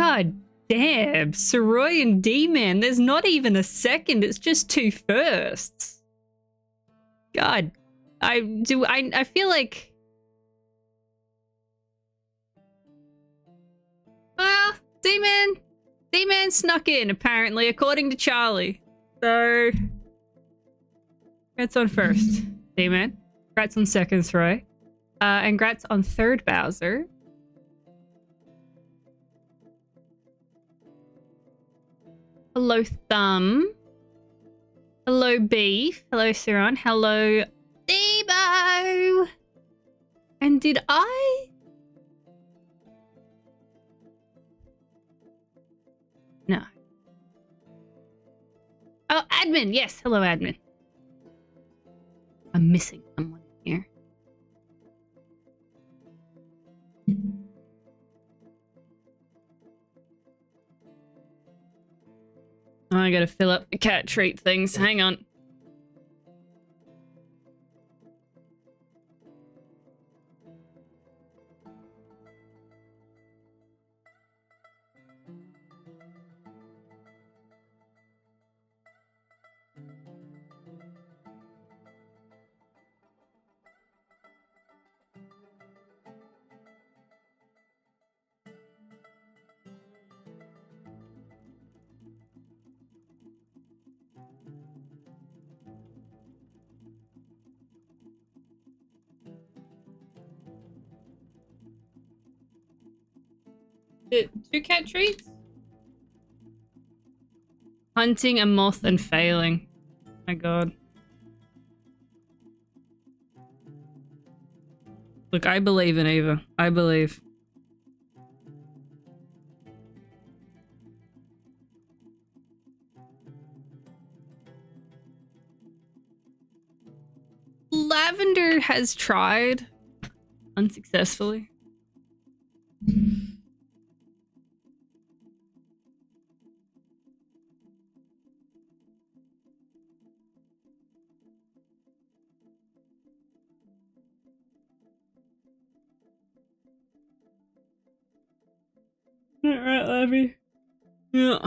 God damn, Soroy and D-Man. There's not even a second. It's just two firsts. God, I feel like. Well, D-Man snuck in apparently, according to Charlie. So, congrats on first, D-Man. Congrats on second, Soroy. And congrats on third, Bowser. Hello, Thumb. Hello, Beef. Hello, Siron. Hello, Debo. And did I? No. Oh, Admin. Yes. Hello, Admin. I'm missing someone here. Oh, I gotta fill up the cat treat things. Hang on. Two cat treats? Hunting a moth and failing. My god. Look, I believe in Eva. I believe. Lavender has tried. Unsuccessfully. Right, Levy. Yeah.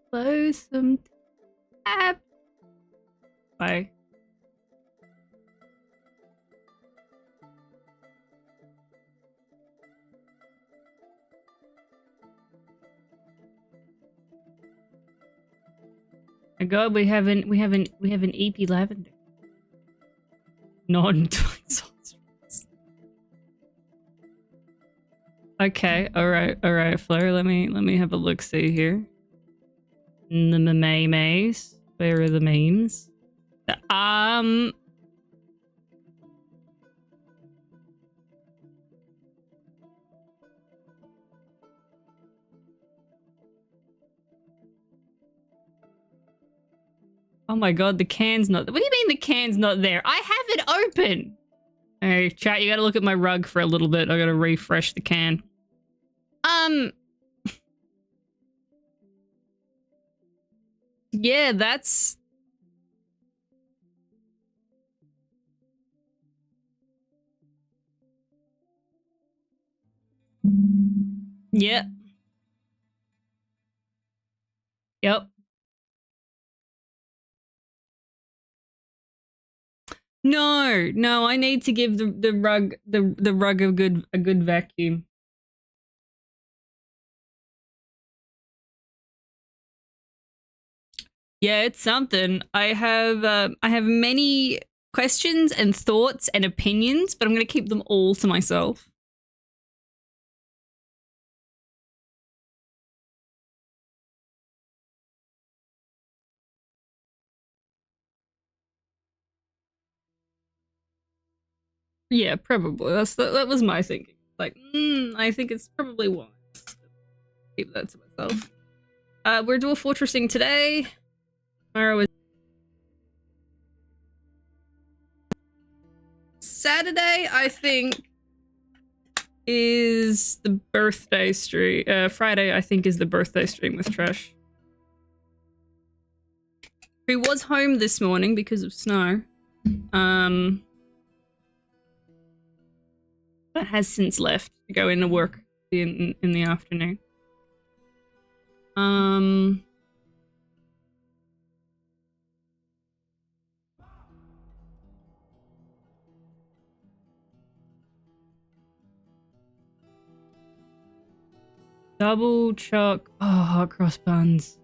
Close some tabs. Bye. My god, we have an EP Lavender. Non-twins. Okay, alright, Fleur. Let me have a look see here. The memes. Where are the memes? Oh my god, the can's not. What do you mean the can's not there? I have it open. Hey, chat, you gotta look at my rug for a little bit. I gotta refresh the can. Yeah, that's... Yeah. Yep. No, I need to give the rug a good vacuum. Yeah, it's something. I have many questions and thoughts and opinions, but I'm gonna keep them all to myself. Yeah, probably. That was my thinking. Like, I think it's probably wise. Keep that to myself. We're Dwarf Fortressing today. Tomorrow is Saturday, I think, is the birthday stream. Friday, I think, is the birthday stream with Trash. Who was home this morning because of snow. But has since left to go into work in the afternoon. Double chuck. Oh, hot cross buns.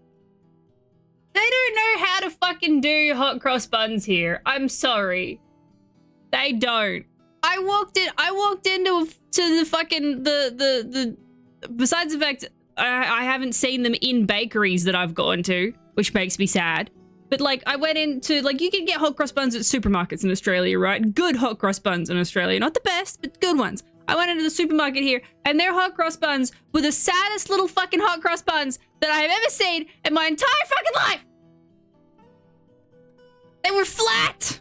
They don't know how to fucking do hot cross buns here. I'm sorry. They don't. I walked into the fucking the besides the fact I haven't seen them in bakeries that I've gone to, which makes me sad. But like I went into like you can get hot cross buns at supermarkets in Australia, right? Good hot cross buns in Australia. Not the best, but good ones. I went into the supermarket here and their hot cross buns were the saddest little fucking hot cross buns that I have ever seen in my entire fucking life. They were flat.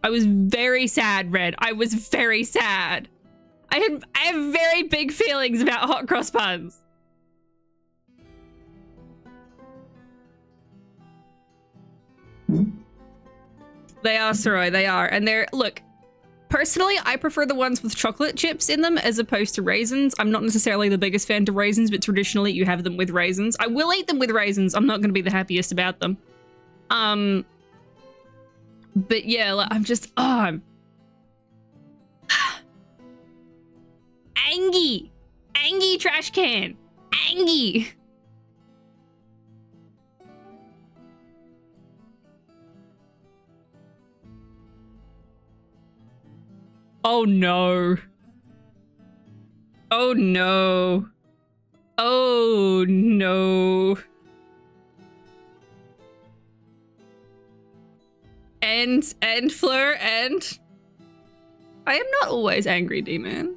I was very sad, Red. I was very sad. I have very big feelings about hot cross buns. They are, Sarai, they are. And they're, look, personally, I prefer the ones with chocolate chips in them as opposed to raisins. I'm not necessarily the biggest fan of raisins, but traditionally you have them with raisins. I will eat them with raisins. I'm not going to be the happiest about them. But yeah, like, I'm just, I'm Angie. Angie trash can. Angie. Oh no. Oh no. Oh no. And Fleur, and I am not always angry, D-Man.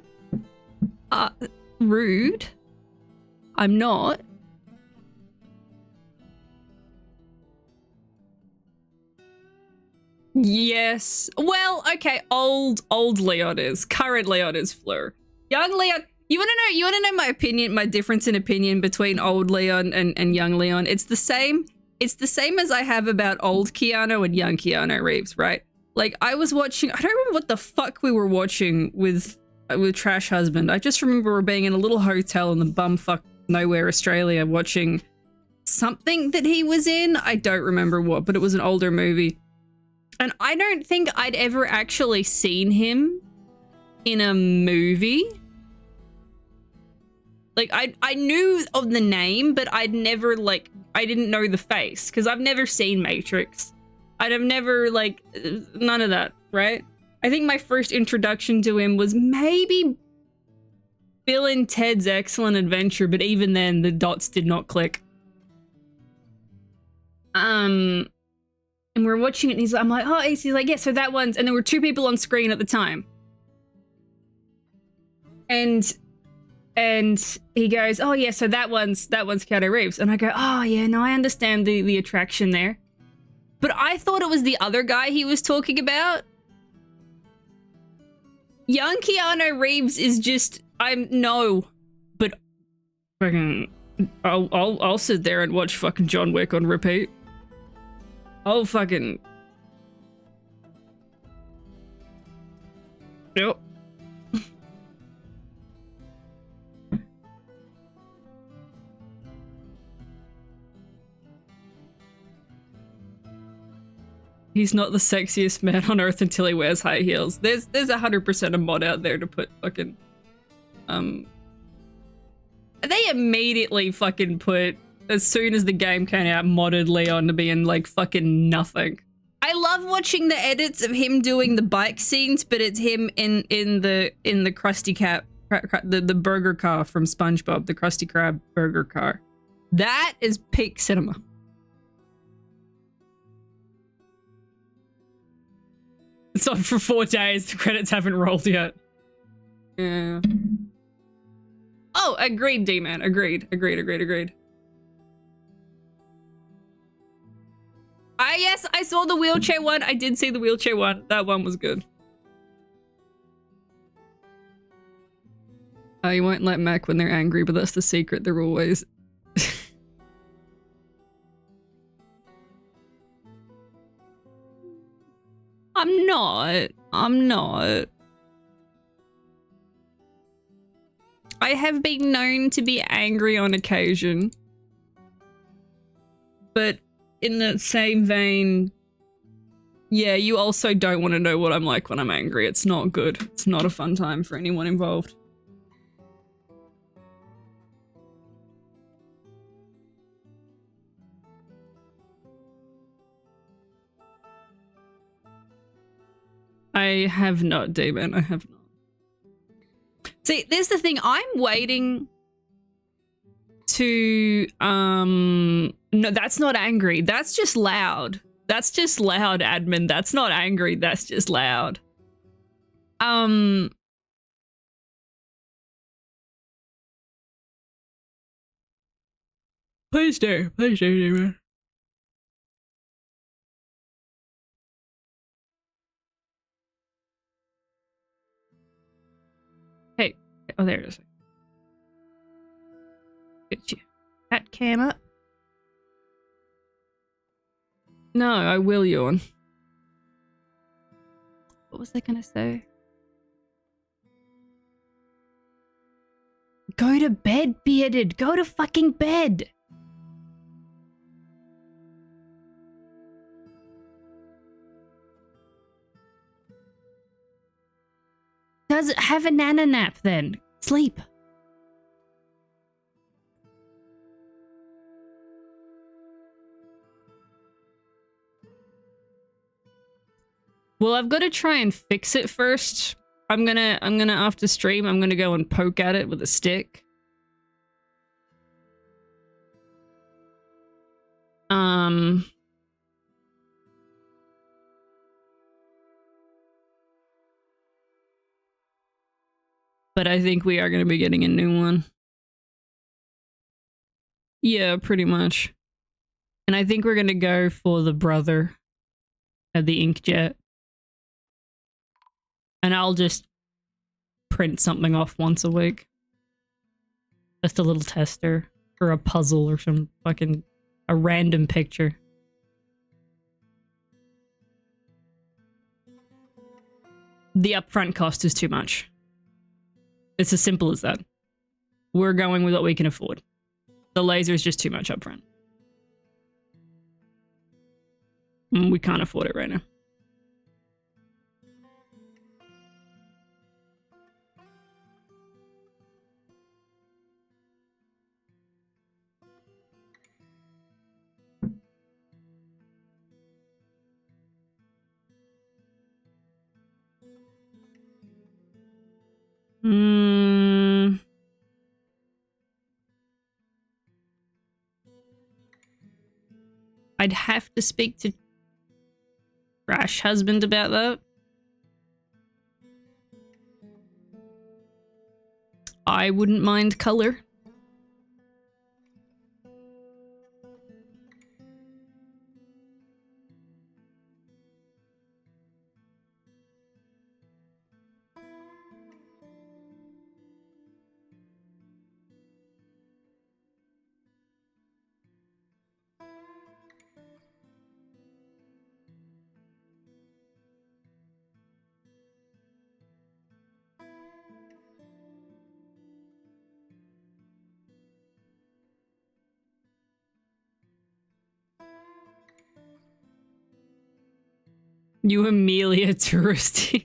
Rude. I'm not. Yes. Well, okay, old Leon is. Current Leon is Fleur. Young Leon, you wanna know my opinion, my difference in opinion between old Leon and young Leon? It's the same as I have about old Keanu and young Keanu Reeves, right? Like, I was watching, I don't remember what the fuck we were watching with Trash Husband. I just remember being in a little hotel in the bumfuck nowhere, Australia, watching something that he was in. I don't remember what, but it was an older movie. And I don't think I'd ever actually seen him in a movie. Like, I knew of the name, but I'd never, like, I didn't know the face, because I've never seen Matrix. I'd have never, like, none of that, right? I think my first introduction to him was maybe Bill and Ted's Excellent Adventure, but even then, the dots did not click. And we're watching it, and I'm like, oh, he's like, yeah, so that one's, and there were two people on screen at the time. And he goes, oh yeah, so that one's Keanu Reeves. And I go, oh yeah, no, I understand the attraction there. But I thought it was the other guy he was talking about. Young Keanu Reeves is just, but fucking, I'll sit there and watch fucking John Wick on repeat. I'll fucking, yep. He's not the sexiest man on earth until he wears high heels. There's 100% a mod out there to put fucking, they immediately fucking put, as soon as the game came out, modded Leon to be in like fucking nothing. I love watching the edits of him doing the bike scenes, but it's him in the Krusty Cat, the burger car from SpongeBob, the Krusty Krab burger car. That is peak cinema. It's on for 4 days. The credits haven't rolled yet. Yeah. Oh, agreed, D-Man. Agreed. Yes, I saw the wheelchair one. I did see the wheelchair one. That one was good. Oh, you won't let Mac when they're angry, but that's the secret. They're always... I'm not. I have been known to be angry on occasion. But in that same vein, yeah, you also don't want to know what I'm like when I'm angry. It's not good. It's not a fun time for anyone involved. I have not, Damon. I have not. See, there's the thing. I'm waiting to, no, that's not angry. That's just loud. That's just loud, admin. That's not angry. That's just loud. Please do, Damon. Hey, oh, there it is. Get you. That cam up. No, I will yawn. What was I gonna say? Go to bed, Bearded. Go to fucking bed. Does it have a nana nap then? Sleep. Well, I've got to try and fix it first. I'm gonna after stream, I'm gonna go and poke at it with a stick. But I think we are gonna be getting a new one. Yeah, pretty much. And I think we're gonna go for the brother of the inkjet. And I'll just print something off once a week. Just a little tester or a puzzle or some fucking a random picture. The upfront cost is too much. It's as simple as that. We're going with what we can afford. The laser is just too much upfront. We can't afford it right now. I'd have to speak to Trash Husband about that. I wouldn't mind color. You Amelia tourist here.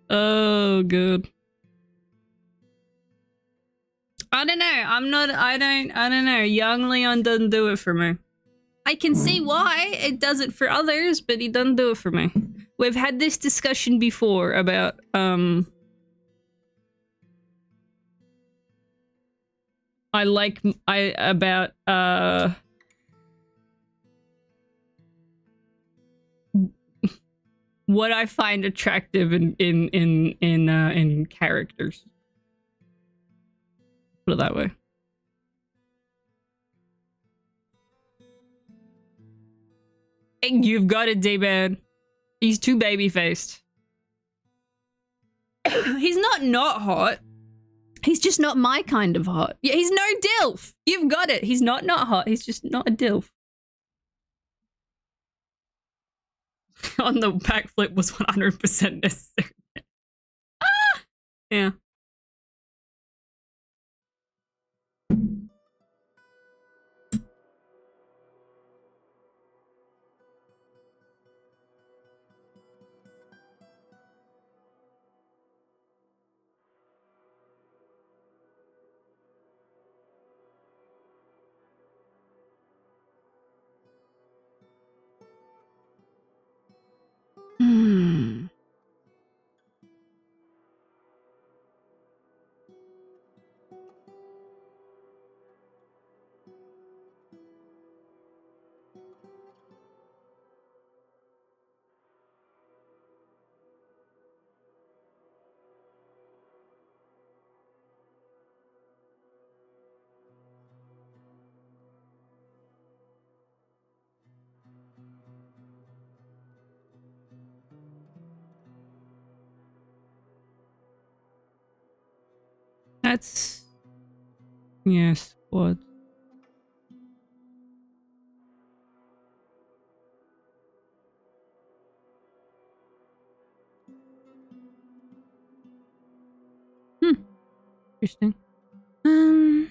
Oh, good. I don't know. I don't know. Young Leon doesn't do it for me. I can see why it does it for others, but he doesn't do it for me. We've had this discussion before about, what I find attractive in characters. Put it that way. You've got it, D-Man. He's too baby-faced. He's not hot. He's just not my kind of hot. Yeah, he's no DILF. You've got it. He's not hot. He's just not a DILF. On the backflip was 100% necessary. Ah! Yeah. That's... Yes, what? Interesting. Oh.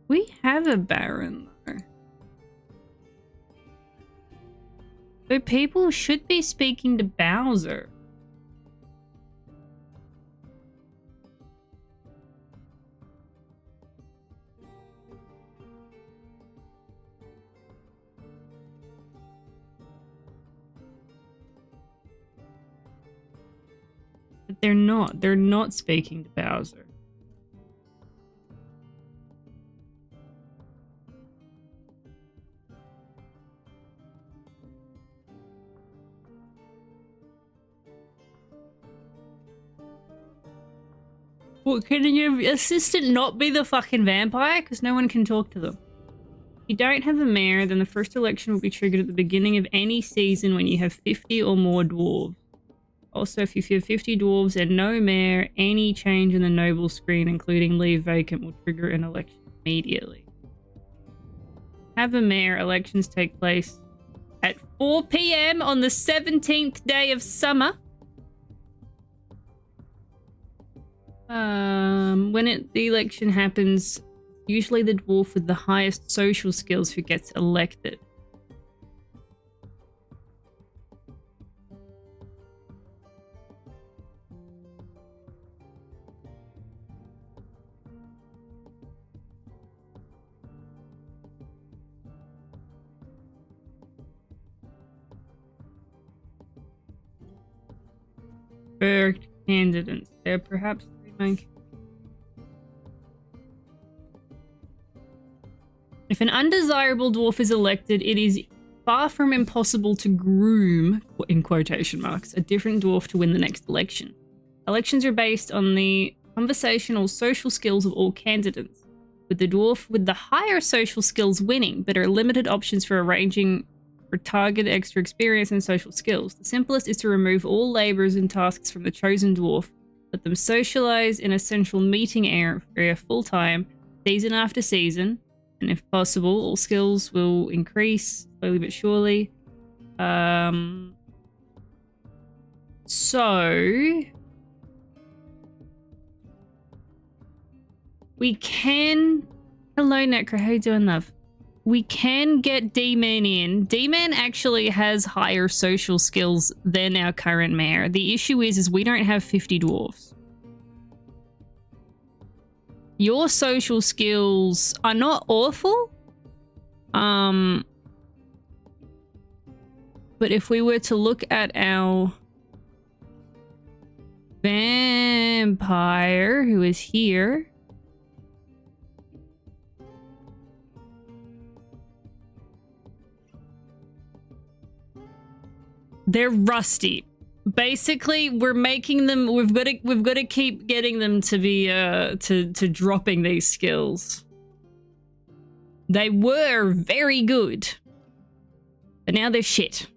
We have a Baron, though. So people should be speaking to Bowser. But they're not. They're not speaking to Bowser. Well, can your assistant not be the fucking vampire? Because no one can talk to them. If you don't have a mayor, then the first election will be triggered at the beginning of any season when you have 50 or more dwarves. Also, if you have 50 dwarves and no mayor, any change in the noble screen, including leave vacant, will trigger an election immediately. Have a mayor. Elections take place at 4 PM on the 17th day of summer. The election happens, usually the dwarf with the highest social skills who gets elected. Berged candidates. There are perhaps three main. If an undesirable dwarf is elected, it is far from impossible to groom, in quotation marks, a different dwarf to win the next election. Elections are based on the conversational social skills of all candidates, with the dwarf with the higher social skills winning, but are limited options for arranging for target extra experience and social skills. The simplest is to remove all labors and tasks from the chosen dwarf, let them socialize in a central meeting area full-time, season after season, and if possible, all skills will increase slowly but surely. So we can... Hello, Necro. How you doing, love? We can get D-Man in. D-Man actually has higher social skills than our current mayor. The issue is we don't have 50 dwarves. Your social skills are not awful. But if we were to look at our vampire who is here, they're rusty. Basically, we're making them. We've got to keep getting them to be to dropping these skills. They were very good, but now they're shit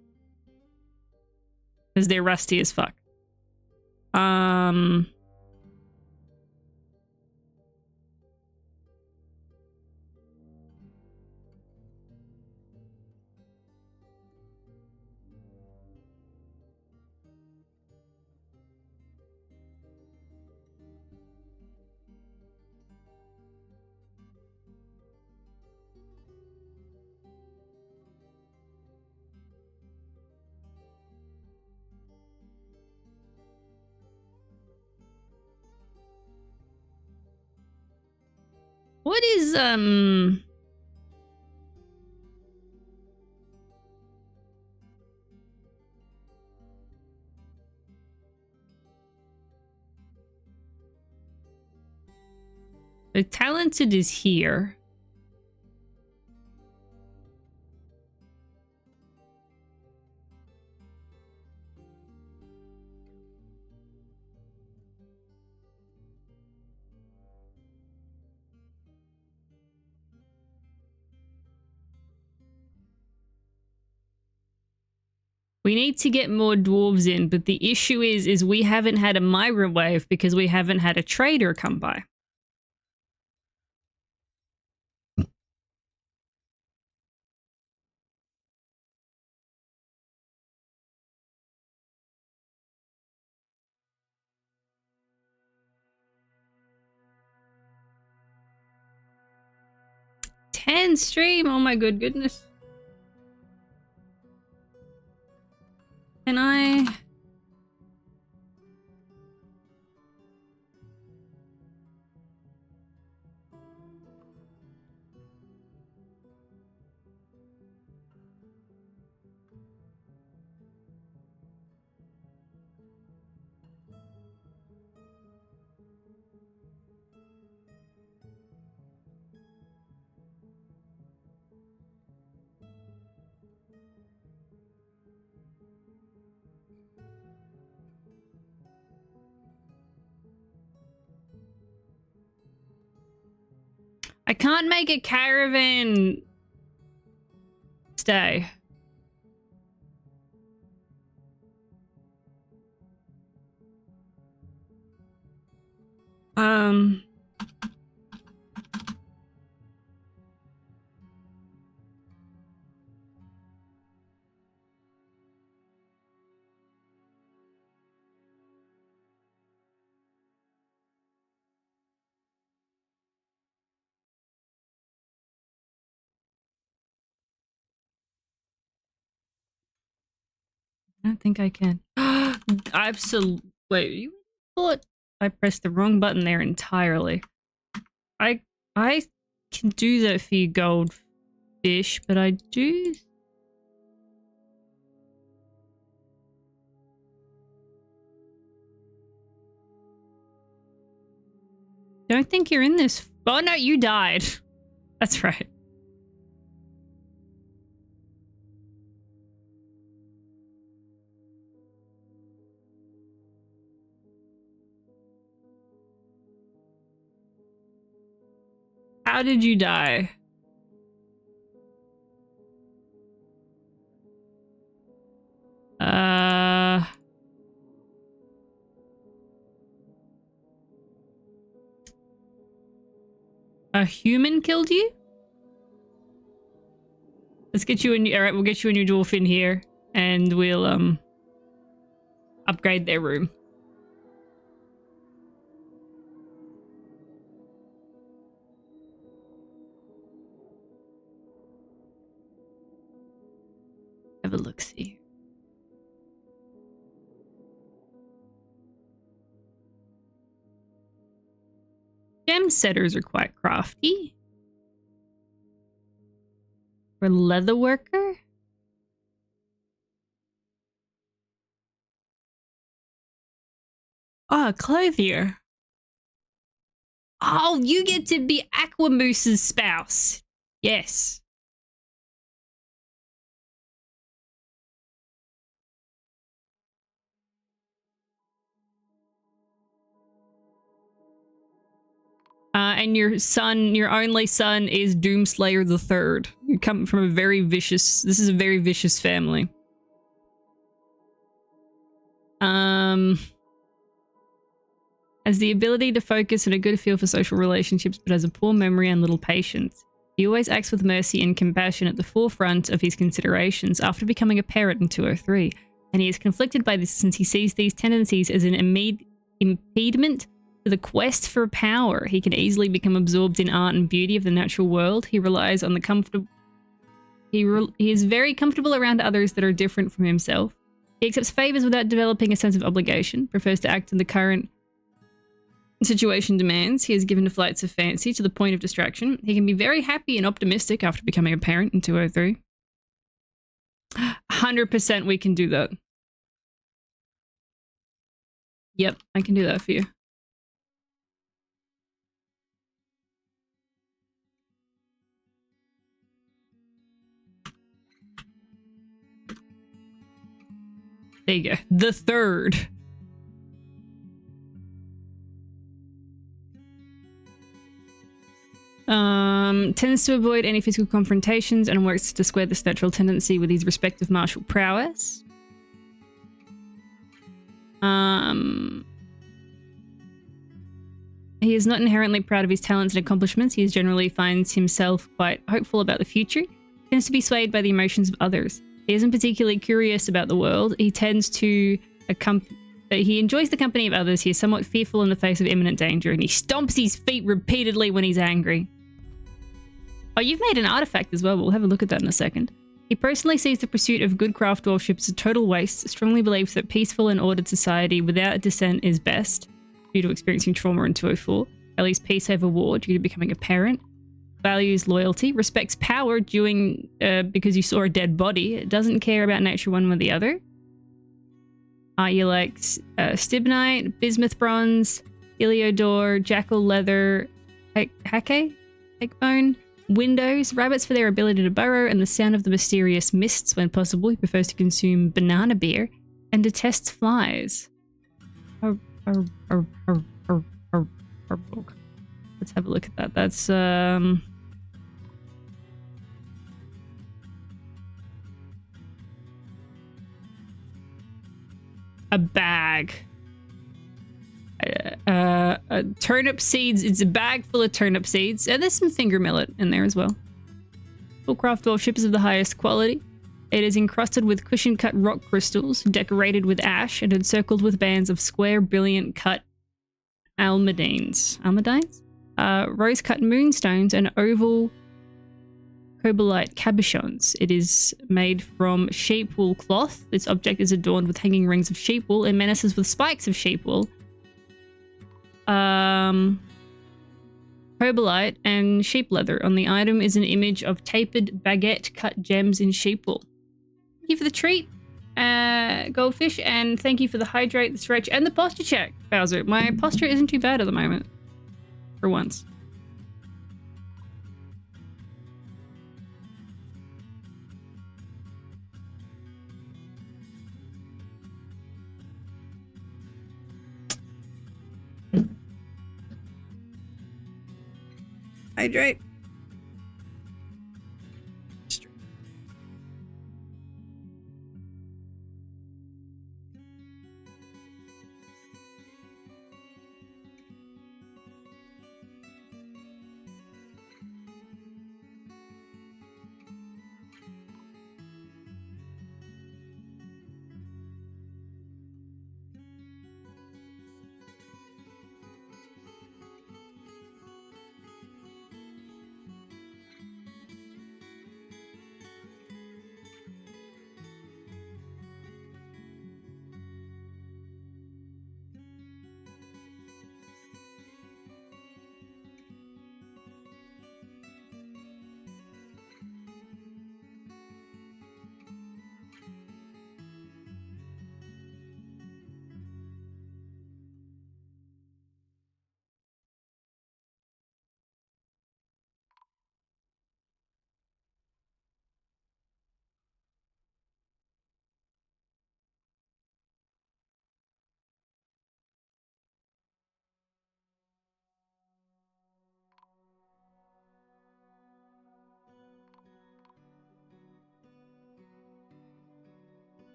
because they're rusty as fuck. What is the talented is here. We need to get more dwarves in, but the issue is we haven't had a migrant wave because we haven't had a trader come by. Stream, oh my goodness. Can I... I can't make a caravan stay. I don't think I can. Absolutely. Wait, you thought I pressed the wrong button there entirely. I can do that for you, goldfish, but I do. Don't think you're in this. Oh no, you died. That's right. How did you die? A human killed you? Let's get you a new, all right, we'll get you a new dwarf in here and we'll upgrade their room. Have a look see. Gem setters are quite crafty. For a leather worker? Ah, clothier. Oh, you get to be Aquamoose's spouse. Yes. And your son, your only son, is Doomslayer the Third. You come from a very vicious. This is a very vicious family. Has the ability to focus and a good feel for social relationships, but has a poor memory and little patience. He always acts with mercy and compassion at the forefront of his considerations after becoming a parent in 203, and he is conflicted by this since he sees these tendencies as an impediment to the quest for power. He can easily become absorbed in art and beauty of the natural world. He relies on the comfortable. He is very comfortable around others that are different from himself. He accepts favors without developing a sense of obligation, prefers to act in the current situation demands. He is given to flights of fancy to the point of distraction. He can be very happy and optimistic after becoming a parent in 203. 100% we can do that. Yep, I can do that for you. There you go. The Third. Tends to avoid any physical confrontations and works to square this natural tendency with his respective martial prowess. He is not inherently proud of his talents and accomplishments. He generally finds himself quite hopeful about the future. Tends to be swayed by the emotions of others. He isn't particularly curious about the world. He tends to he enjoys the company of others. He is somewhat fearful in the face of imminent danger, and he stomps his feet repeatedly when he's angry. Oh, you've made an artifact as well. We'll have a look at that in a second. He personally sees the pursuit of good craft dwarfship as a total waste, strongly believes that peaceful and ordered society without dissent is best, due to experiencing trauma in 204, at least peace over war due to becoming a parent, values loyalty, respects power because you saw a dead body, doesn't care about nature one way or the other. You like Stibnite, Bismuth Bronze, Heliodor, Jackal Leather, Hakebone, Windows, rabbits for their ability to burrow and the sound of the mysterious mists when possible. He prefers to consume banana beer and detests flies. Let's have a look at that. That's a bag. Turnip seeds. It's a bag full of turnip seeds. And there's some finger millet in there as well. Full craft dwarfship is of the highest quality. It is encrusted with cushion-cut rock crystals, decorated with ash, and encircled with bands of square, brilliant-cut almudines. Almudines? Rose-cut moonstones and oval Cobalite cabochons. It is made from sheep wool cloth. This object is adorned with hanging rings of sheep wool and menaces with spikes of sheep wool. Cobalite and sheep leather. On the item is an image of tapered baguette cut gems in sheep wool. Thank you for the treat, Goldfish, and thank you for the hydrate, the stretch, and the posture check, Bowser. My posture isn't too bad at the moment. For once. Hydrate.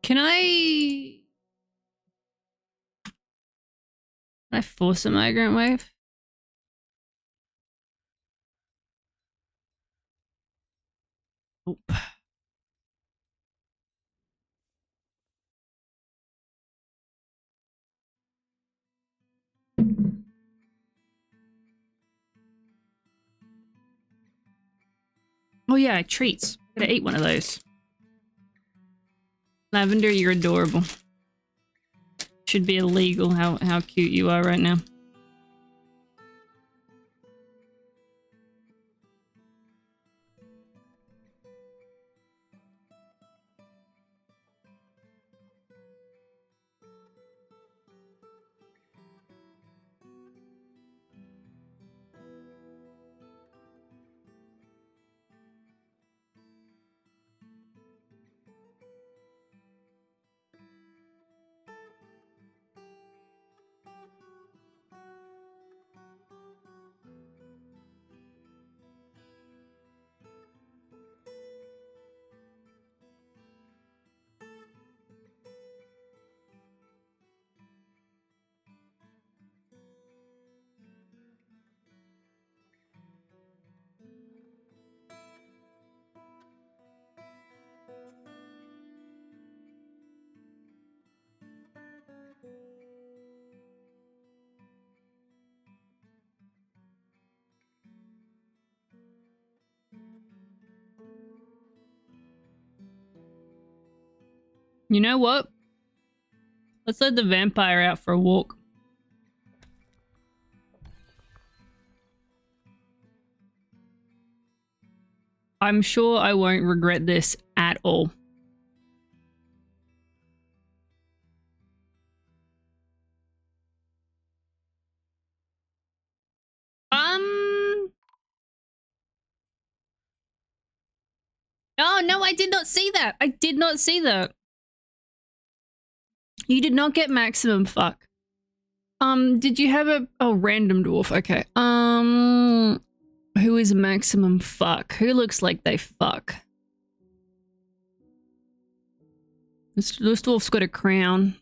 Can I force a migrant wave? Oop. Oh yeah, treats. I gotta eat one of those. Lavender, you're adorable. Should be illegal how cute you are right now. You know what? Let's let the vampire out for a walk. I'm sure I won't regret this at all. Oh no, I did not see that. I did not see that. You did not get maximum fuck. Did you have a random dwarf? Okay. Who is maximum fuck? Who looks like they fuck? This dwarf's got a crown.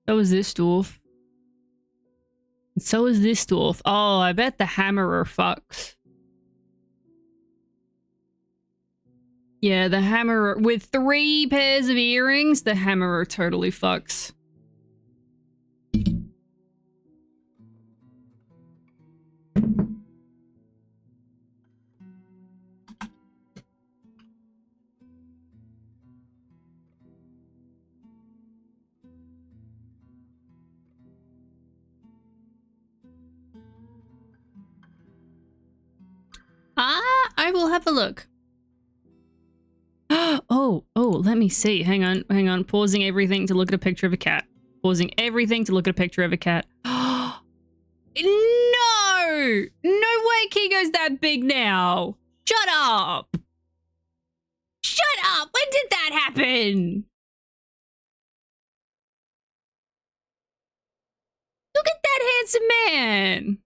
So is this dwarf. So is this dwarf. Oh, I bet the hammerer fucks. Yeah, the hammerer with 3 pairs of earrings, the hammerer totally fucks. I will have a look. Oh, let me see. Hang on. Pausing everything to look at a picture of a cat. Pausing everything to look at a picture of a cat. No! No way Kigo's that big now. Shut up. Shut up. When did that happen? Look at that handsome man.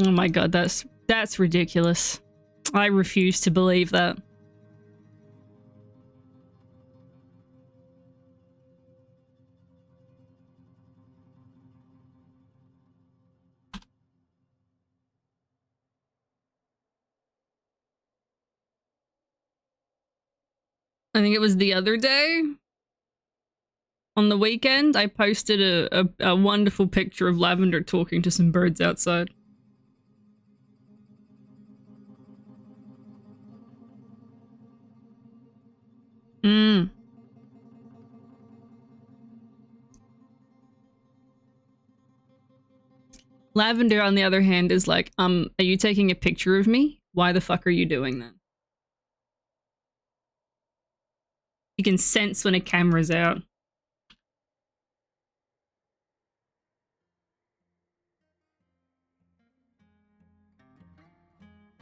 Oh my god, that's ridiculous. I refuse to believe that. I think it was the other day. On the weekend, I posted a wonderful picture of Lavender talking to some birds outside. Lavender, on the other hand, is like, are you taking a picture of me? Why the fuck are you doing that? You can sense when a camera's out.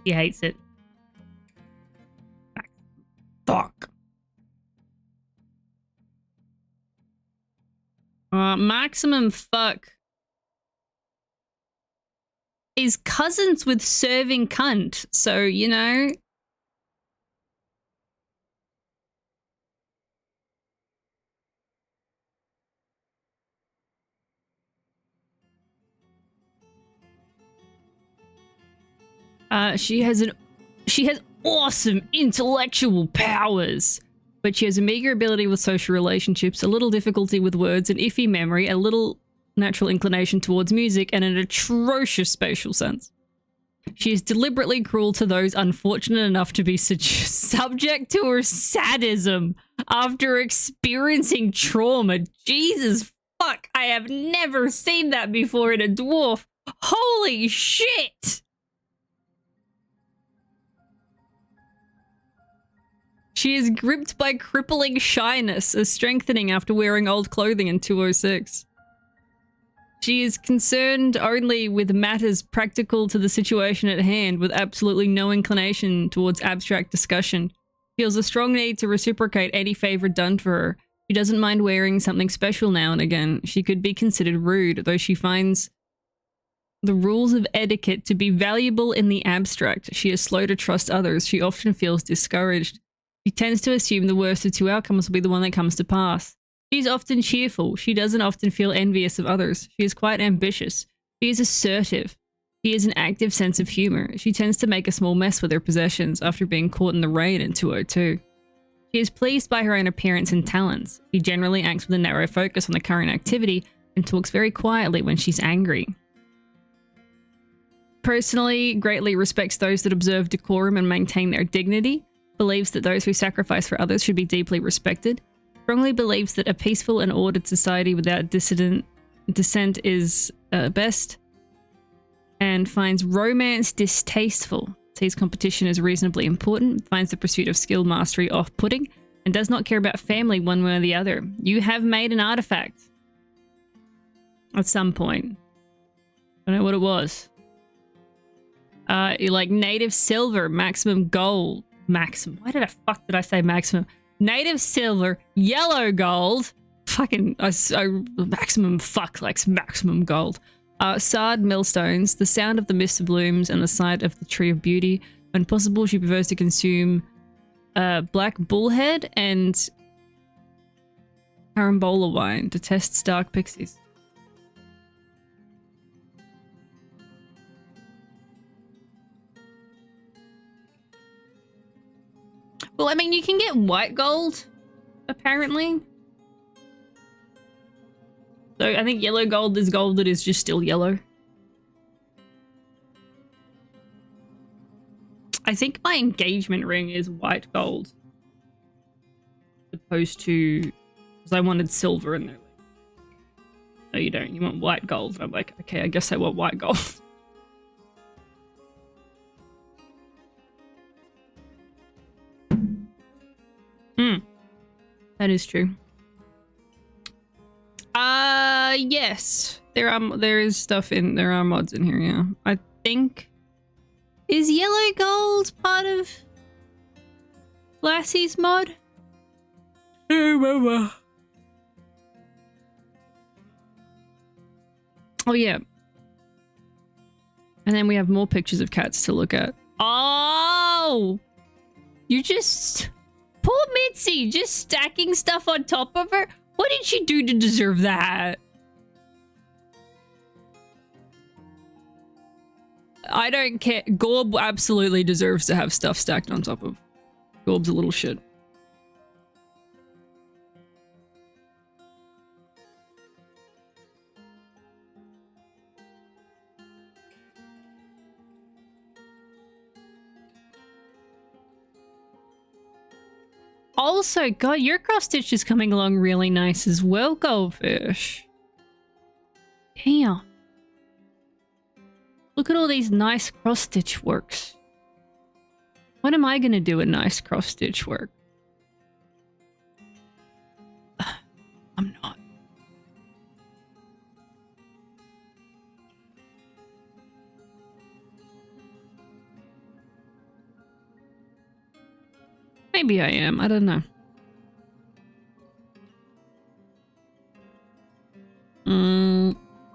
He hates it. Fuck. Maximum fuck is cousins with serving cunt, so, you know. She has awesome intellectual powers, but she has a meager ability with social relationships, a little difficulty with words, an iffy memory, a little natural inclination towards music, and an atrocious spatial sense. She is deliberately cruel to those unfortunate enough to be subject to her sadism after experiencing trauma. Jesus fuck, I have never seen that before in a dwarf. Holy shit! She is gripped by crippling shyness, as strengthening after wearing old clothing in 206. She is concerned only with matters practical to the situation at hand, with absolutely no inclination towards abstract discussion. Feels a strong need to reciprocate any favor done for her. She doesn't mind wearing something special now and again. She could be considered rude, though she finds the rules of etiquette to be valuable in the abstract. She is slow to trust others. She often feels discouraged. She tends to assume the worst of 2 outcomes will be the one that comes to pass. She is often cheerful. She doesn't often feel envious of others. She is quite ambitious. She is assertive. She has an active sense of humor. She tends to make a small mess with her possessions after being caught in the rain in 202. She is pleased by her own appearance and talents. She generally acts with a narrow focus on the current activity and talks very quietly when she's angry. Personally, greatly respects those that observe decorum and maintain their dignity. Believes that those who sacrifice for others should be deeply respected. Strongly believes that a peaceful and ordered society without dissent is best. And finds romance distasteful. Sees competition as reasonably important. Finds the pursuit of skill mastery off-putting. And does not care about family one way or the other. You have made an artifact. at some point. I don't know what it was. Like native silver, maximum gold, maximum. Why did I say maximum? Native silver, yellow gold. Fucking maximum fuck likes maximum gold. Sard millstones, the sound of the mist of blooms, and the sight of the tree of beauty. When possible, she prefers to consume black bullhead and carambola wine to test dark pixies. Well, I mean, you can get white gold, apparently. So I think yellow gold is gold that is just still yellow. I think my engagement ring is white gold. As opposed to... Because I wanted silver in there. No, you don't. You want white gold. And I'm like, okay, I guess I want white gold. That is true. Yes. There is stuff in... There are mods in here, yeah. I think... Is yellow gold part of Lassie's mod? Oh, yeah. And then we have more pictures of cats to look at. Oh! You just... Poor Mitzi, just stacking stuff on top of her? What did she do to deserve that? I don't care. Gorb absolutely deserves to have stuff stacked on top of. Gorb's a little shit. Also, God, your cross stitch is coming along really nice as well, Goldfish. Damn. Look at all these nice cross stitch works. When am I gonna do a nice cross stitch work? I'm not. Maybe I am. I don't know.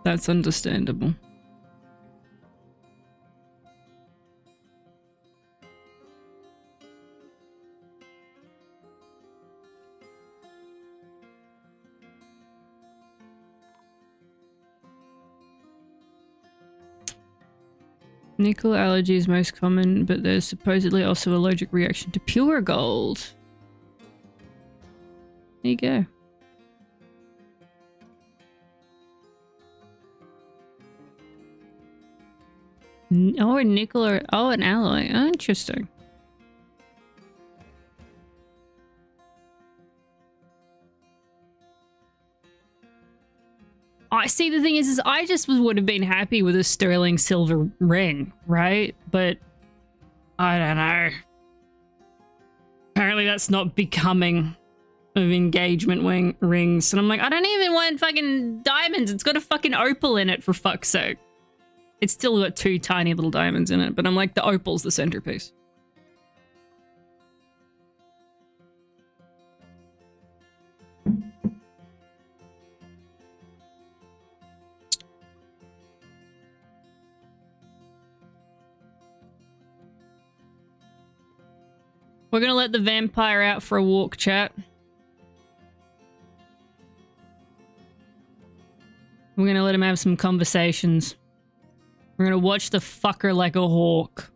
That's understandable. Nickel allergy is most common, but there's supposedly also allergic reaction to pure gold. There you go. Oh, a nickel or... Oh, an alloy. Oh, interesting. I see. The thing is I just would have been happy with a sterling silver ring, right? But I don't know. Apparently that's not becoming of engagement rings. And I'm like, I don't even want fucking diamonds. It's got a fucking opal in it, for fuck's sake. It's still got 2 tiny little diamonds in it, but I'm like, the opal's the centerpiece. We're gonna let the vampire out for a walk, chat. We're gonna let him have some conversations. We're gonna watch the fucker like a hawk.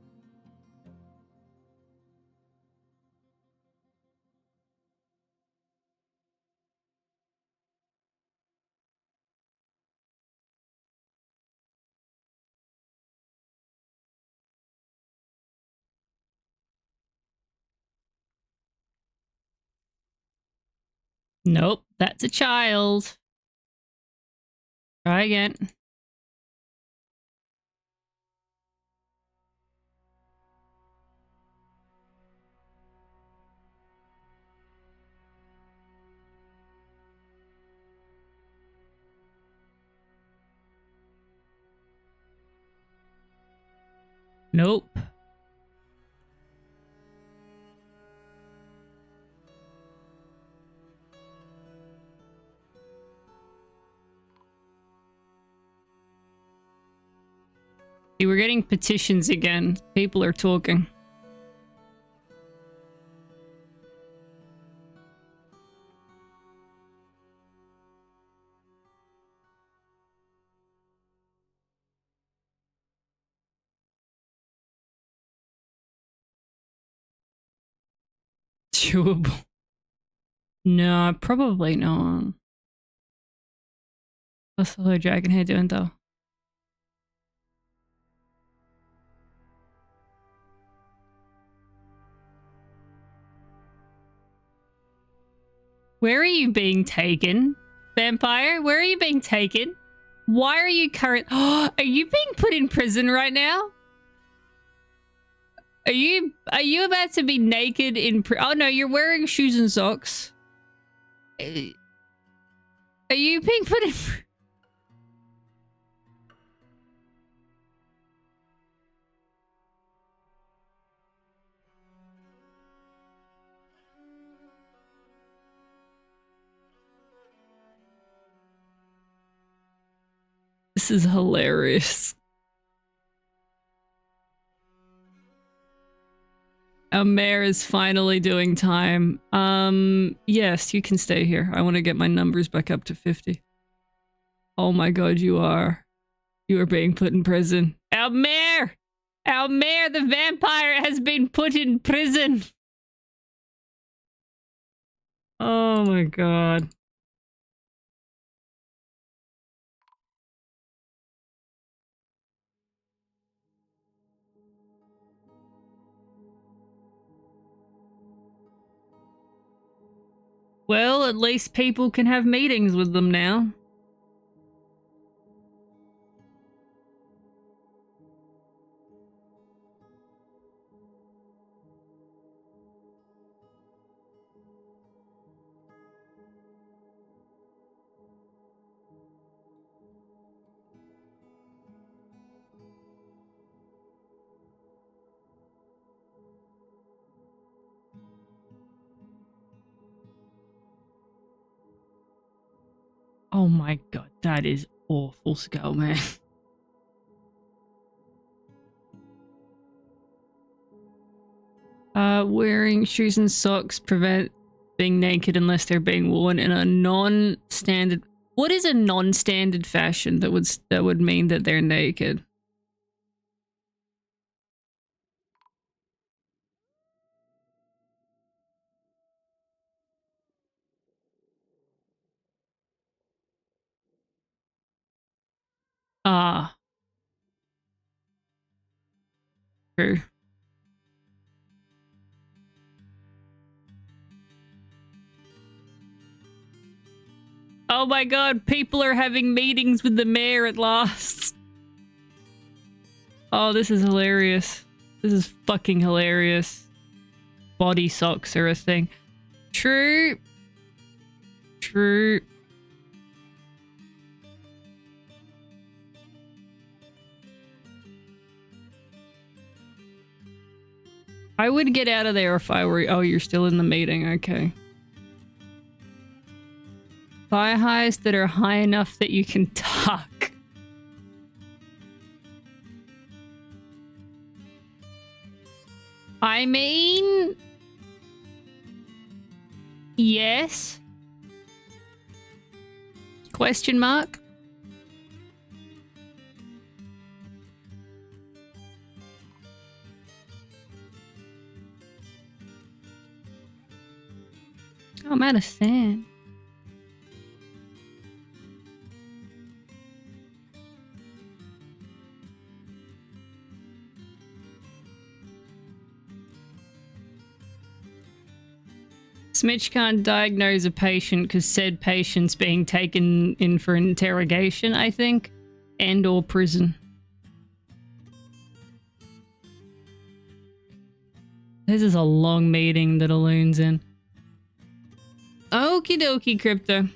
Nope, that's a child. Try again. Nope. See, we're getting petitions again. People are talking. Chewable. No, probably not. What's the little dragon head doing though? Where are you being taken? Vampire, where are you being taken? Why are you are you being put in prison right now? Are you about to be naked in oh no, you're wearing shoes and socks. Are you being put in This is hilarious. Our mayor is finally doing time. Yes, you can stay here. I want to get my numbers back up to 50. Oh my god, you are. You are being put in prison. Our mayor! Our mayor, the vampire, has been put in prison. Oh my god. Well, at least people can have meetings with them now. Oh my god, that is awful, Skullman. Wearing shoes and socks prevent being naked unless they're being worn in a non-standard... What is a non-standard fashion that would mean that they're naked? Ah. True. Oh my god, people are having meetings with the mayor at last. Oh, this is hilarious. This is fucking hilarious. Body socks are a thing. True. True. I would get out of there if I were... Oh, you're still in the meeting. Okay. Buy highs that are high enough that you can talk. I mean... Yes. Question mark? Oh, I'm out of sand. Smitch can't diagnose a patient because said patient's being taken in for interrogation, I think, and or prison. This is a long meeting that Aloon's in. Okie dokie, Crypto.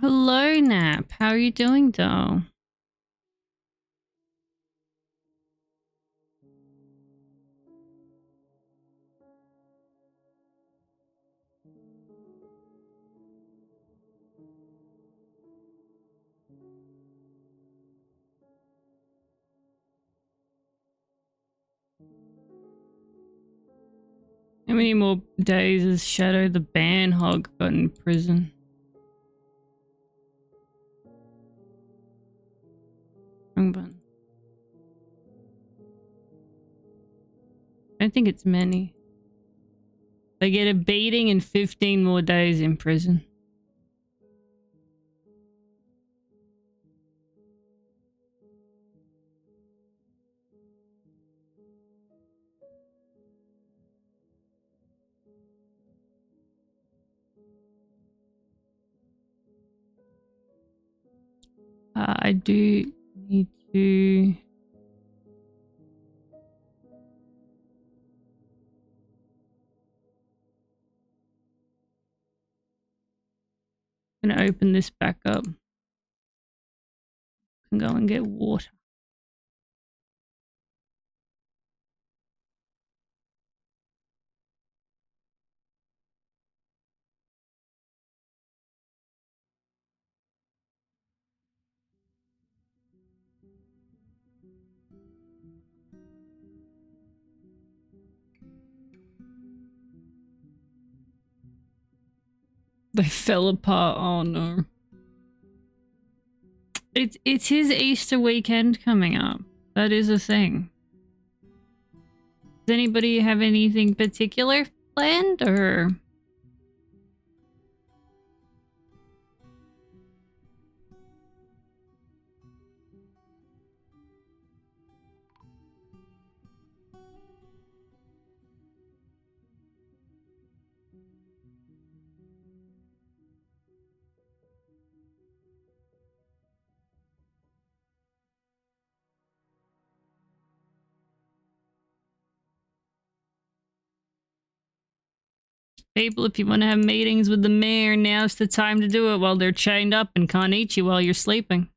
Hello, Nap. How are you doing, doll? How many more days has Shadow the Banhog got in prison? Wrong button. I don't think it's many. They get a beating and 15 more days in prison. I do need to... I'm gonna open this back up and go and get water. They fell apart. Oh no. It's his Easter weekend coming up. That is a thing. Does anybody have anything particular planned or? People, if you want to have meetings with the mayor, now's the time to do it while they're chained up and can't eat you while you're sleeping.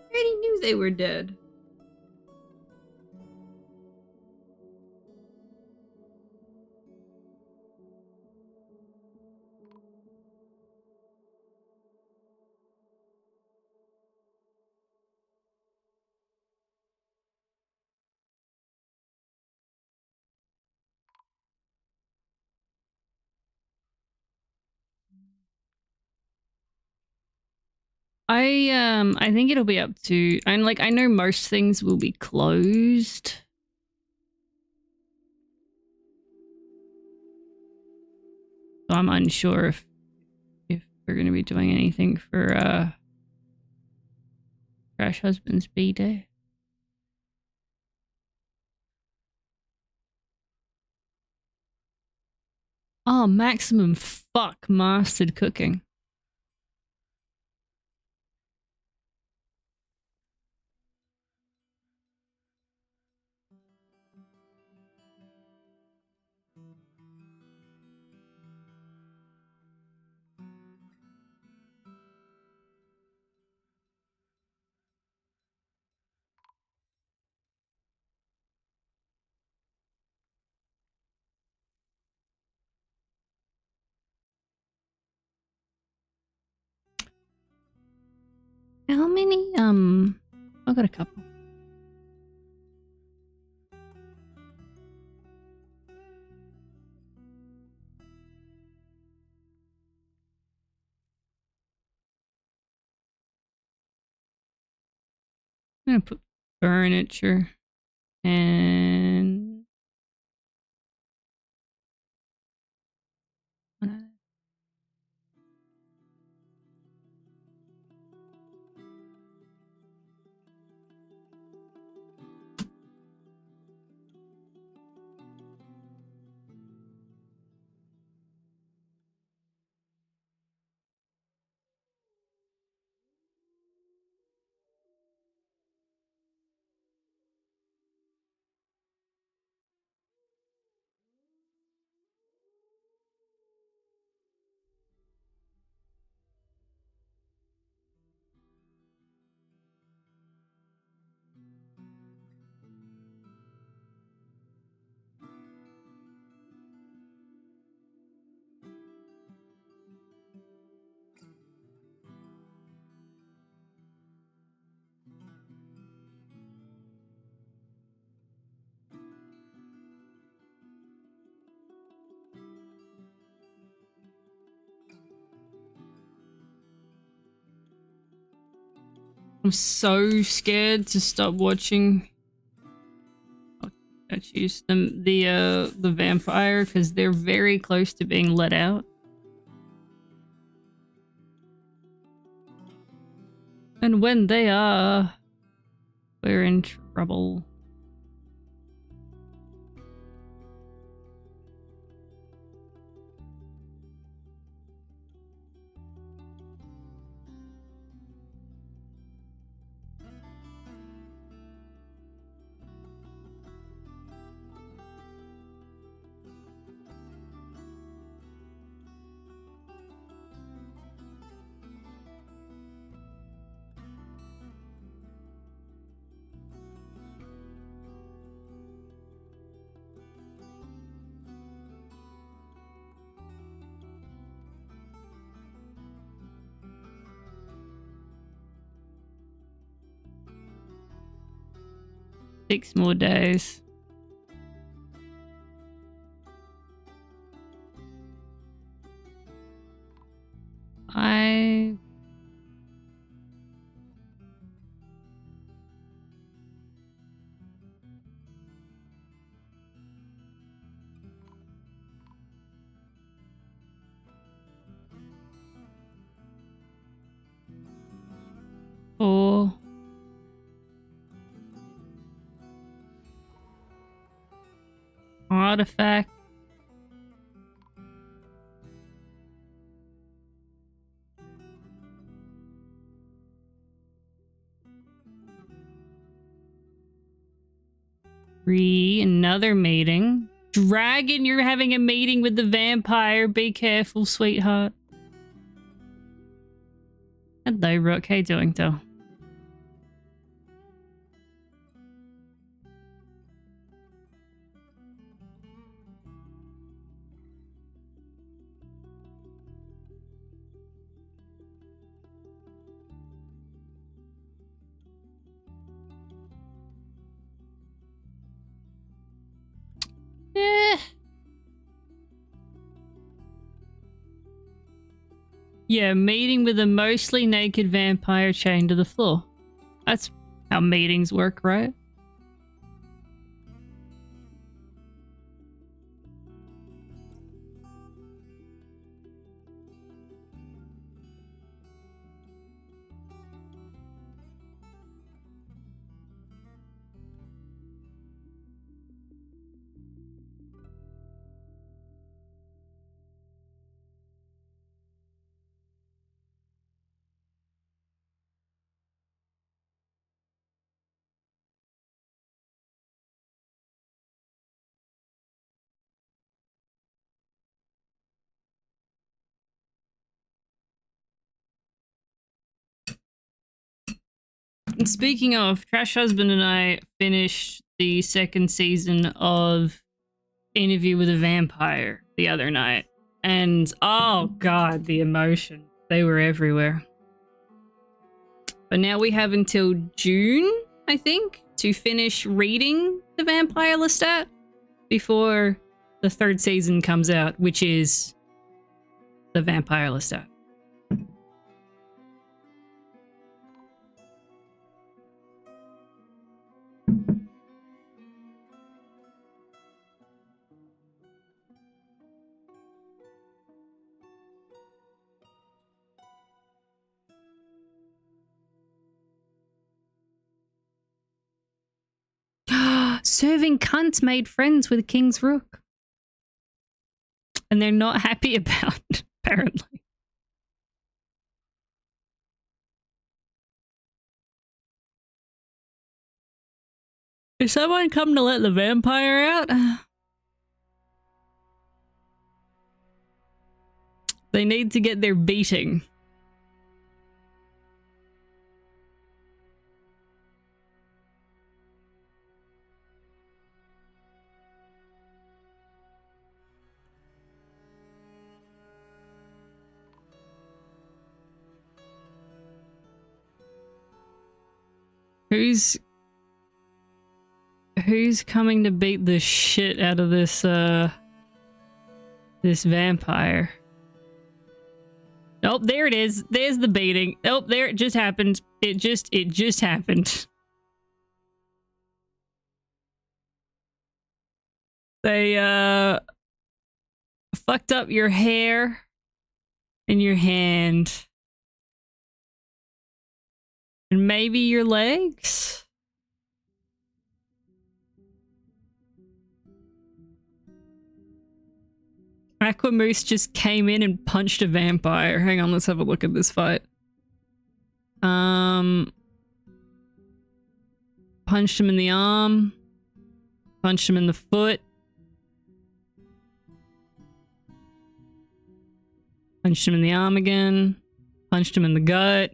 I already knew they were dead. I think it'll be up to, I'm like, I know most things will be closed. So I'm unsure if we're gonna be doing anything for Trash Husband's B-Day. Oh, maximum fuck mastered cooking. How many, I've got a couple. I'm gonna put furniture and I'm so scared to stop watching. I choose them the vampire because they're very close to being let out. And when they are, we're in trouble. Six more days. Four. Artifact. Three. Another meeting. Dragon, you're having a meeting with the vampire. Be careful, sweetheart. Hello, Rook. How you doing, though? Yeah, meeting with a mostly naked vampire chained to the floor. That's how meetings work, right? And speaking of, Trash Husband and I finished the second season of Interview with a Vampire the other night. And oh god, the emotion. They were everywhere. But now we have until June, I think, to finish reading the Vampire Lestat before the 3rd season comes out, which is the Vampire Lestat. Serving cunts made friends with King's Rook. And they're not happy about it, apparently. Is someone come to let the vampire out? They need to get their beating. Who's coming to beat the shit out of this this vampire? Oh, there it is. There's the beating. Oh, there it just happened. It just happened. They fucked up your hair and your hand. And maybe your legs? Aquamoose just came in and punched a vampire. Hang on, let's have a look at this fight. Punched him in the arm. Punched him in the foot. Punched him in the arm again. Punched him in the gut.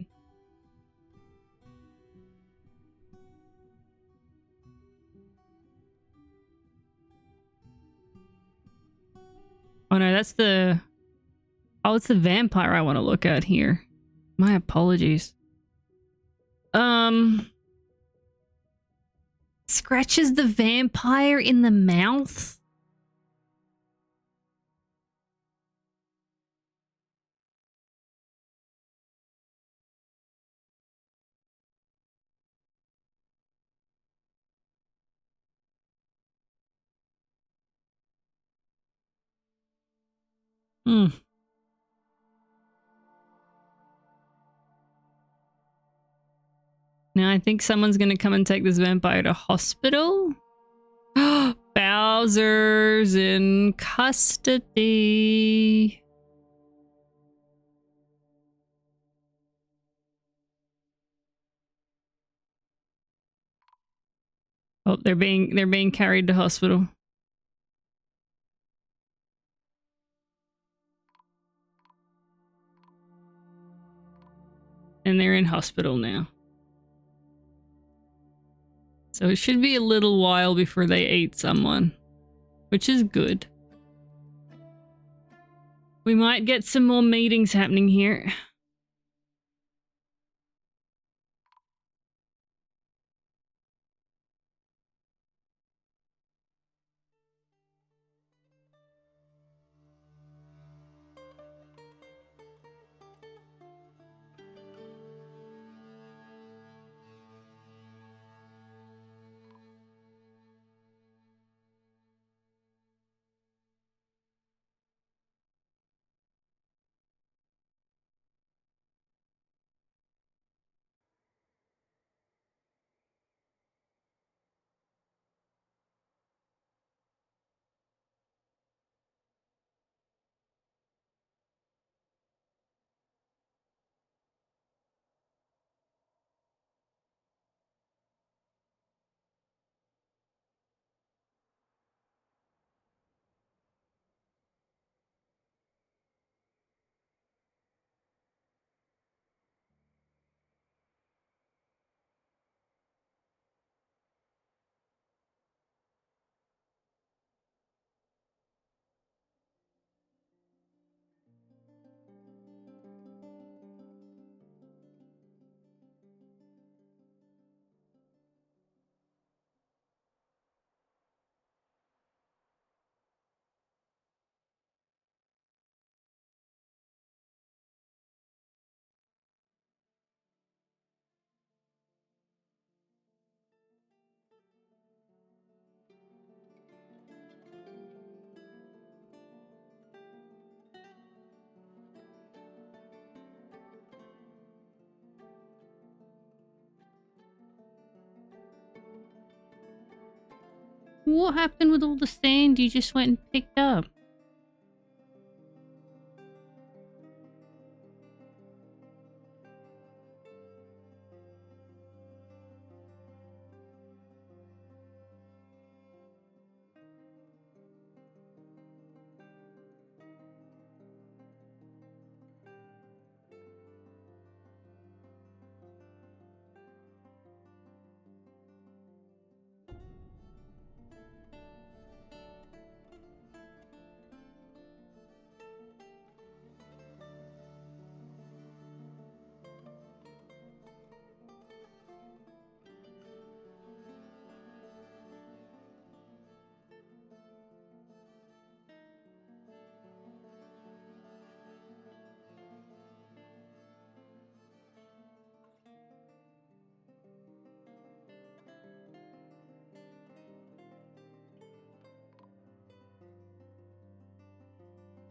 Oh no, that's the... Oh, it's the vampire I want to look at here. My apologies. Scratches the vampire in the mouth? Hmm. Now I think someone's gonna come and take this vampire to hospital. Bowser's in custody. Oh, they're being carried to hospital. And they're in hospital now. So it should be a little while before they eat someone, which is good. We might get some more meetings happening here. What happened with all the sand you just went and picked up?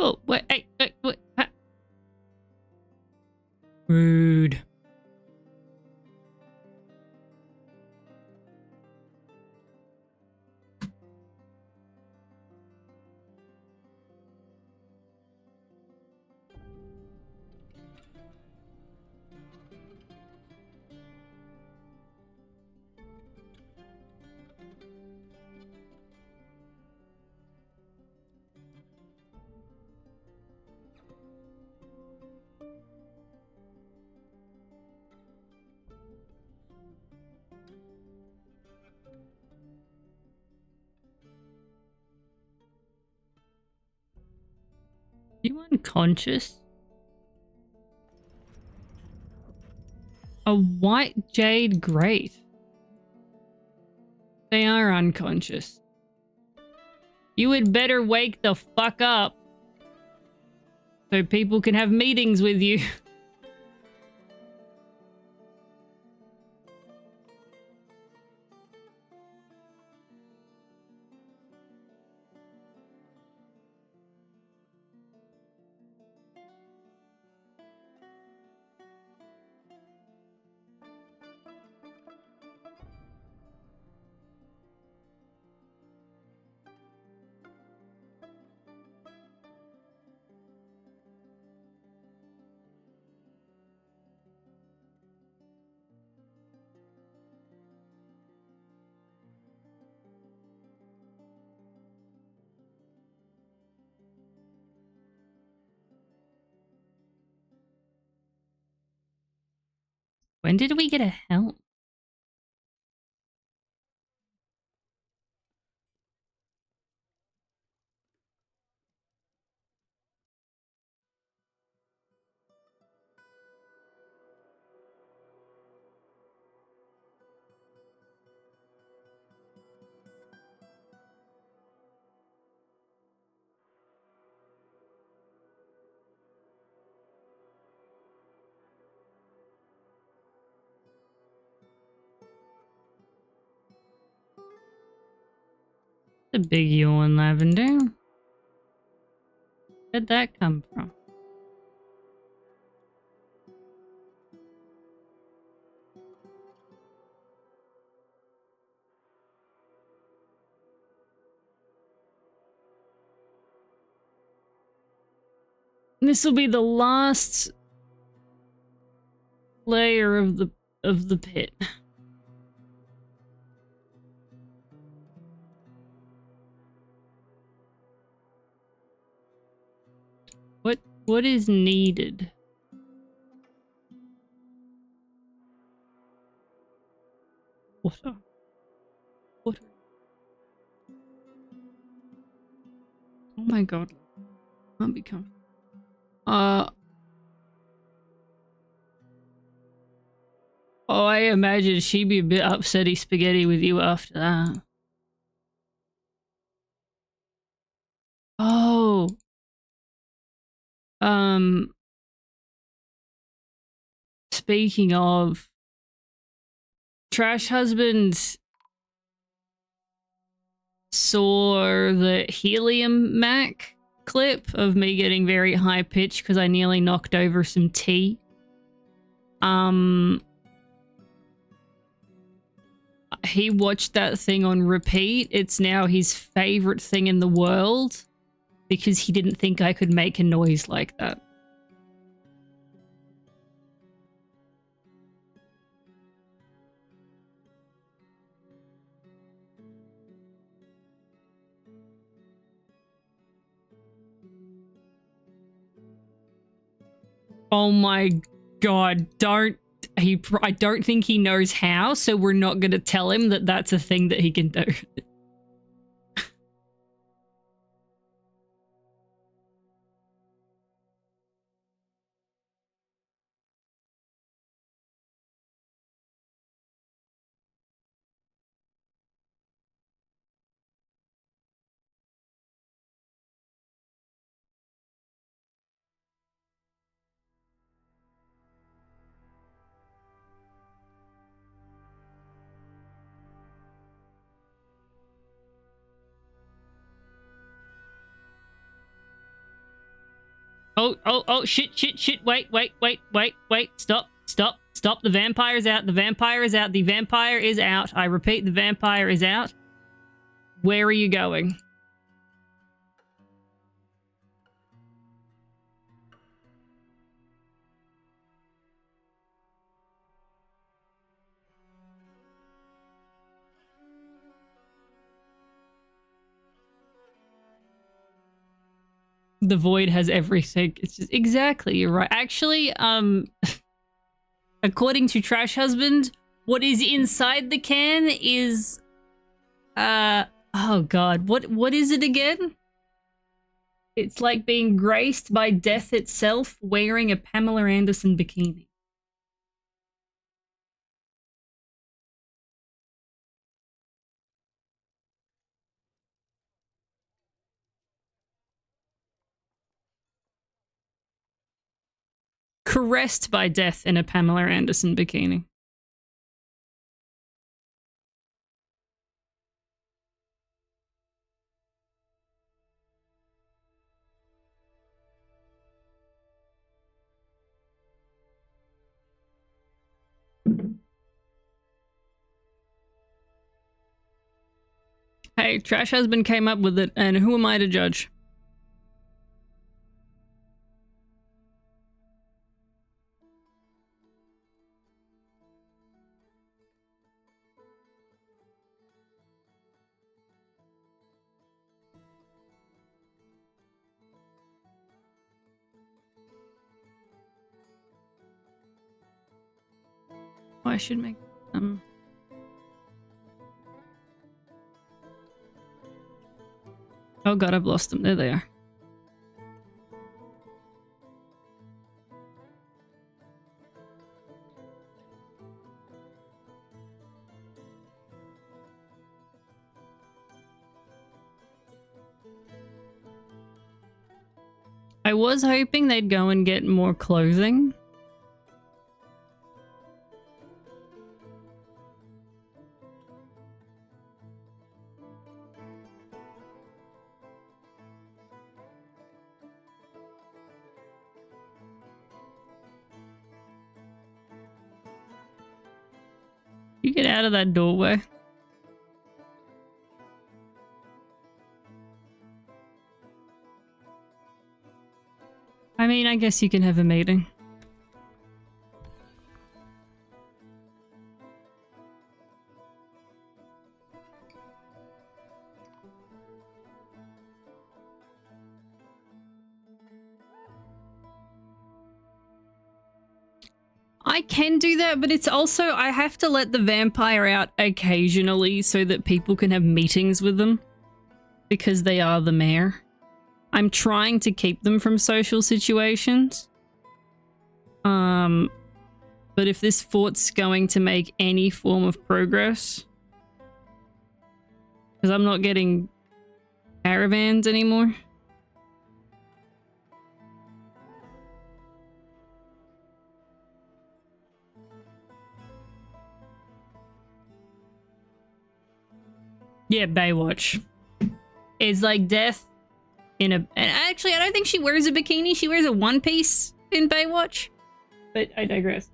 Oh, wait, hey, what? Rude. You unconscious? A white jade grate. They are unconscious. You had better wake the fuck up so people can have meetings with you. When did we get a helm? The big yawn, Lavender. Where'd that come from? This will be the last layer of the pit. What is needed? Water. Water. Oh my god. Can't be coming. Oh, I imagine she'd be a bit upsetty spaghetti with you after that. Oh. Speaking of, Trash Husband saw the Helium Mac clip of me getting very high pitched because I nearly knocked over some tea. he watched that thing on repeat. It's now his favorite thing in the world because he didn't think I could make a noise like that. Oh my god, I don't think he knows how, so we're not going to tell him that that's a thing that he can do. Oh, shit, wait, stop, the vampire's out, the vampire is out, I repeat, the vampire is out. Where are you going? The void has everything. It's just, exactly, you're right. Actually, according to Trash Husband, what is inside the can is, oh god, what is it again? It's like being graced by death itself wearing a Pamela Anderson bikini. Caressed by death in a Pamela Anderson bikini. Hey, Trash Husband came up with it, and who am I to judge? Oh, I should make oh god, I've lost them. There they are. I was hoping they'd go and get more clothing. You get out of that doorway. I mean, I guess you can have a meeting. I can do that, but it's also, I have to let the vampire out occasionally so that people can have meetings with them. Because they are the mayor. I'm trying to keep them from social situations. But if this fort's going to make any form of progress... Because I'm not getting caravans anymore. Yeah, Baywatch. It's like death in a... And actually, I don't think she wears a bikini. She wears a one-piece in Baywatch. But I digress.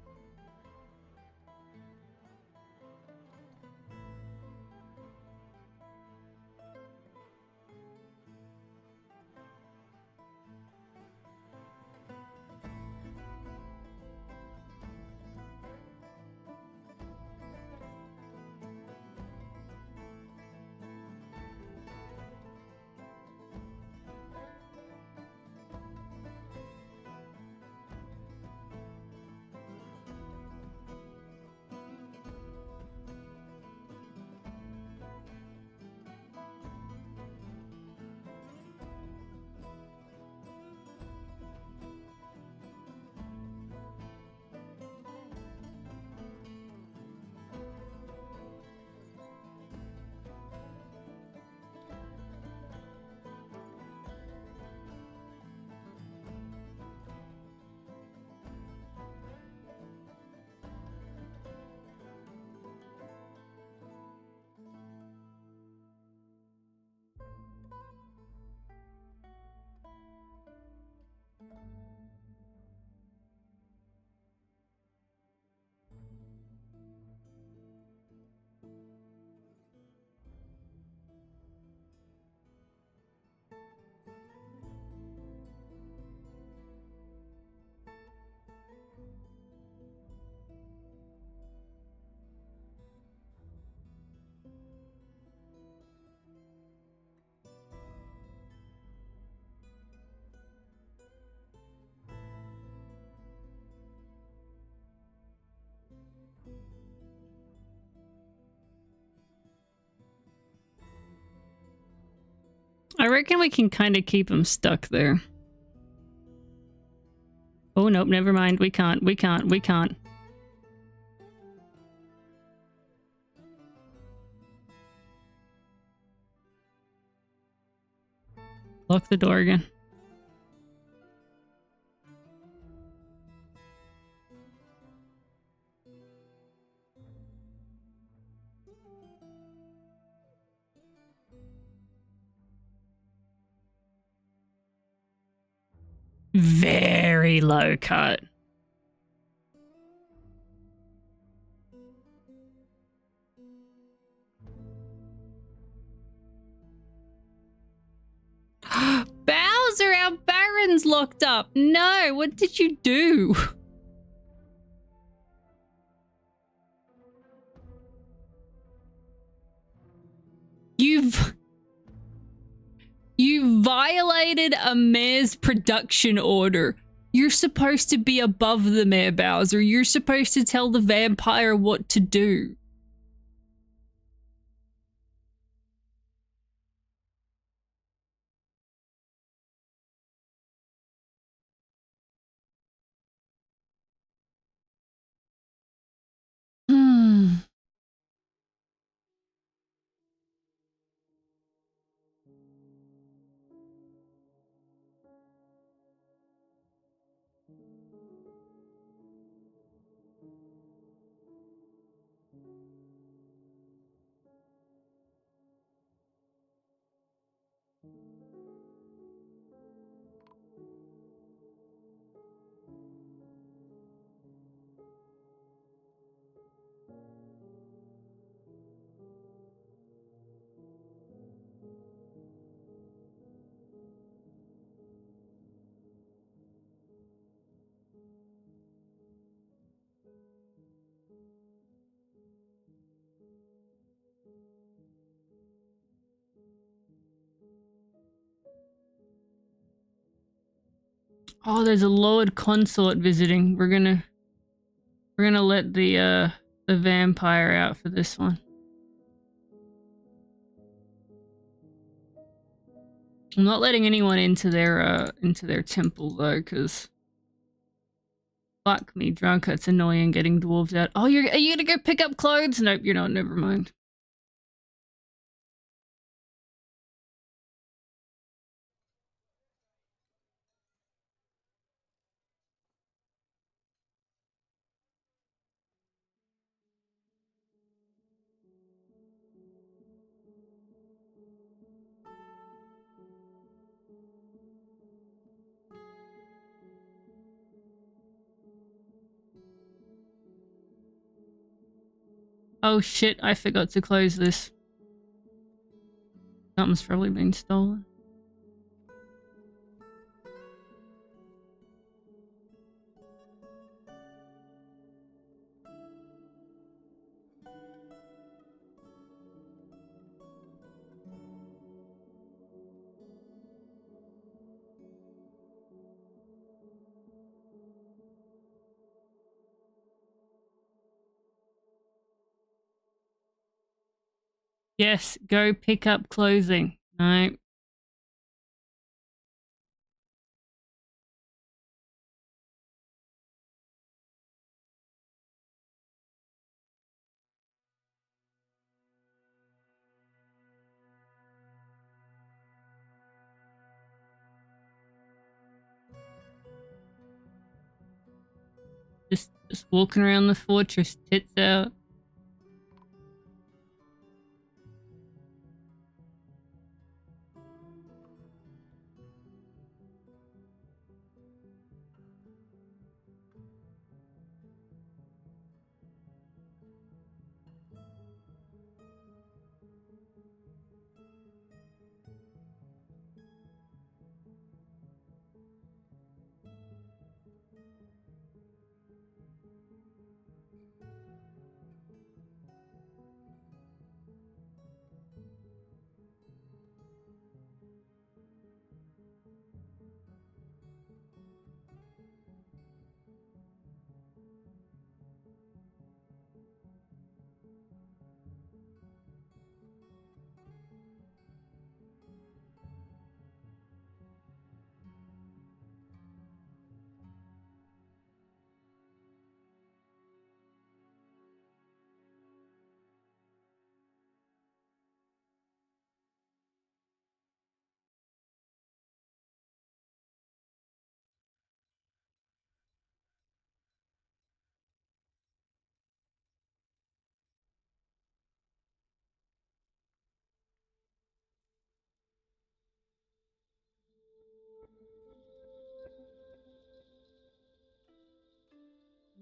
I reckon we can kind of keep him stuck there. Oh, nope, never mind. We can't. Lock the door again. Very low cut. Bowser, our Baron's locked up. No, what did you do? You violated a mayor's production order. You're supposed to be above the mayor, Bowser. You're supposed to tell the vampire what to do. Oh, there's a Lord Consort visiting. We're gonna let the vampire out for this one. I'm not letting anyone into their temple though, because fuck me drunk. It's annoying getting dwarves out. Oh, are you gonna go pick up clothes? Nope, you're not. Never mind. Oh shit, I forgot to close this. Something's probably been stolen. Yes, go pick up clothing. No. Just walking around the fortress, tits out.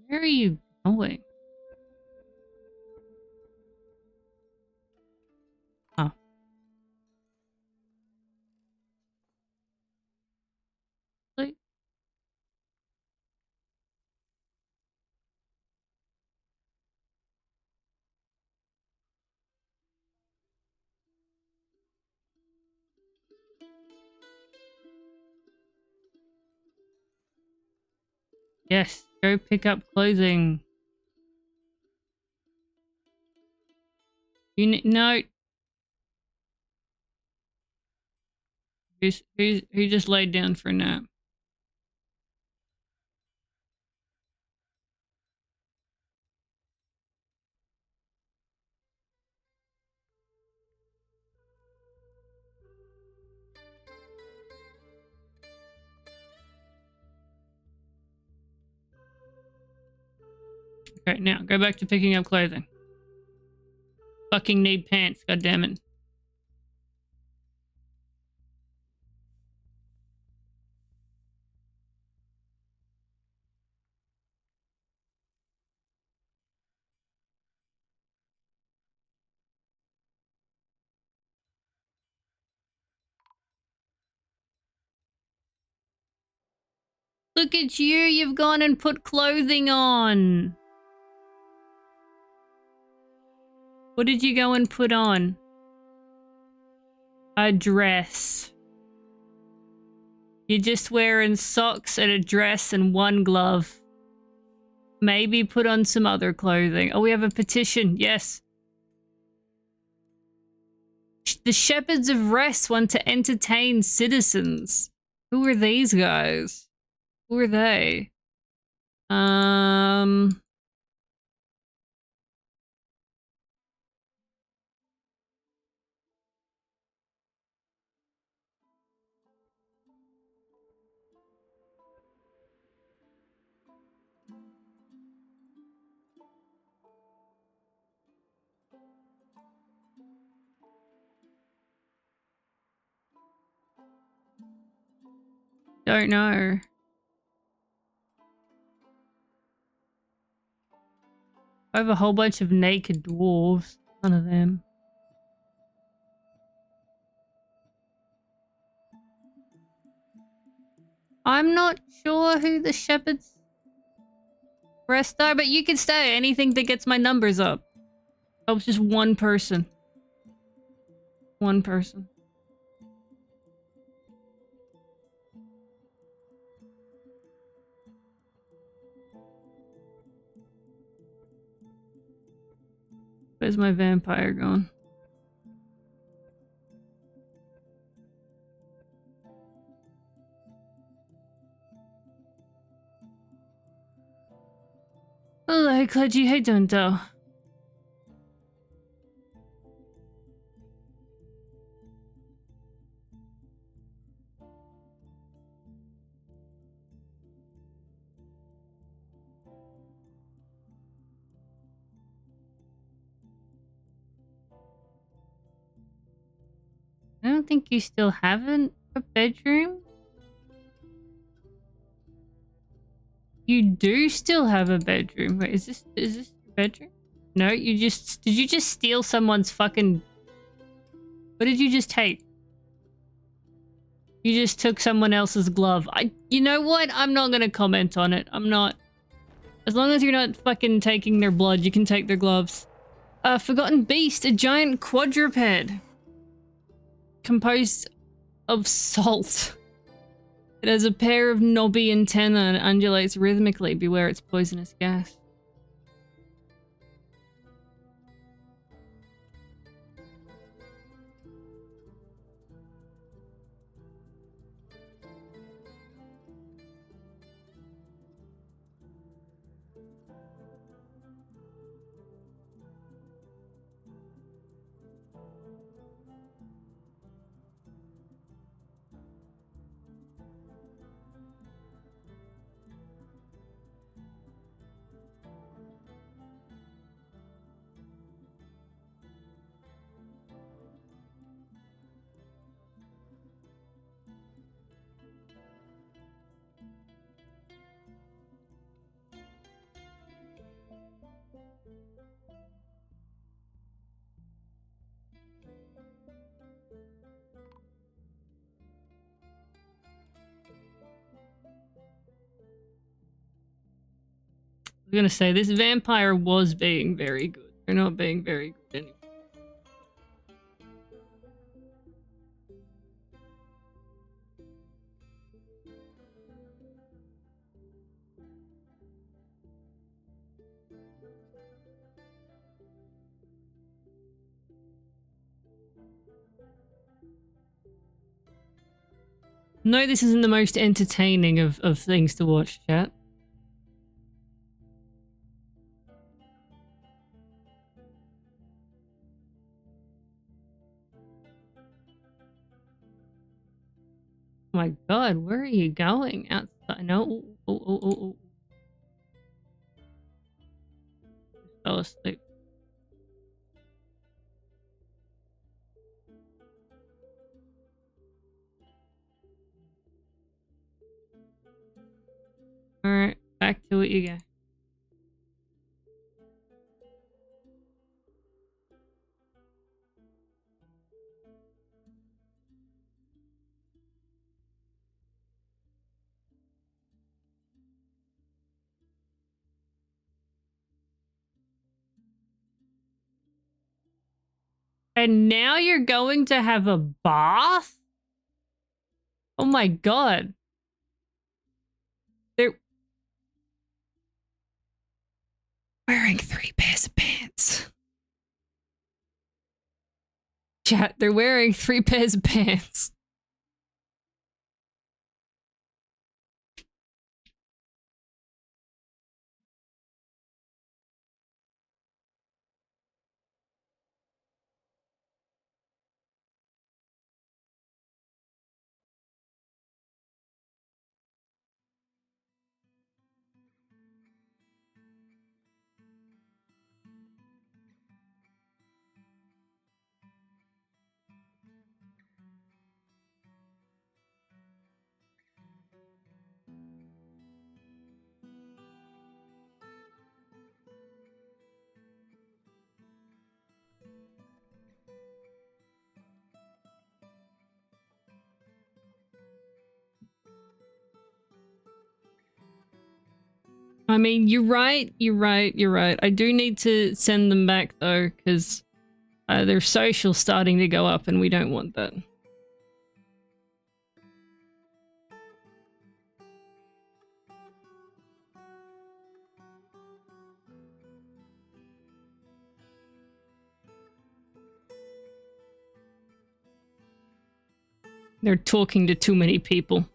Where are you going? Oh. Like, yes, go pick up clothing. No. Who just laid down for a nap? Okay, now go back to picking up clothing. Fucking need pants, goddammit. Look at you, you've gone and put clothing on. What did you go and put on? A dress. You're just wearing socks and a dress and one glove. Maybe put on some other clothing. Oh, we have a petition. Yes. The Shepherds of Rest want to entertain citizens. Who are these guys? Who are they? Don't know. I have a whole bunch of naked dwarves. None of them. I'm not sure who the Shepherds Rest are, but you can stay. Anything that gets my numbers up. I was just one person. One person. Where's my vampire going? Hello, Cledgy. How you doing, though? I don't think you still have a bedroom. You do still have a bedroom. Wait, is this your bedroom? No, did you just steal someone's fucking... What did you just take? You just took someone else's glove. You know what? I'm not gonna comment on it. I'm not. As long as you're not fucking taking their blood, you can take their gloves. Forgotten beast, a giant quadruped. Composed of salt. It has a pair of knobby antennae and undulates rhythmically. Beware its poisonous gas. was gonna say, this vampire was being very good. They're not being very good anymore. No, this isn't the most entertaining of things to watch, chat. Oh my god, where are you going? Outside? No. Oh. Just fell asleep. Alright, back to it you go. And now you're going to have a bath? Oh my god. They're wearing 3 pairs of pants. Chat, they're wearing 3 pairs of pants. I mean, you're right. I do need to send them back though, because their social's starting to go up and we don't want that. They're talking to too many people.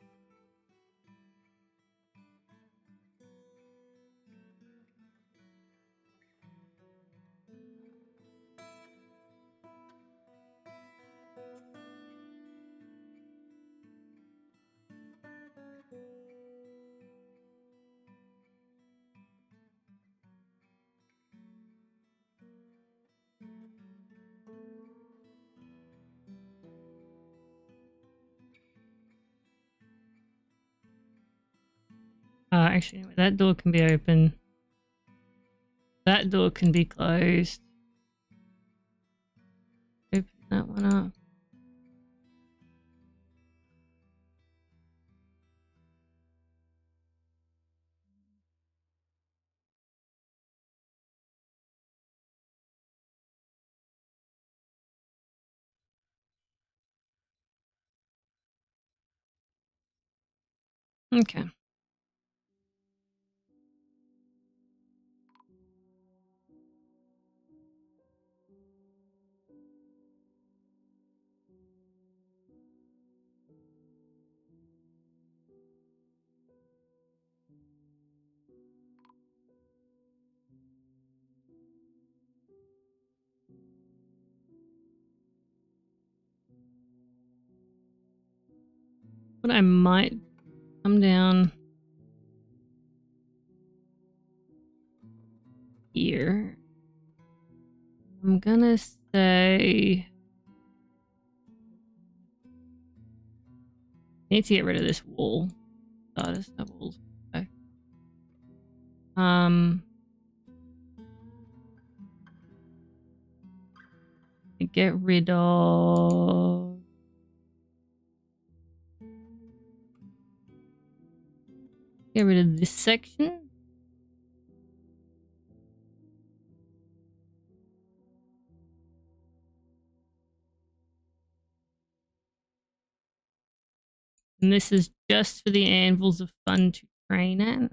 Actually, anyway, that door can be open. That door can be closed. Open that one up. Okay. But I might come down here. I'm gonna say I need to get rid of this wall. Oh, there's no walls. Okay. Get rid of this section. And this is just for the anvils of fun to train at.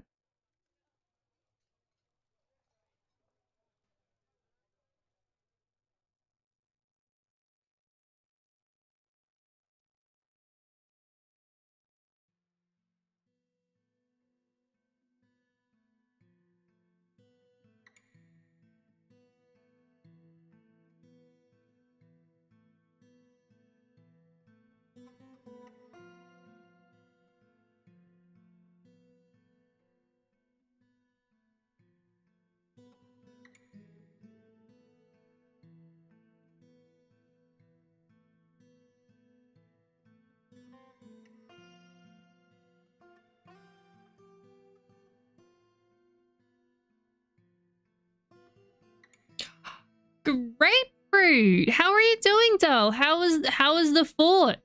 Grapefruit! How are you doing, doll? How is the fort?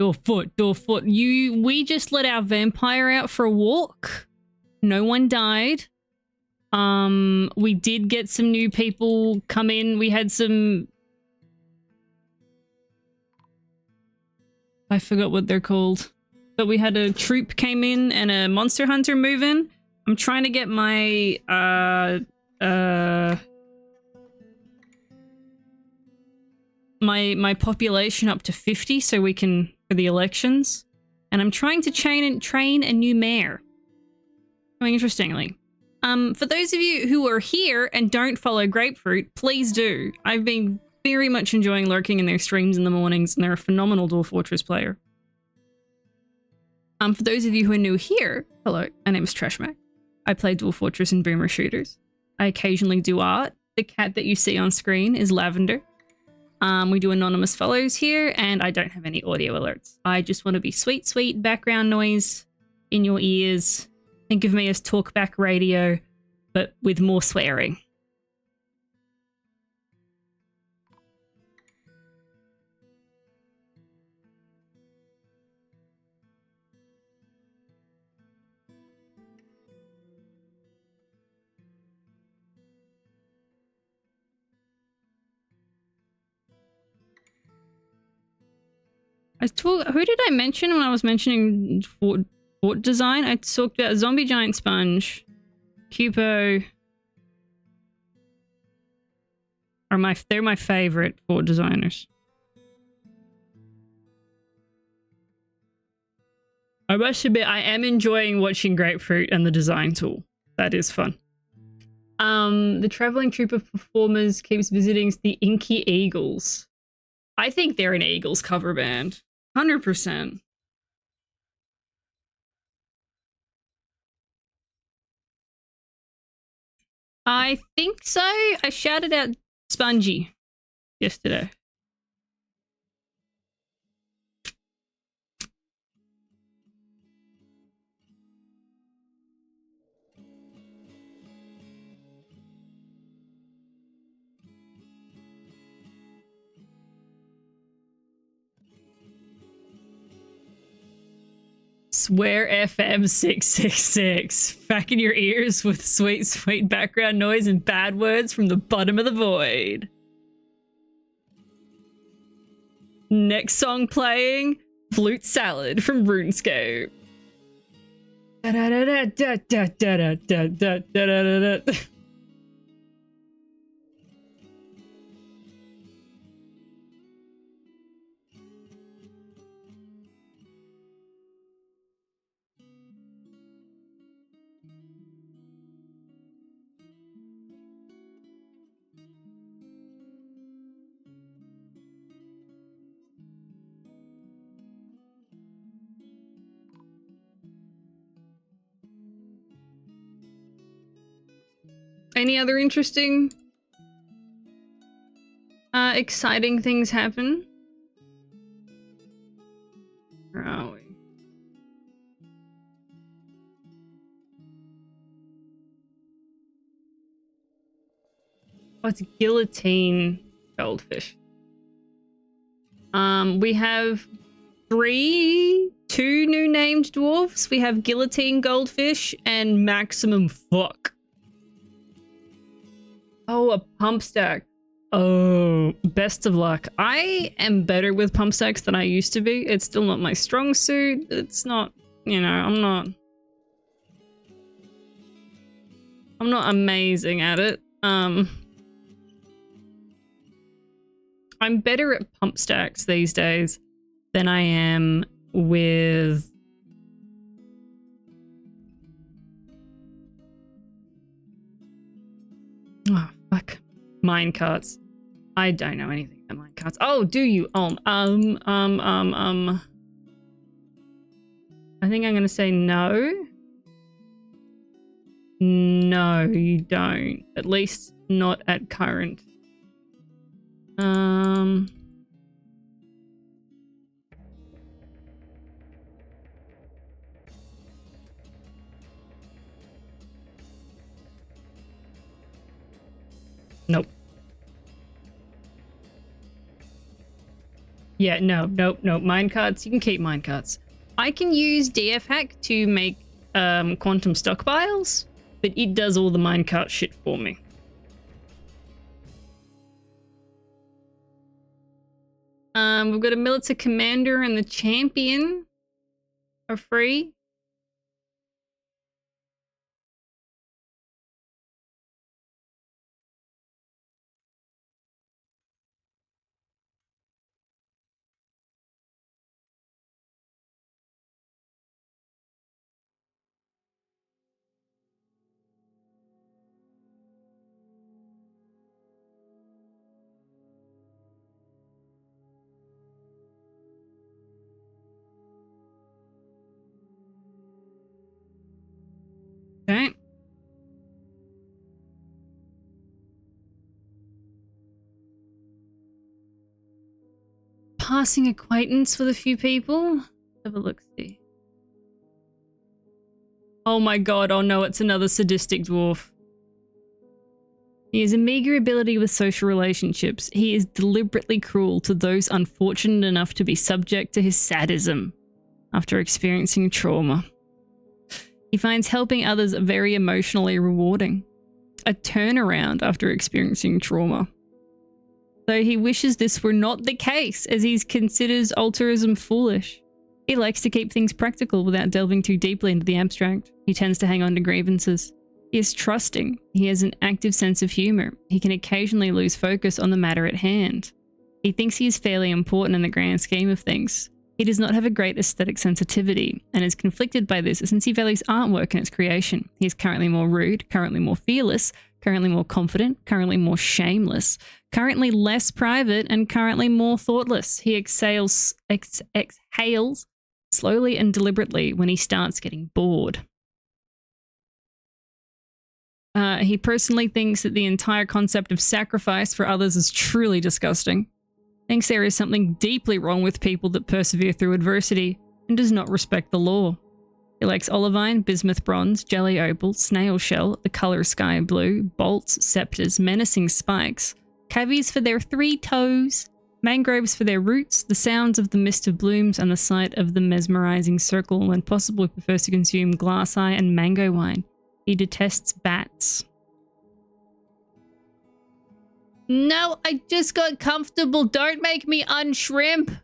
Dwarf Fort. We just let our vampire out for a walk. No one died. We did get some new people come in. We had some... I forgot what they're called. But we had a troop came in and a monster hunter move in. I'm trying to get my, my population up to 50 so we can, for the elections. And I'm trying to train a new mayor. Interestingly. For those of you who are here and don't follow Grapefruit, please do. I've been very much enjoying lurking in their streams in the mornings, and they're a phenomenal Dwarf Fortress player. For those of you who are new here, hello, my name is TrashMack. I play Dwarf Fortress and Boomer Shooters. I occasionally do art. The cat that you see on screen is Lavender. We do anonymous follows here, and I don't have any audio alerts. I just want to be sweet, sweet background noise in your ears. Think of me as talkback radio, but with more swearing. Who did I mention when I was mentioning fort design? I talked about Zombie Giant Sponge, Cupo. They're my favorite fort designers. I must admit, I am enjoying watching Grapefruit and the design tool. That is fun. The traveling troupe of performers keeps visiting the Inky Eagles. I think they're an Eagles cover band. 100%. I think so. I shouted out Spongy yesterday. Swear FM 666. Back in your ears with sweet, sweet background noise and bad words from the bottom of the void. Next song playing, Flute Salad from RuneScape. Da da da da da da da da da da da. Any other interesting, exciting things happen? Where are we? Oh, it's guillotine goldfish. We have two new named dwarfs. We have guillotine goldfish and maximum fuck. Oh, a pump stack. Oh, best of luck. I am better with pump stacks than I used to be. It's still not my strong suit. It's not, you know, I'm not amazing at it. I'm better at pump stacks these days than I am with fuck. Minecarts. I don't know anything about minecarts. Oh, do you? I think I'm gonna say no. No, you don't. At least not at current. Nope. Yeah, nope. Minecarts, you can keep minecarts. I can use DF hack to make quantum stockpiles, but it does all the minecart shit for me. We've got a militia commander and the champion are free. Okay. Passing acquaintance with a few people. Have a look, see. Oh my god, oh no, it's another sadistic dwarf. He has a meager ability with social relationships. He is deliberately cruel to those unfortunate enough to be subject to his sadism after experiencing trauma. He finds helping others very emotionally rewarding. A turnaround after experiencing trauma. Though he wishes this were not the case, as he considers altruism foolish. He likes to keep things practical without delving too deeply into the abstract. He tends to hang on to grievances. He is trusting. He has an active sense of humor. He can occasionally lose focus on the matter at hand. He thinks he is fairly important in the grand scheme of things. He does not have a great aesthetic sensitivity and is conflicted by this since he values artwork and its creation. He is currently more rude, currently more fearless, currently more confident, currently more shameless, currently less private, and currently more thoughtless. He exhales slowly and deliberately when he starts getting bored. He personally thinks that the entire concept of sacrifice for others is truly disgusting. Thinks there is something deeply wrong with people that persevere through adversity and does not respect the law. He likes olivine, bismuth bronze, jelly opal, snail shell, the color sky blue, bolts, scepters, menacing spikes, cavies for their 3 toes, mangroves for their roots, the sounds of the mist of blooms, and the sight of the mesmerizing circle. When possible, he prefers to consume glass eye and mango wine. He detests bats. No, I just got comfortable. Don't make me unshrimp.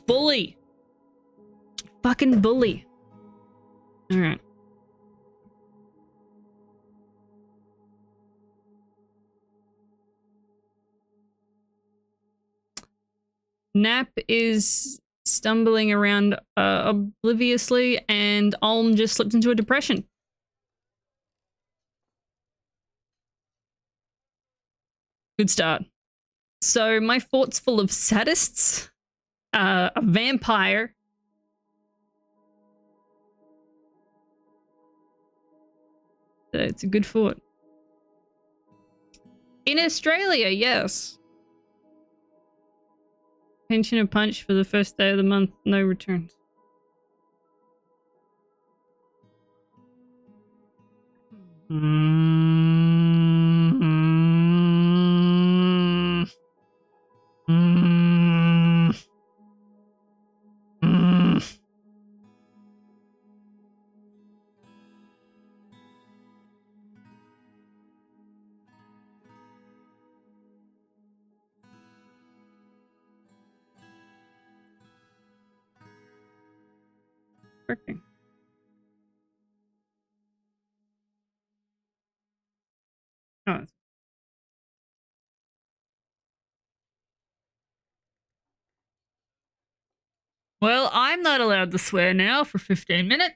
Bully. Fucking bully. All right. Nap is stumbling around obliviously, and Olm just slipped into a depression. Good start. So my fort's full of sadists, a vampire, it's a good fort. In Australia, yes. Pension a punch for the first day of the month, no returns. Working. Oh. Well, I'm not allowed to swear now for 15 minutes.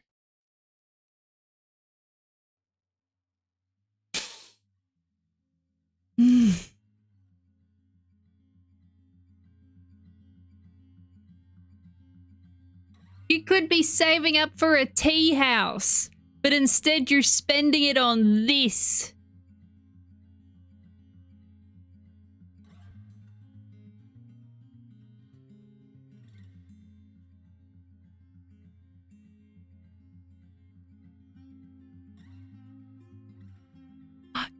You could be saving up for a tea house, but instead you're spending it on this.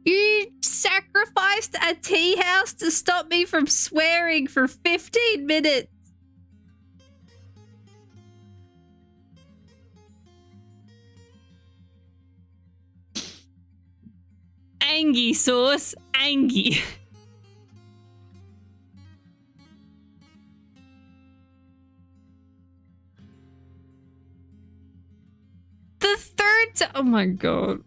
You sacrificed a tea house to stop me from swearing for 15 minutes. Angie sauce. Angie. The third time. Oh my god.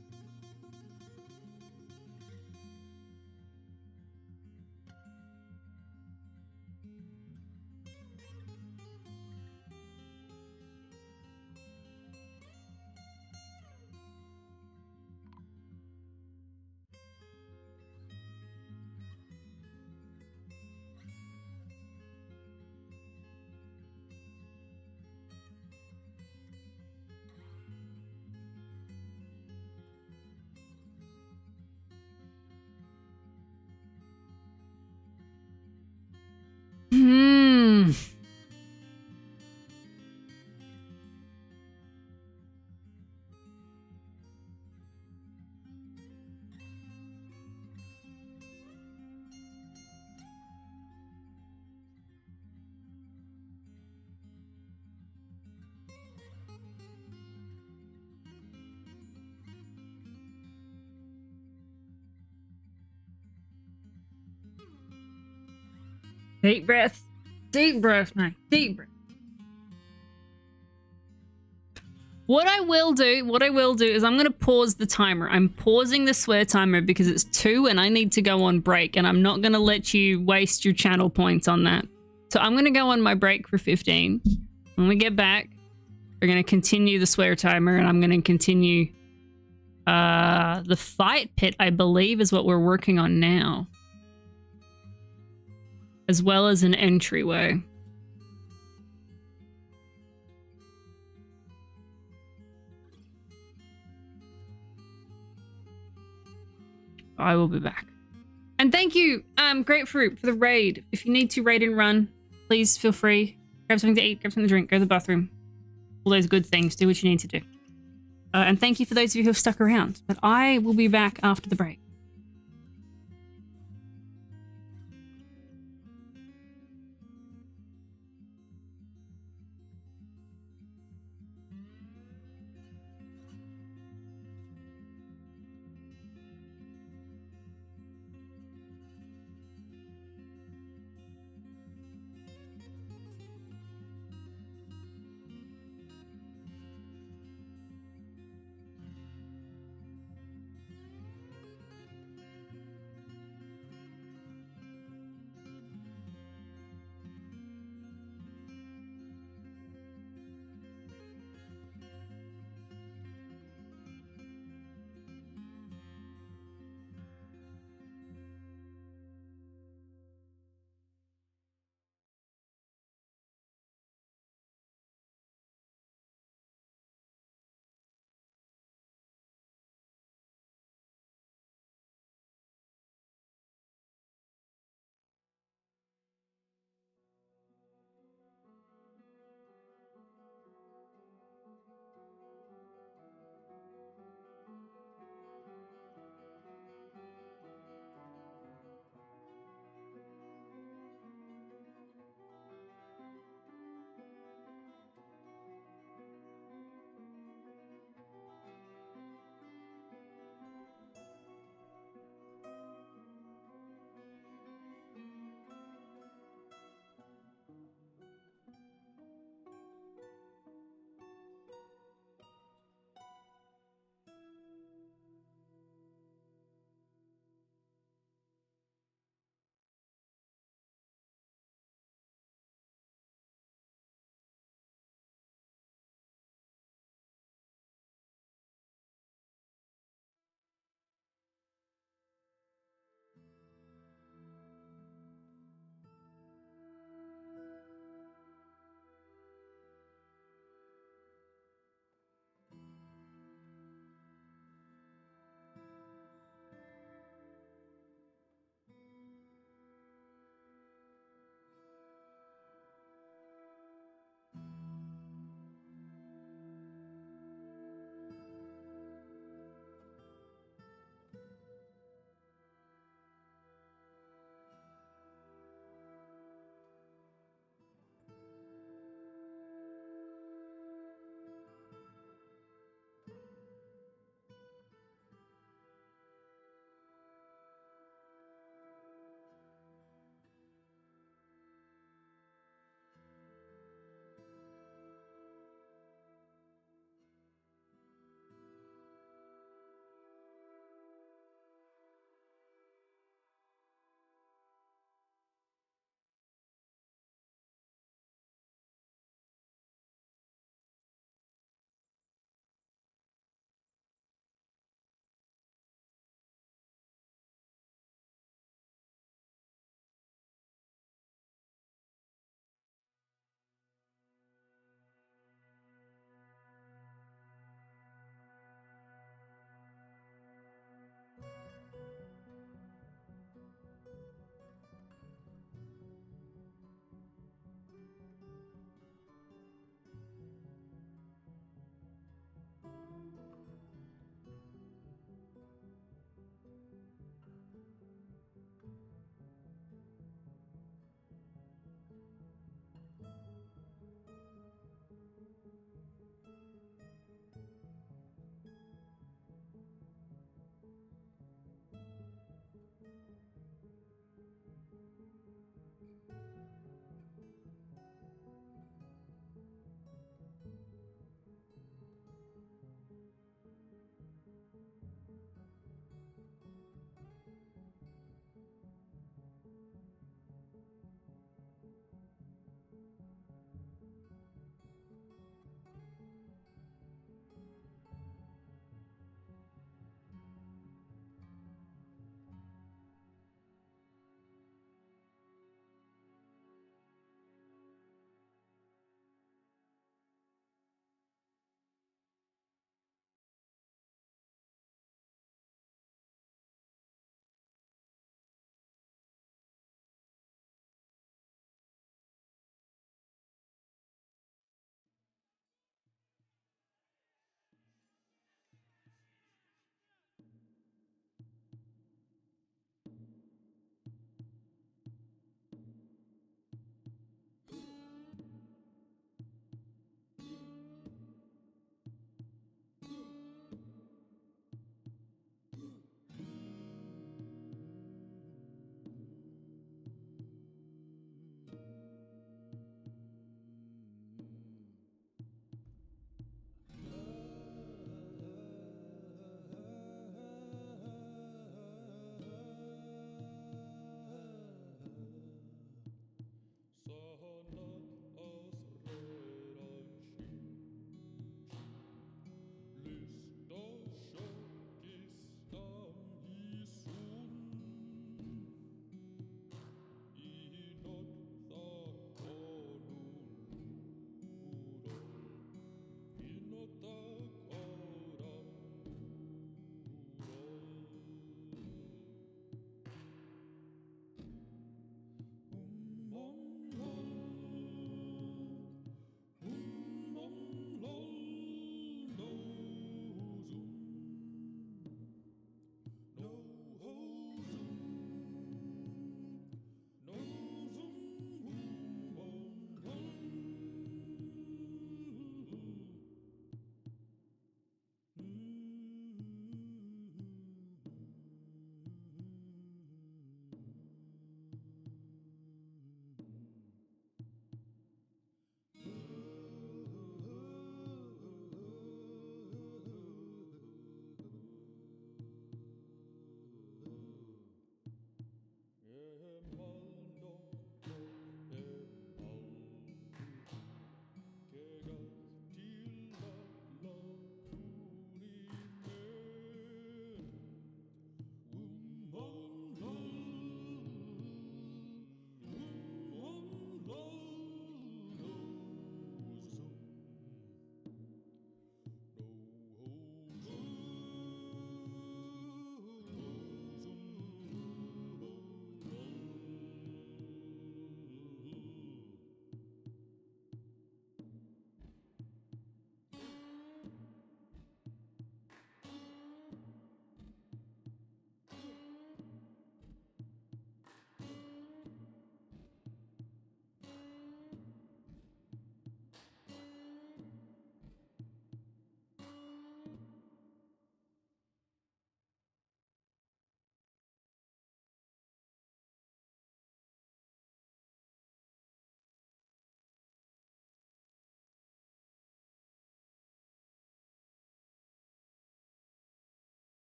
Deep breath. Deep breath, man. Deep breath. What I will do is I'm going to pause the timer. I'm pausing the swear timer because it's 2 and I need to go on break, and I'm not going to let you waste your channel points on that. So I'm going to go on my break for 15. When we get back, we're going to continue the swear timer, and I'm going to continue the fight pit, I believe, is what we're working on now. As well as an entryway. I will be back. And thank you, Grapefruit, for the raid. If you need to raid and run, please feel free. Grab something to eat, grab something to drink, go to the bathroom. All those good things. Do what you need to do. And thank you for those of you who have stuck around. But I will be back after the break.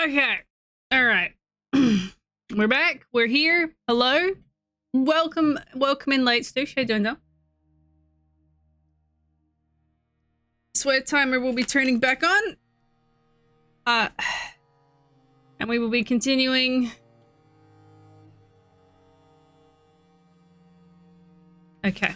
Okay. All right. We're back. We're here. Hello. Welcome in late, Stu. How you doing, though? Sweat timer will be turning back on. And we will be continuing. Okay.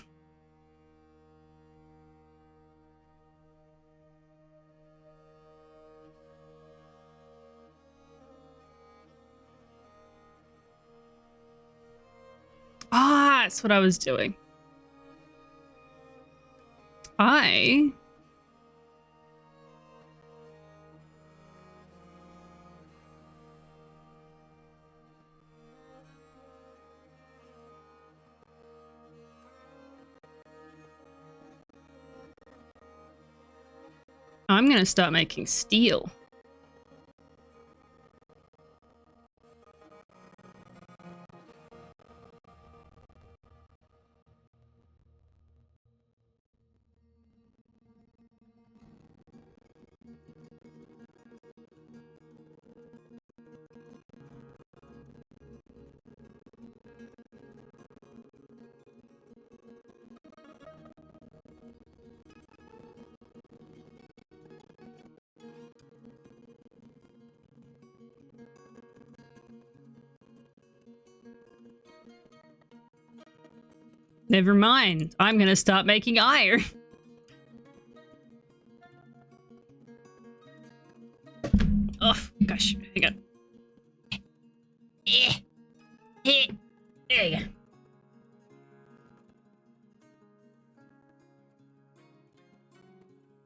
Ah, that's what I was doing. I'm gonna start making steel. Never mind. I'm gonna start making iron. Oh, gosh. Hang on. There you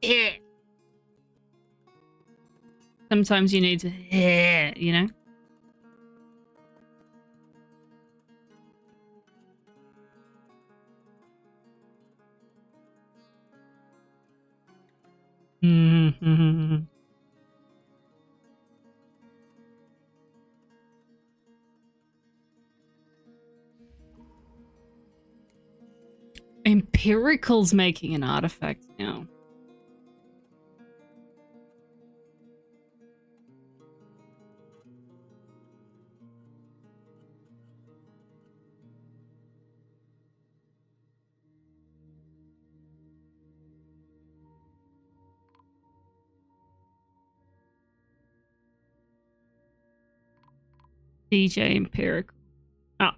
go. Sometimes you need to, you know? Empirical's making an artifact now. DJ Empirical. Oh.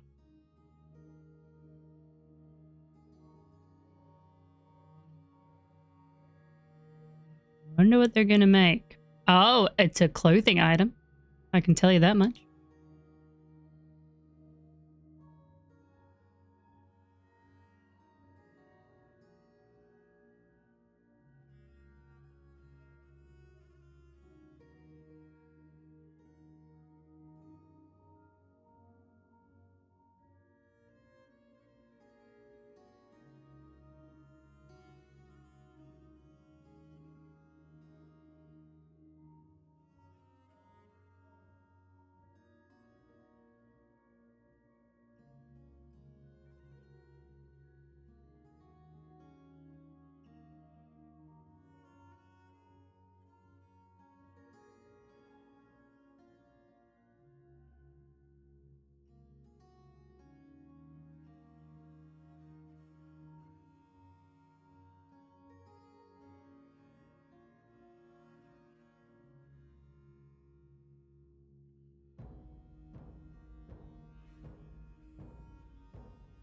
Wonder what they're gonna make. Oh, it's a clothing item. I can tell you that much.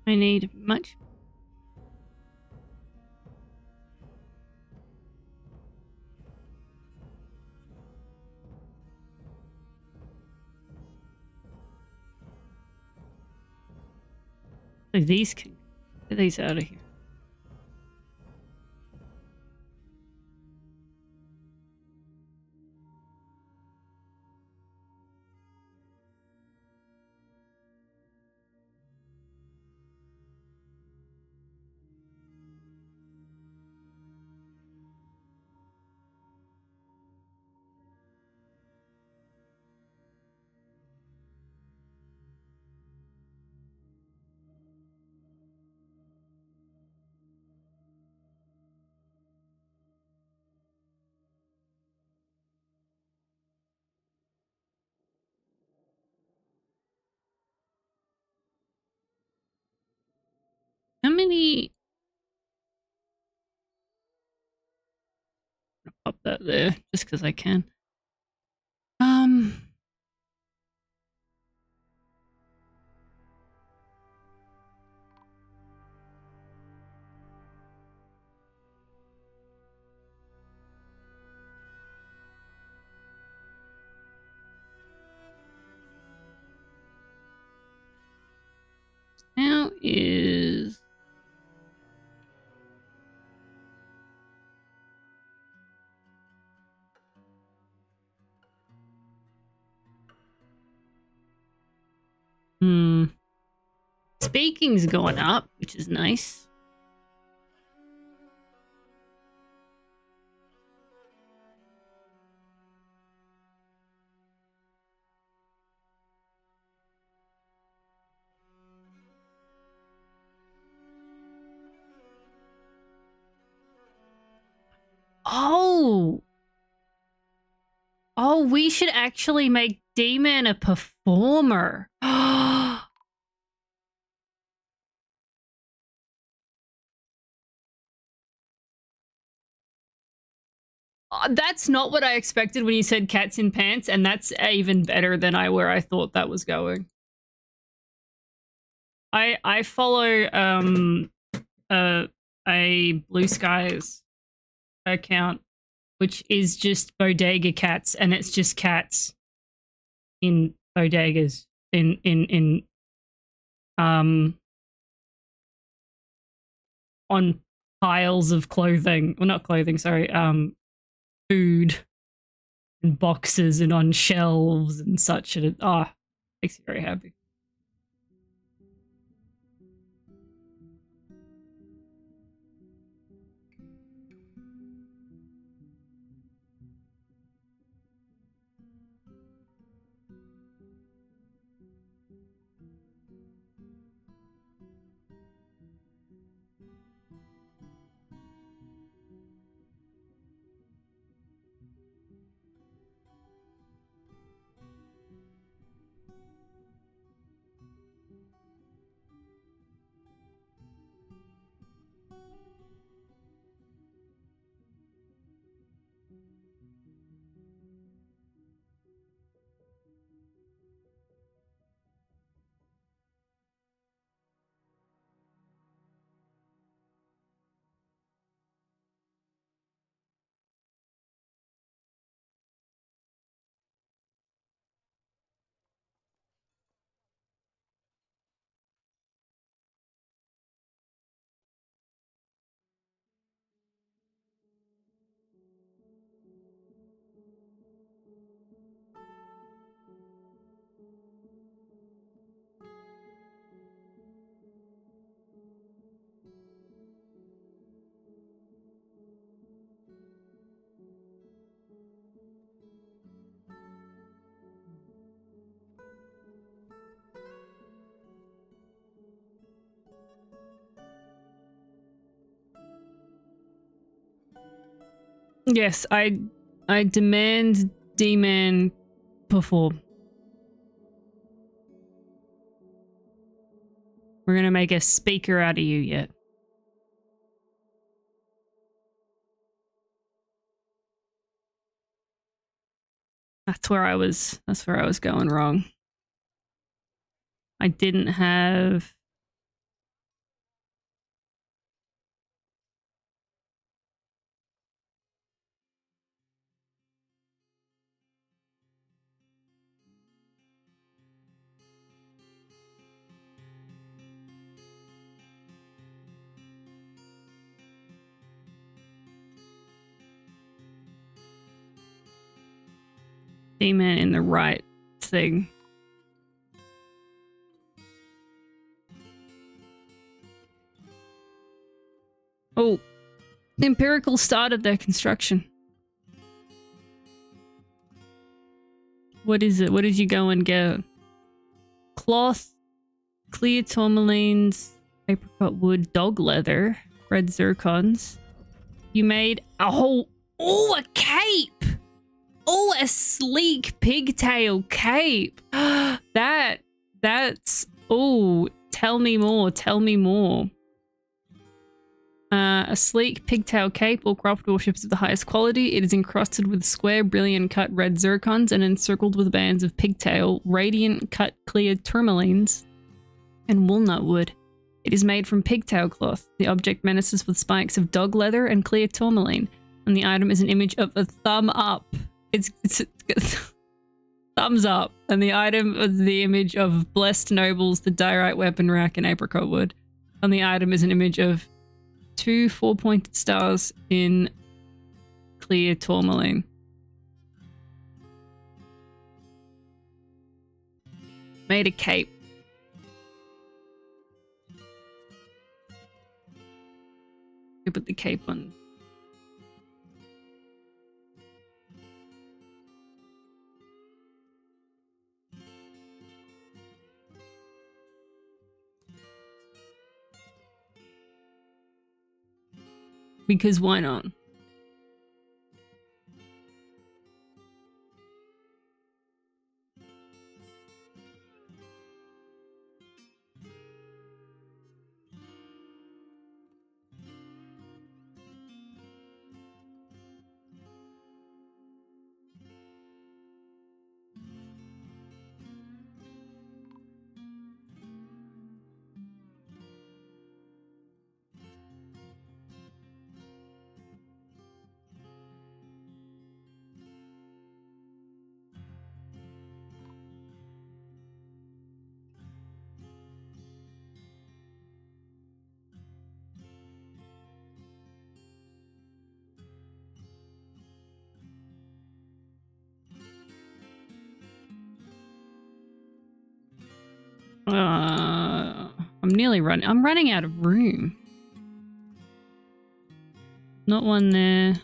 I need much. Like these can get these out of here. pop that there just because I can. Now is... Speaking's going up, which is nice. Oh! Oh, we should actually make D-Man a performer. That's not what I expected when you said cats in pants, and that's even better than where I thought that was going. I follow a Blue Skies account, which is just bodega cats, and it's just cats in bodegas on piles of clothing. Well, not clothing, sorry. Food and boxes and on shelves and such, and it makes me very happy. Yes, I demand D-Man perform. We're gonna make a speaker out of you yet. That's where I was going wrong. I didn't have... D-Man in the right thing. Oh, Empirical started their construction. What is it? What did you go and get? Cloth, clear tourmalines, apricot wood, dog leather, red zircons. You made a whole... Oh, a cape! Oh, a sleek pigtail cape. That's... Oh, tell me more. Tell me more. A sleek pigtail cape or cropped warships of the highest quality. It is encrusted with square, brilliant cut red zircons and encircled with bands of pigtail, radiant cut clear tourmalines, and walnut wood. It is made from pigtail cloth. The object menaces with spikes of dog leather and clear tourmaline. And the item is an image of a thumb up. It's thumbs up. And the item is the image of blessed nobles, the diorite weapon rack, and apricot wood. And the item is an image of 2 4-pointed stars in clear tourmaline. Made a cape. We put the cape on. Because why not? I'm nearly running. I'm running out of room. Not one there.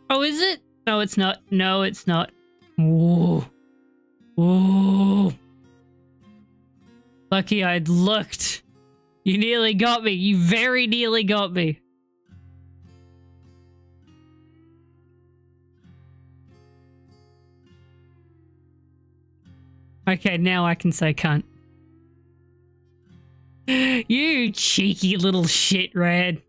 Oh, is it? No, it's not. No, it's not. Whoa. Whoa. Lucky I'd looked. You nearly got me. You very nearly got me. Okay, now I can say cunt. You cheeky little shit, Rad.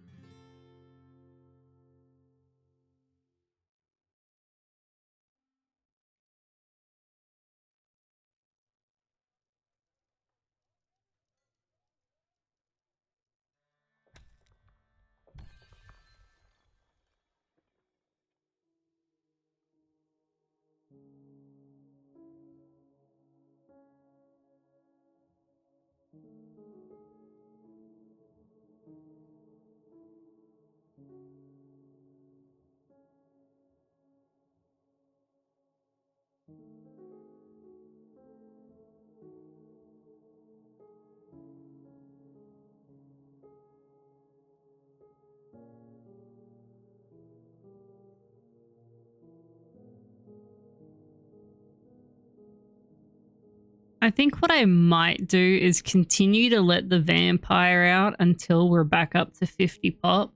I think what I might do is continue to let the vampire out until we're back up to 50 pop.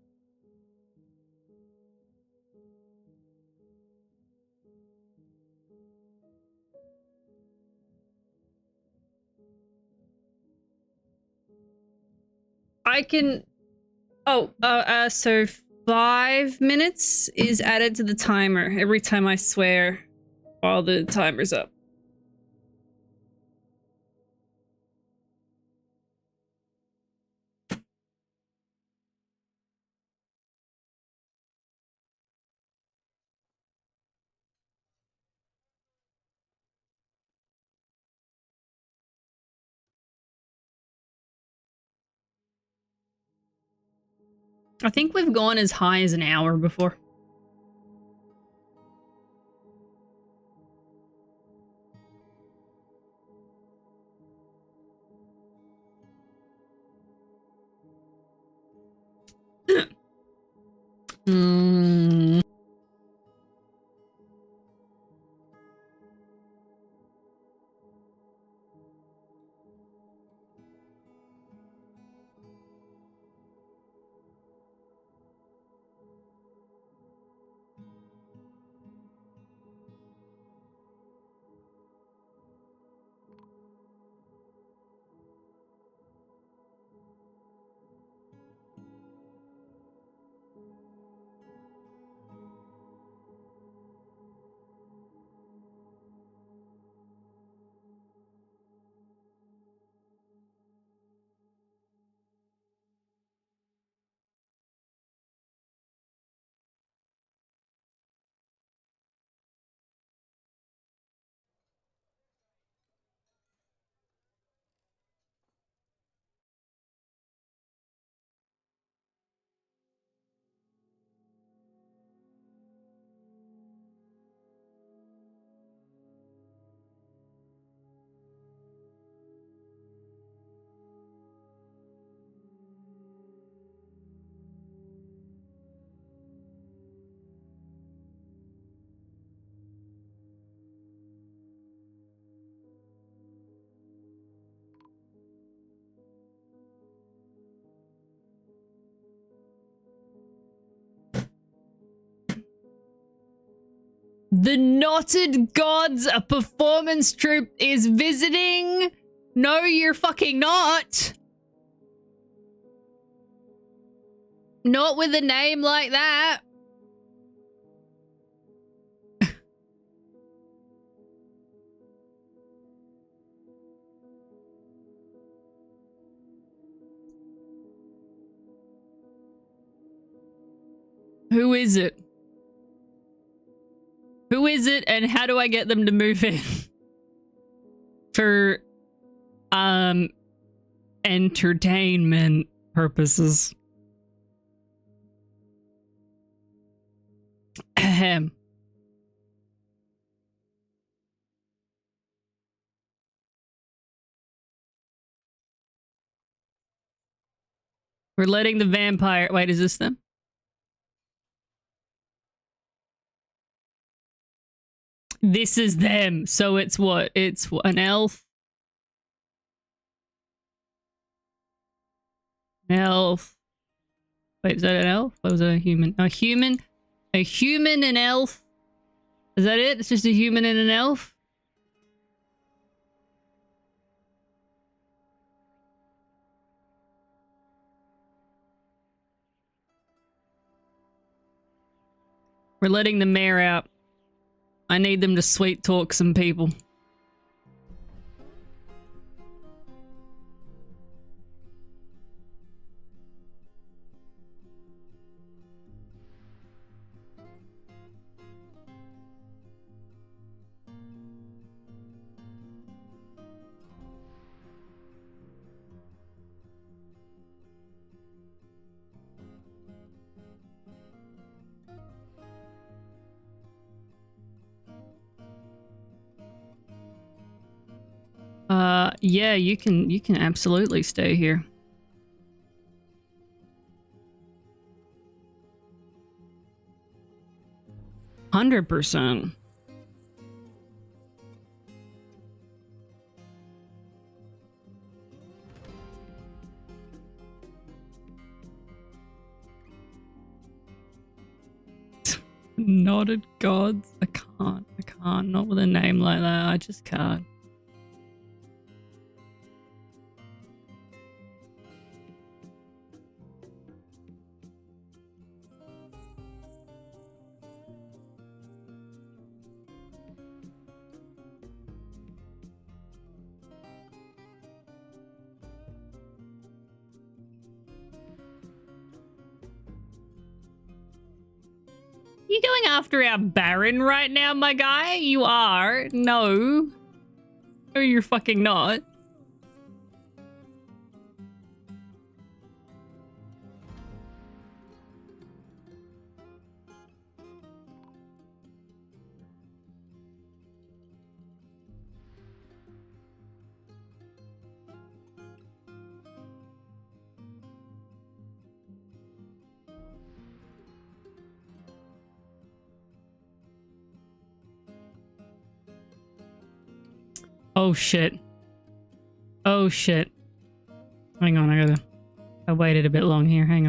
I can... Oh, so 5 minutes is added to the timer every time I swear while the timer's up. I think we've gone as high as an hour before. Hmm. The Knotted Gods, a performance troupe, is visiting. No, you're fucking not. Not with a name like that. Who is it? Who is it and how do I get them to move in? For, entertainment purposes. Ahem. We're letting the vampire... Wait, is this them? This is them. So it's what? It's an elf. Elf. Wait, is that an elf? Or was that a human? A human? A human and elf? Is that it? It's just a human and an elf? We're letting the mayor out. I need them to sweet talk some people. Yeah, you can absolutely stay here. %. Knotted gods. I can't. Not with a name like that. I just can't. You going after our Baron right now, my guy? You are. No. No, you're fucking not. Oh shit. Oh shit. Hang on, I waited a bit long here, hang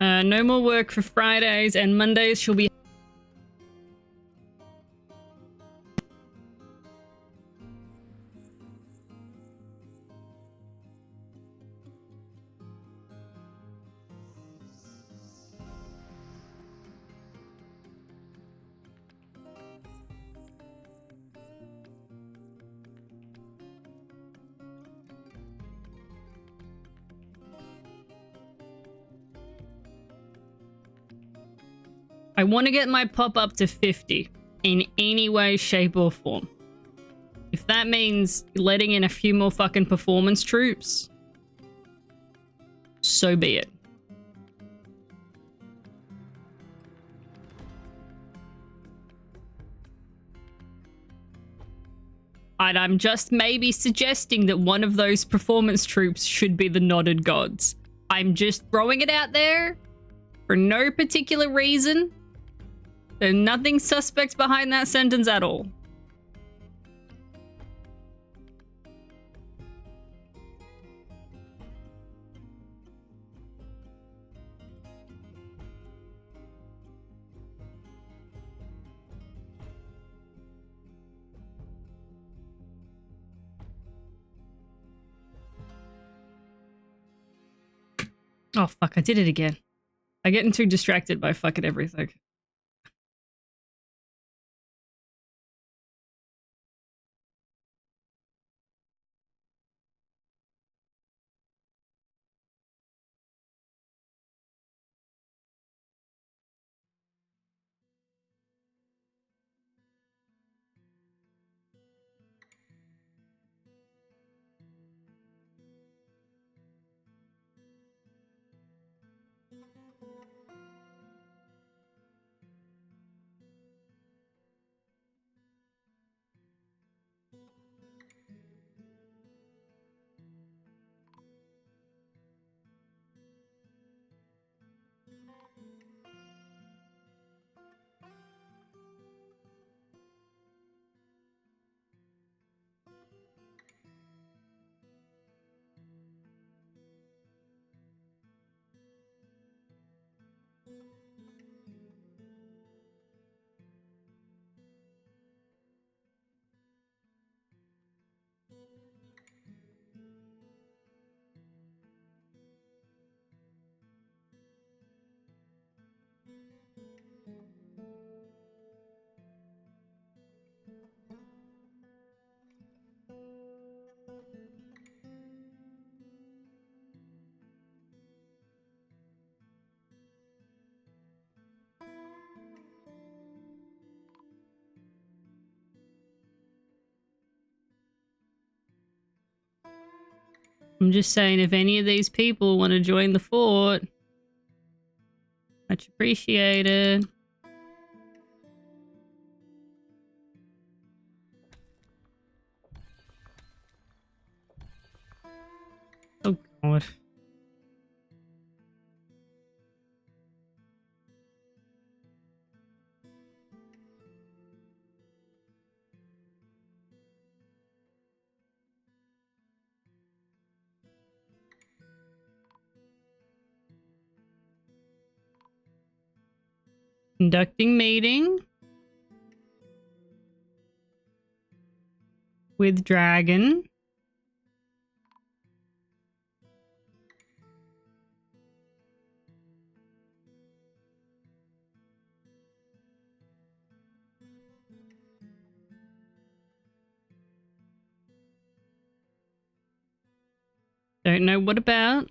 on. No more work for Fridays, and Mondays she'll be... I want to get my pop up to 50 in any way, shape, or form. If that means letting in a few more fucking performance troops, so be it. And I'm just maybe suggesting that one of those performance troops should be the Knotted Gods. I'm just throwing it out there for no particular reason. There's nothing suspect behind that sentence at all. Oh fuck, I did it again. I'm getting too distracted by fucking everything. I'm just saying, if any of these people want to join the fort, much appreciated. Oh god. Conducting meeting with Dragon. Don't know what about.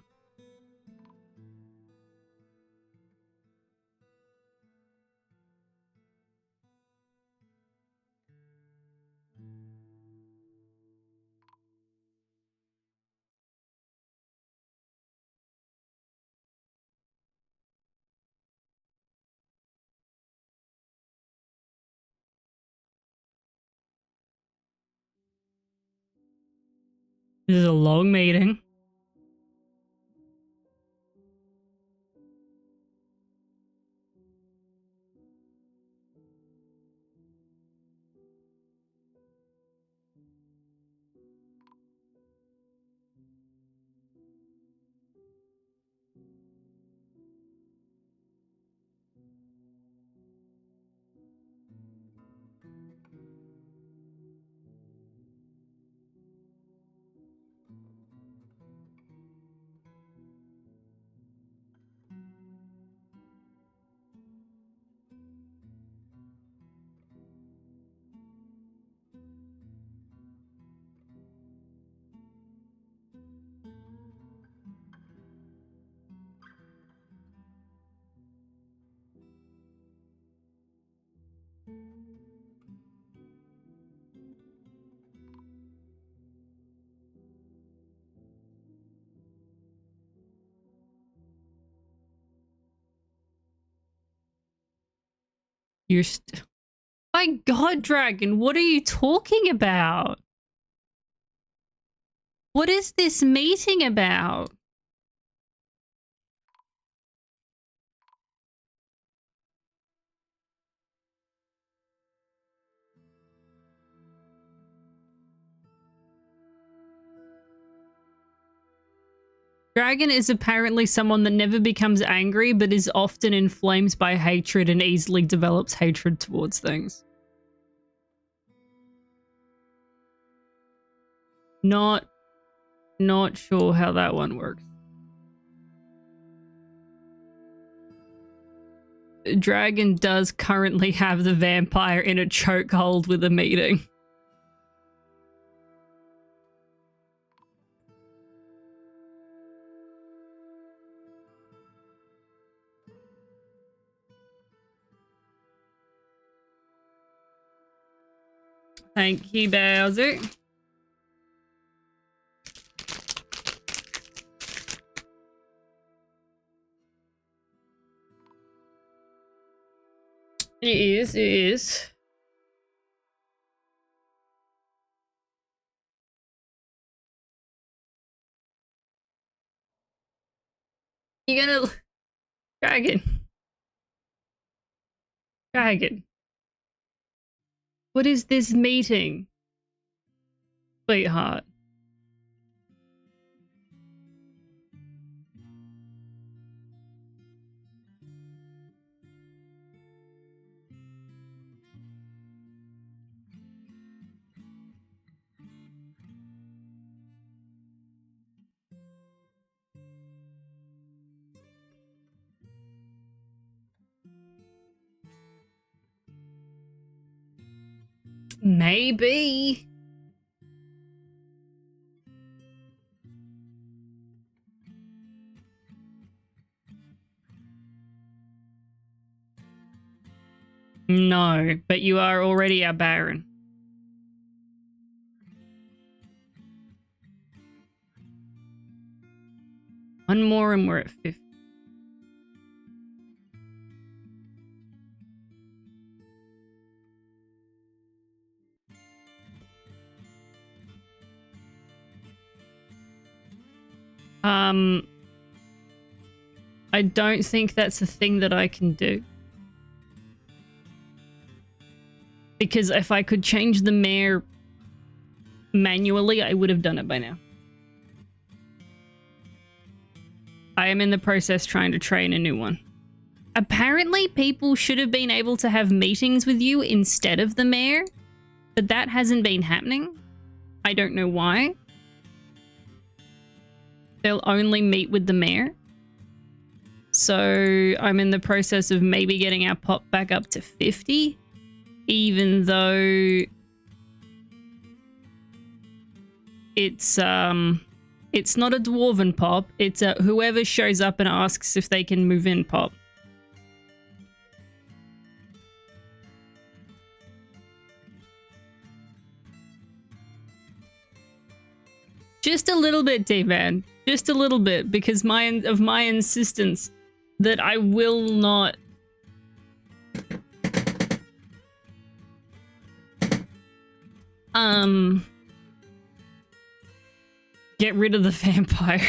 This is a long meeting. You're my god, Dragon, what are you talking about? What is this meeting about? Dragon is apparently someone that never becomes angry, but is often inflamed by hatred and easily develops hatred towards things. Not sure how that one works. Dragon does currently have the vampire in a chokehold with a meeting. Thank you, Bowser. It is. You're gonna... Dragon. What is this meeting? Sweetheart. Maybe. No, but you are already our Baron. One more and we're at 50. I don't think that's a thing that I can do. Because if I could change the mayor manually, I would have done it by now. I am in the process trying to train a new one. Apparently, people should have been able to have meetings with you instead of the mayor, but that hasn't been happening. I don't know why. They'll only meet with the mayor. So I'm in the process of maybe getting our pop back up to 50, even though it's not a dwarven pop. It's a whoever shows up and asks if they can move in pop. Just a little bit, D-Man. Just a little bit, because my insistence that I will not... get rid of the vampire.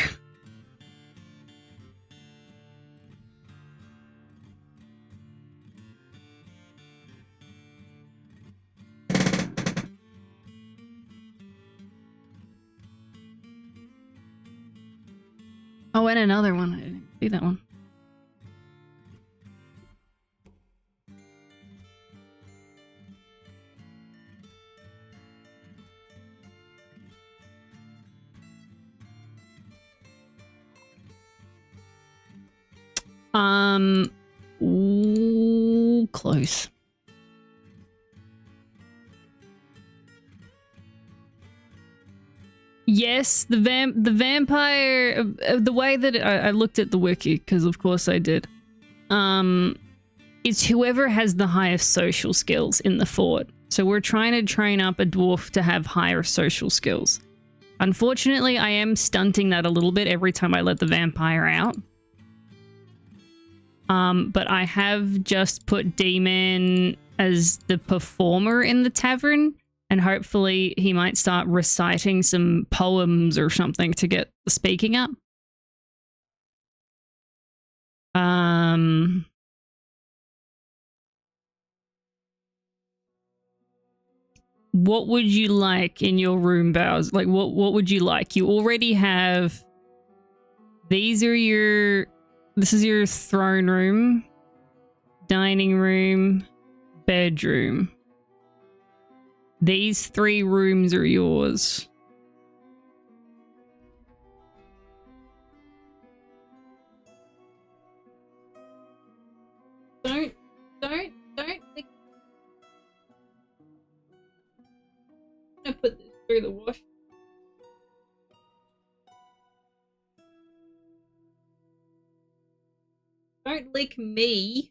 Oh, and another one. I didn't see that one. Ooh, close. Yes, the vampire, the way that I looked at the wiki, because of course I did, is whoever has the highest social skills in the fort. So we're trying to train up a dwarf to have higher social skills. Unfortunately, I am stunting that a little bit every time I let the vampire out. But I have just put D-Man as the performer in the tavern, and hopefully he might start reciting some poems or something to get the speaking up. What would you like in your room, Bowers? Like, what would you like? You already have... These are your... This is your throne room, dining room, bedroom. These 3 rooms are yours. Don't. I'm gonna put this through the wash. Don't lick me.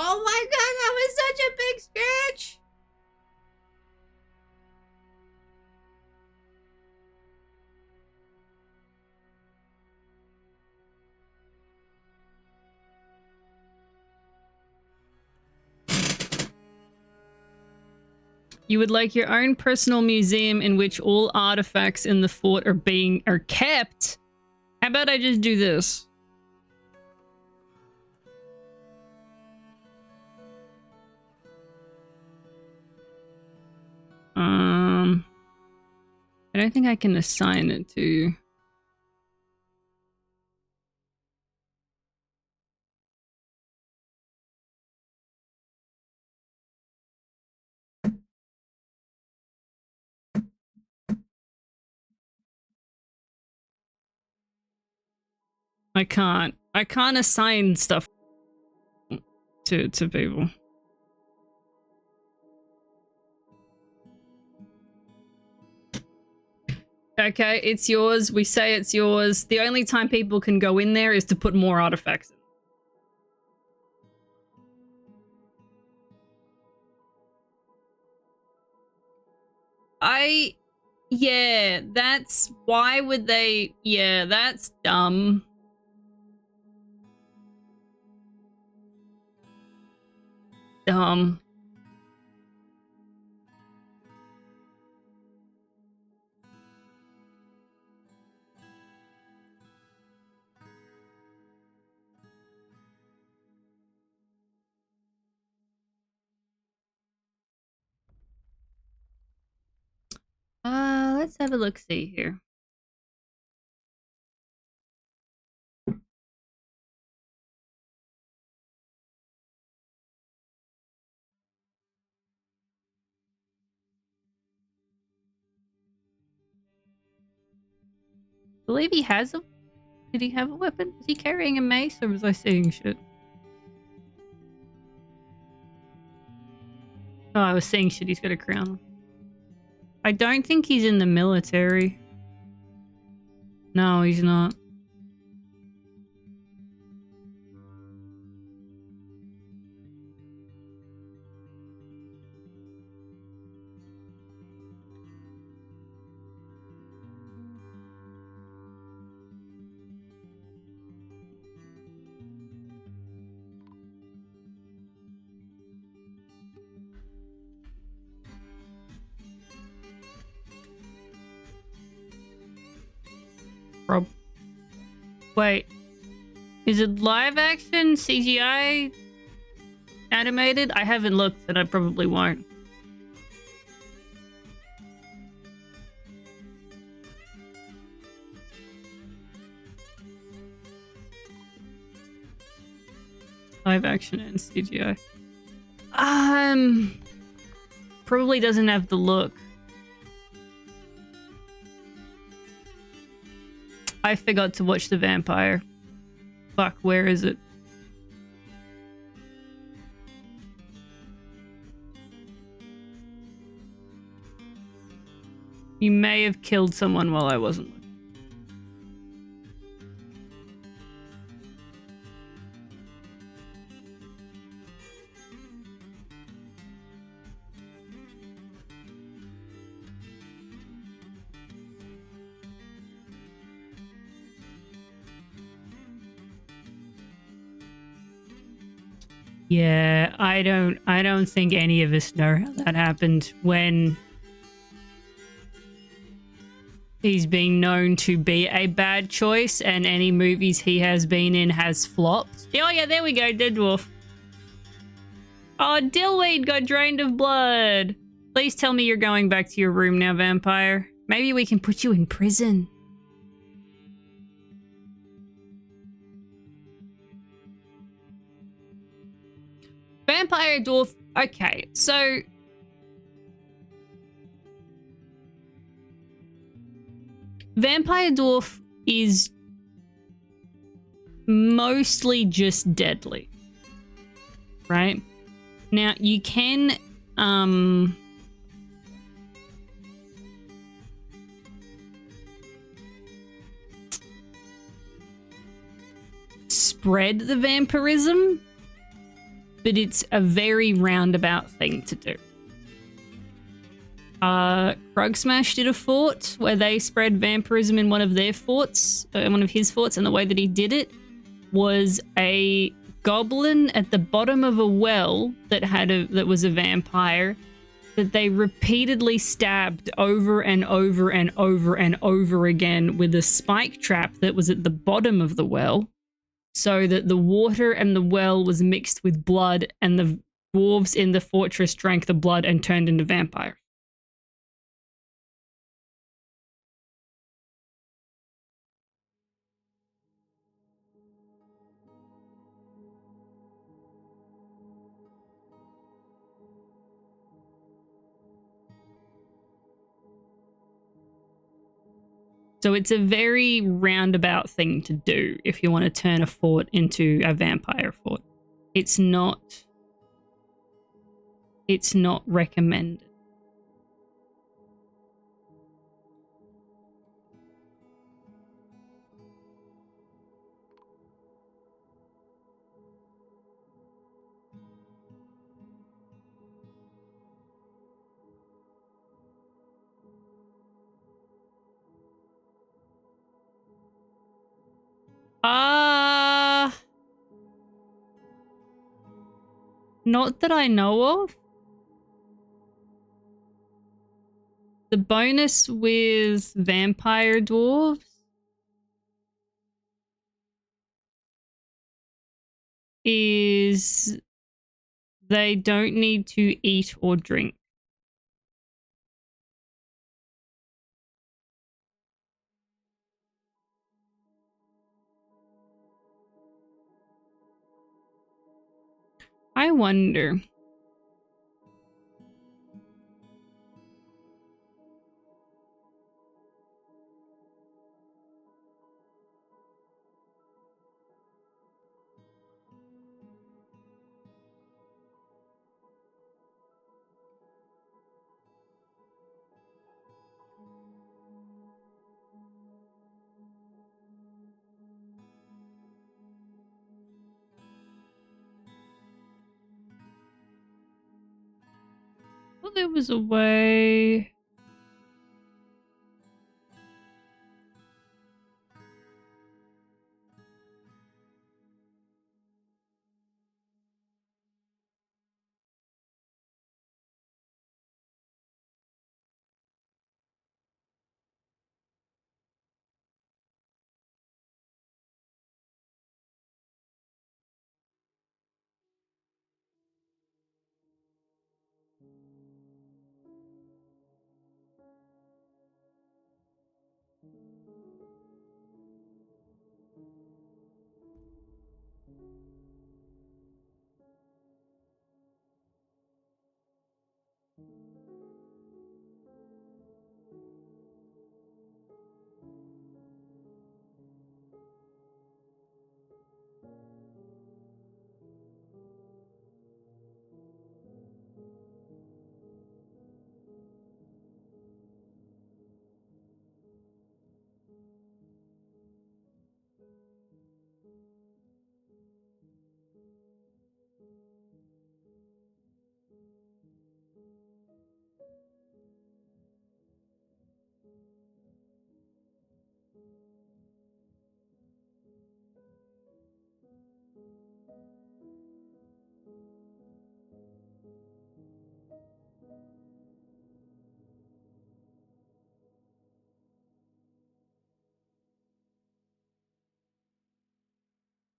Oh my god, that was such a big scratch! You would like your own personal museum in which all artifacts in the fort are kept? How about I just do this? I don't think I can assign it to... I can't assign stuff to people. Okay, it's yours. We say it's yours. The only time people can go in there is to put more artifacts in. Yeah, that's... Why would they... Yeah, that's dumb. Dumb. Let's have a look-see here. I believe he has a... Did he have a weapon? Is he carrying a mace, or was I seeing shit? Oh, I was seeing shit. He's got a crown. I don't think he's in the military. No, he's not. Rob. Wait. Is it live action? CGI? Animated? I haven't looked and I probably won't. Live action and CGI. Probably doesn't have the look. I forgot to watch The Vampire. Fuck, where is it? You may have killed someone while I wasn't looking. Yeah, I don't think any of us know how that happened when he's been known to be a bad choice and any movies he has been in has flopped. Oh yeah, there we go, Dead Dwarf. Oh, Dillweed got drained of blood. Please tell me you're going back to your room now, vampire. Maybe we can put you in prison. Vampire Dwarf. Okay, so Vampire Dwarf is mostly just deadly, right? Now you can spread the vampirism, but it's a very roundabout thing to do. Krug Smash did a fort where they spread vampirism in one of their forts, in one of his forts, and the way that he did it was a goblin at the bottom of a well that was a vampire that they repeatedly stabbed over and over and over and over again with a spike trap that was at the bottom of the well, so that the water and the well was mixed with blood, and the dwarves in the fortress drank the blood and turned into vampires. So it's a very roundabout thing to do if you want to turn a fort into a vampire fort. It's not recommended. Not that I know of. The bonus with vampire dwarves is they don't need to eat or drink. I wonder. Well, there was a way.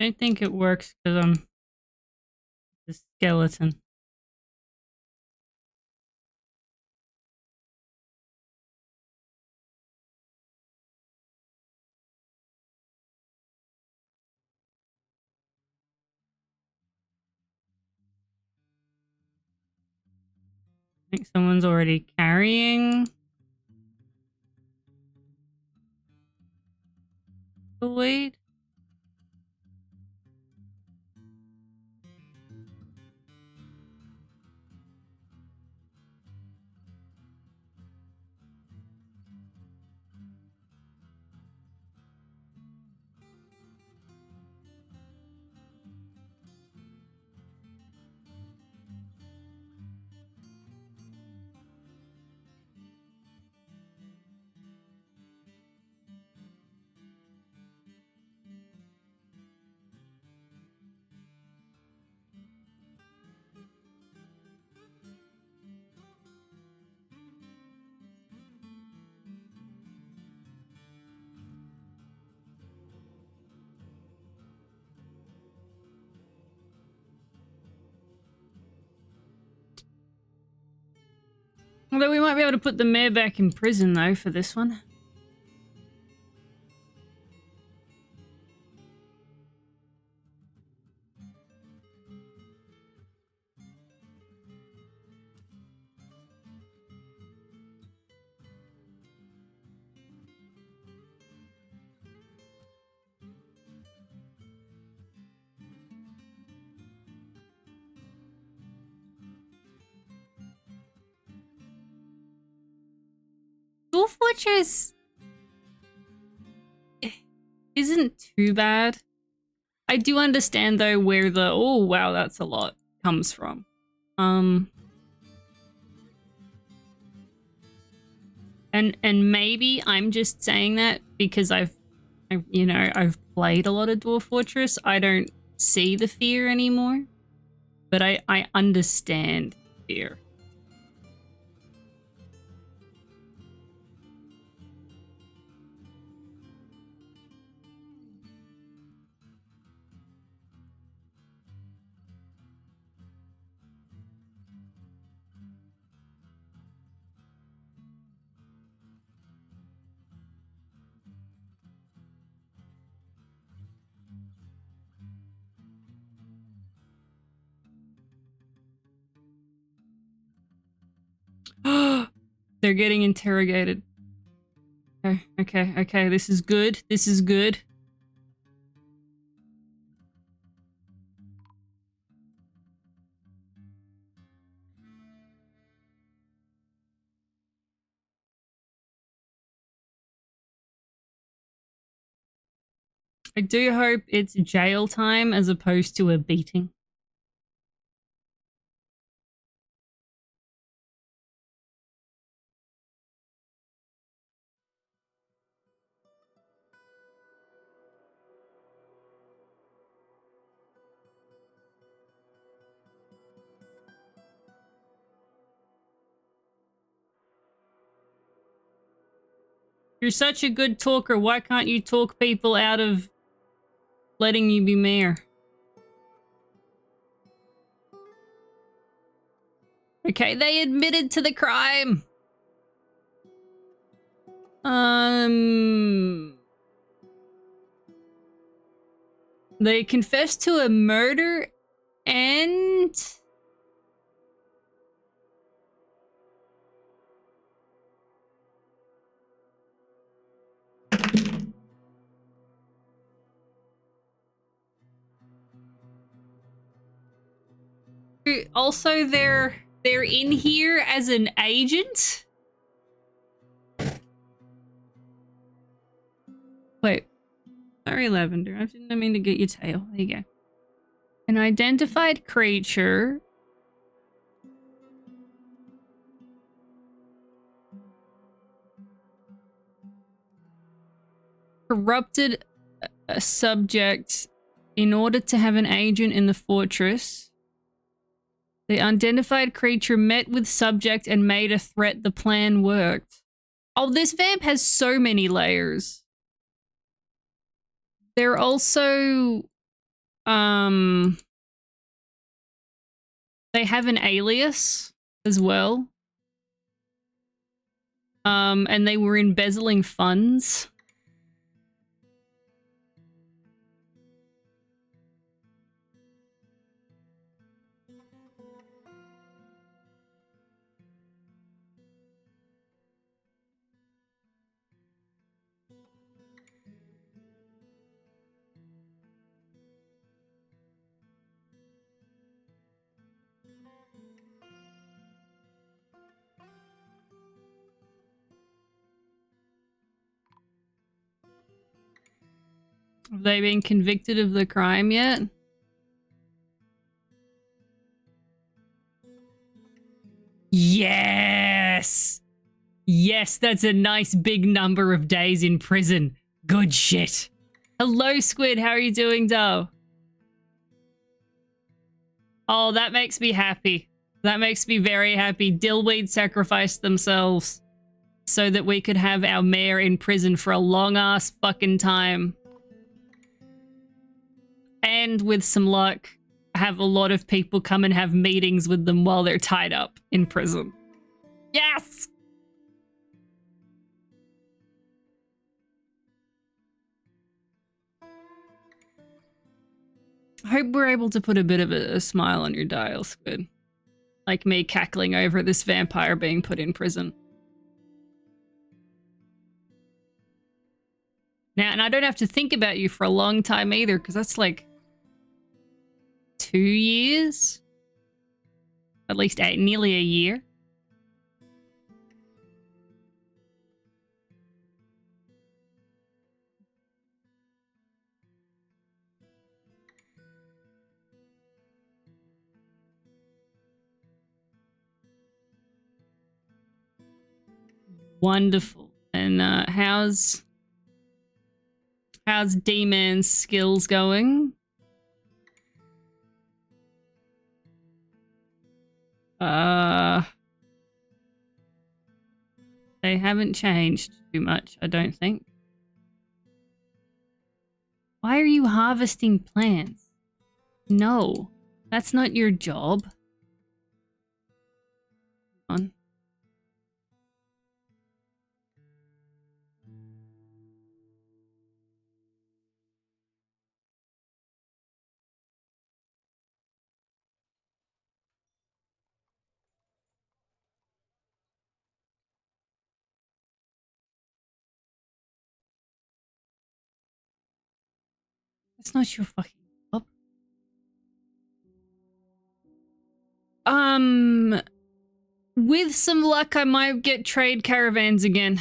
I don't think it works because I'm the skeleton. I think someone's already carrying the weight. Although we might be able to put the mayor back in prison, though, for this one. Dwarf Fortress isn't too bad. I do understand though where the oh wow that's a lot comes from. And maybe I'm just saying that because I've played a lot of Dwarf Fortress. I don't see the fear anymore, but I understand fear. They're getting interrogated. Okay. This is good. This is good. I do hope it's jail time as opposed to a beating. You're such a good talker. Why can't you talk people out of letting you be mayor? Okay, they admitted to the crime. They confessed to a murder and... Also, they're in here as an agent? Wait. Sorry, Lavender. I didn't mean to get your tail. There you go. An identified creature. Corrupted a subject in order to have an agent in the fortress. The unidentified creature met with subject and made a threat. The plan worked. Oh, this vamp has so many layers. They're also... They have an alias as well. And they were embezzling funds. Have they been convicted of the crime yet? Yes! Yes, that's a nice big number of days in prison. Good shit. Hello, Squid. How are you doing, Doe? Oh, that makes me happy. That makes me very happy. Dillweed sacrificed themselves so that we could have our mayor in prison for a long-ass fucking time. And with some luck, have a lot of people come and have meetings with them while they're tied up in prison. Yes! I hope we're able to put a bit of a smile on your dial, Squid. Like me cackling over this vampire being put in prison. Now, and I don't have to think about you for a long time either, because that's like 2 years? At least nearly a year. Wonderful. And how's D-Man's skills going? They haven't changed too much, I don't think. Why are you harvesting plants? No, that's not your job. On. That's not your fucking job. With some luck, I might get trade caravans again.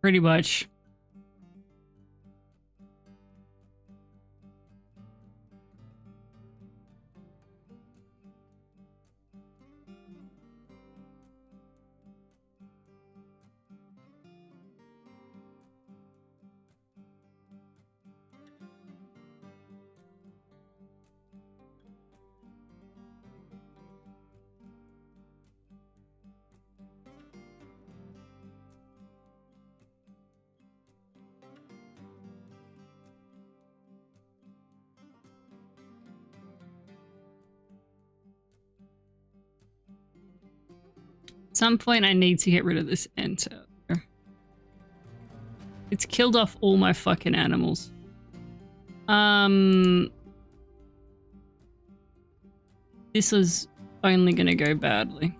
Pretty much. At some point, I need to get rid of this enter. It's killed off all my fucking animals. This is only gonna go badly.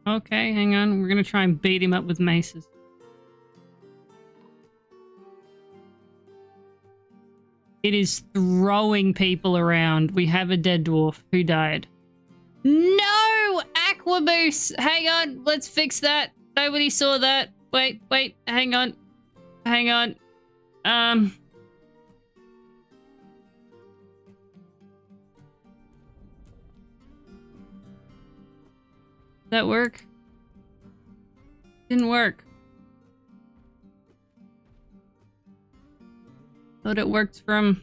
Okay, hang on. We're gonna try and beat him up with maces. It is throwing people around. We have a dead dwarf who died. No! Aquamoose! Hang on, let's fix that. Nobody saw that. Wait, hang on. Hang on. That work? Didn't work. Thought it worked from...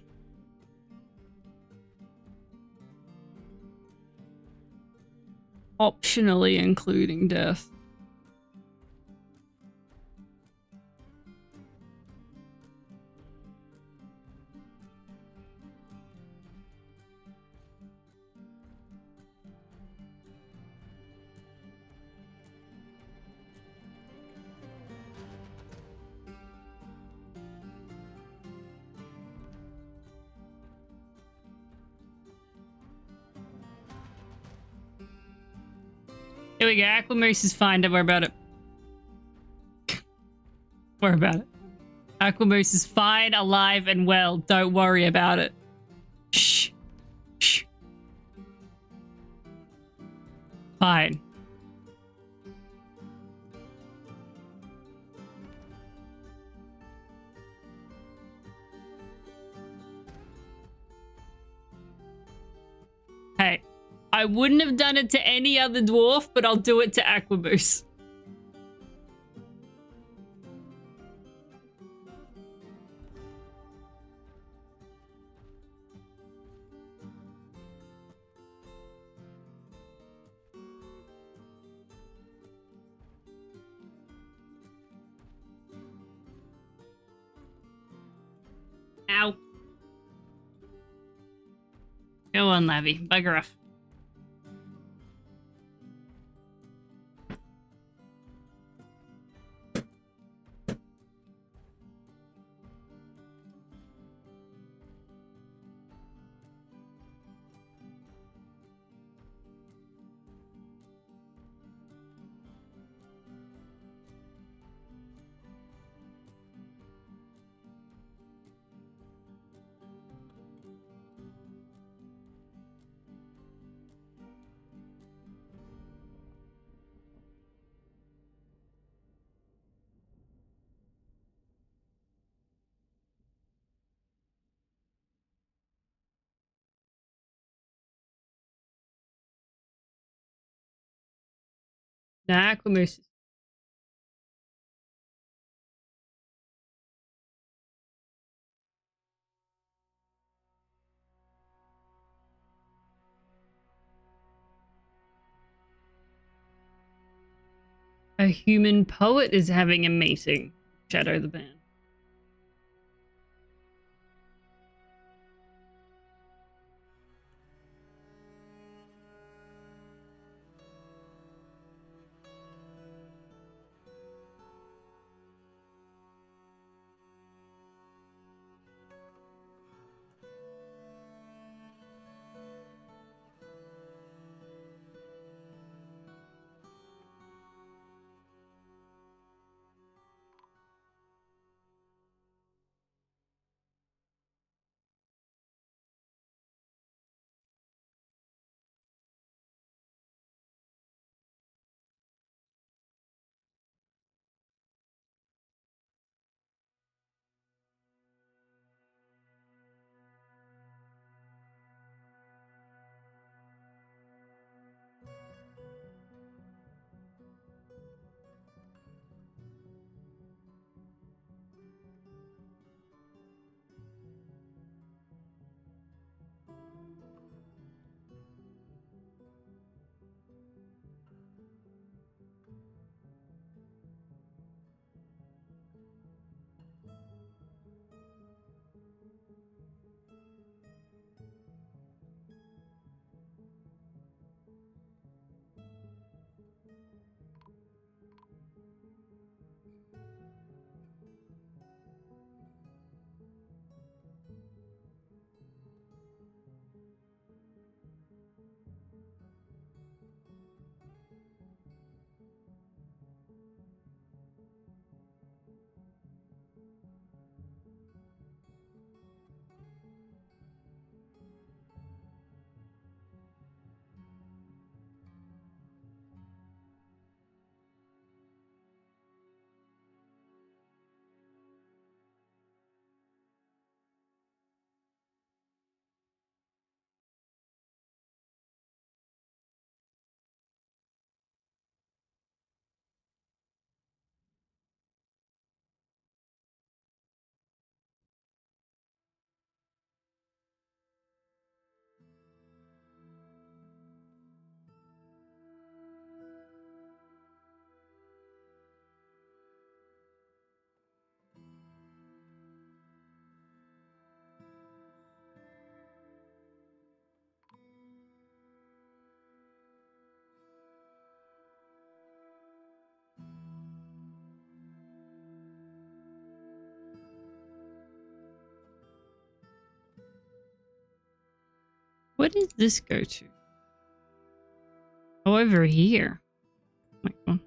optionally including death. Here we go. Aquamoose is fine. Don't worry about it. Worry about it. Aquamoose is fine, alive, and well. Don't worry about it. Shh. Shh. Fine. Hey. I wouldn't have done it to any other dwarf, but I'll do it to Aquamoose. Ow. Go on, Lavi. Bugger off. Nah, Aquamoose. A human poet is having a meeting. Shadow the band. Where did this go to? Oh, over here. My God.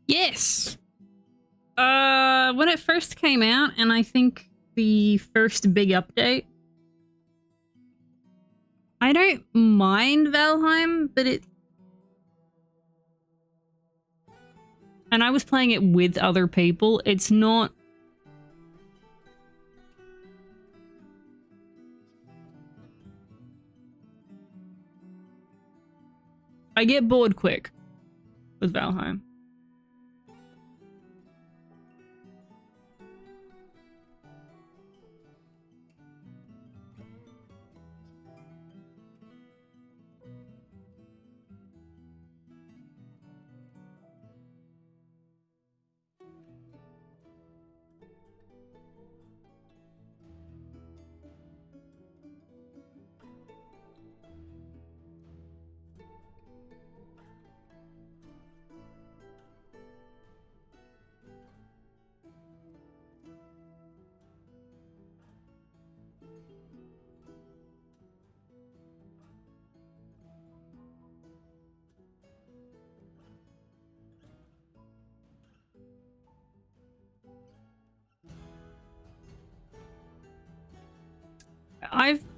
Yes. When it first came out, and I think the first big update, I don't mind Valheim, but it... And I was playing it with other people. It's not... I get bored quick with Valheim.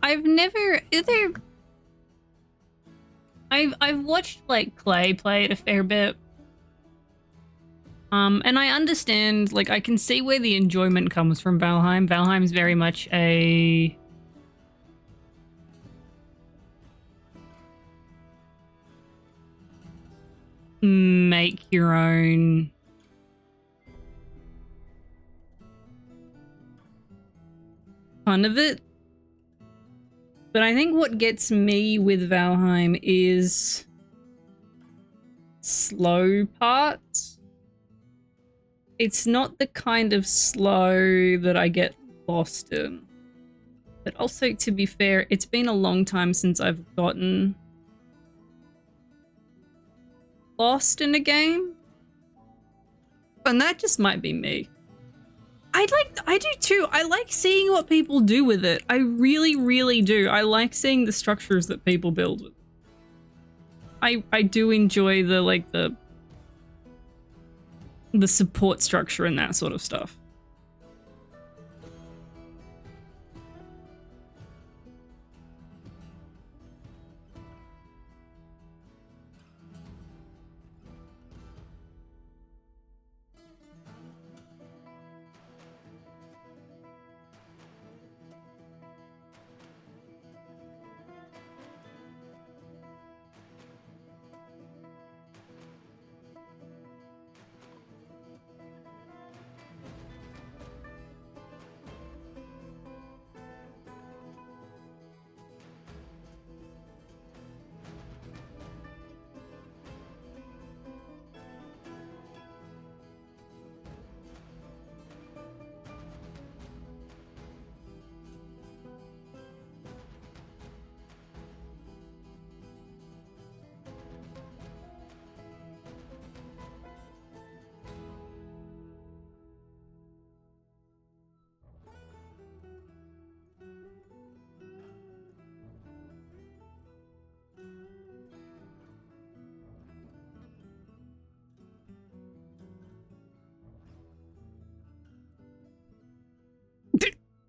I've never either. I've watched like Clay play it a fair bit. And I understand, like, I can see where the enjoyment comes from Valheim. Valheim is very much a... make your own... fun of it. But I think what gets me with Valheim is slow parts. It's not the kind of slow that I get lost in. But also, to be fair, it's been a long time since I've gotten lost in a game. And that just might be me. I do too. I like seeing what people do with it. I really, really do. I like seeing the structures that people build with it. I do enjoy the, like, the support structure and that sort of stuff.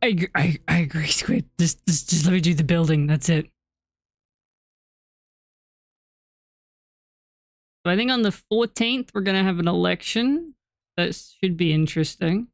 I agree, Squid. Just let me do the building. That's it. So I think on the 14th, we're going to have an election. That should be interesting.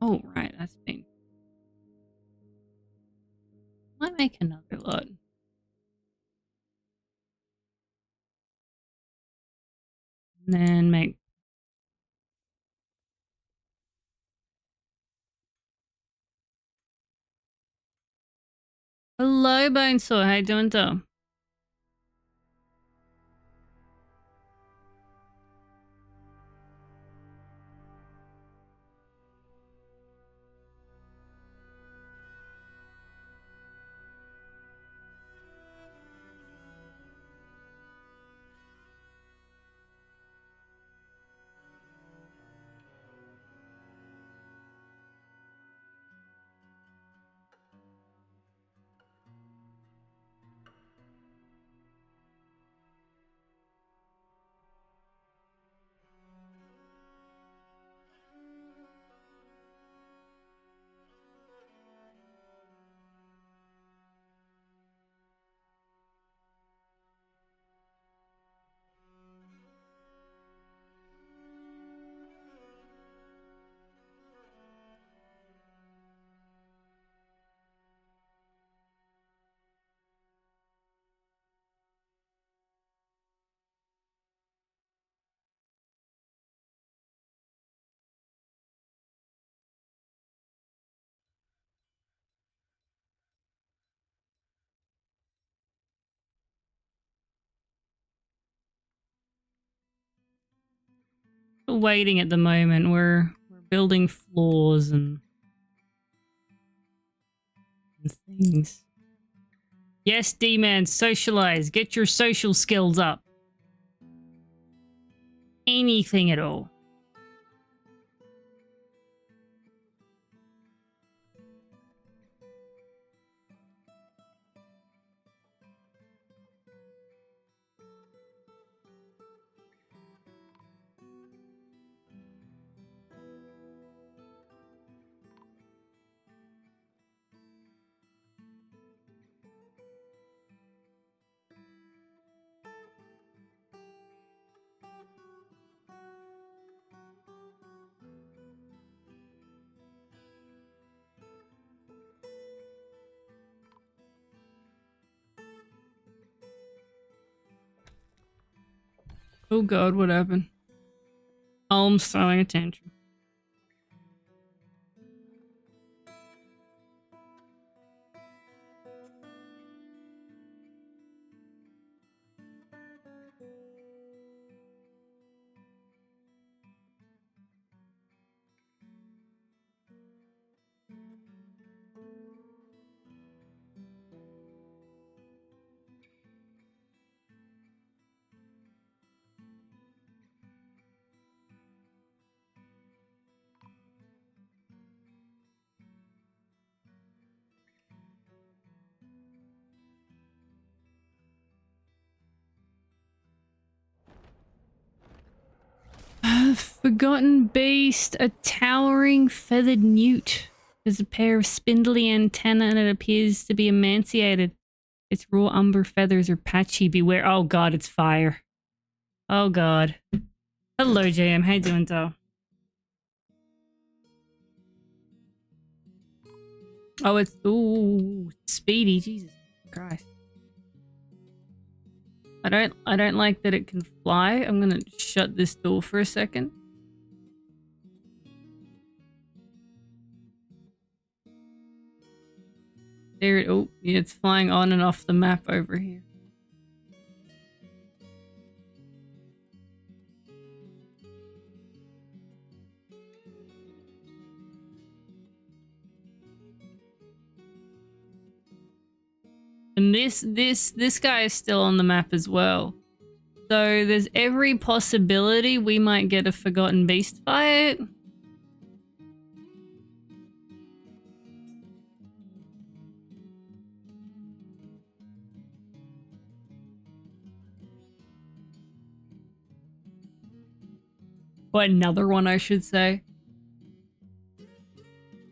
Oh, right, that's been... Might make another lot. And then make... Hello, Bonesaw. How you doing, though? We're waiting at the moment. We're building floors and things. Yes, D-Man, socialize. Get your social skills up. Anything at all. Oh god, what happened? I'm throwing a tantrum. Forgotten beast, a towering feathered newt. There's a pair of spindly antennae and it appears to be emaciated. Its raw umber feathers are patchy. Beware. Oh god, it's fire. Oh god. Hello, JM. How you doing, though? Oh, it's... Ooh, speedy. Jesus Christ. I don't like that it can fly. I'm gonna shut this door for a second. There it... Oh, yeah, it's flying on and off the map over here. And this guy is still on the map as well. So there's every possibility we might get a Forgotten Beast fight. Or another one, I should say.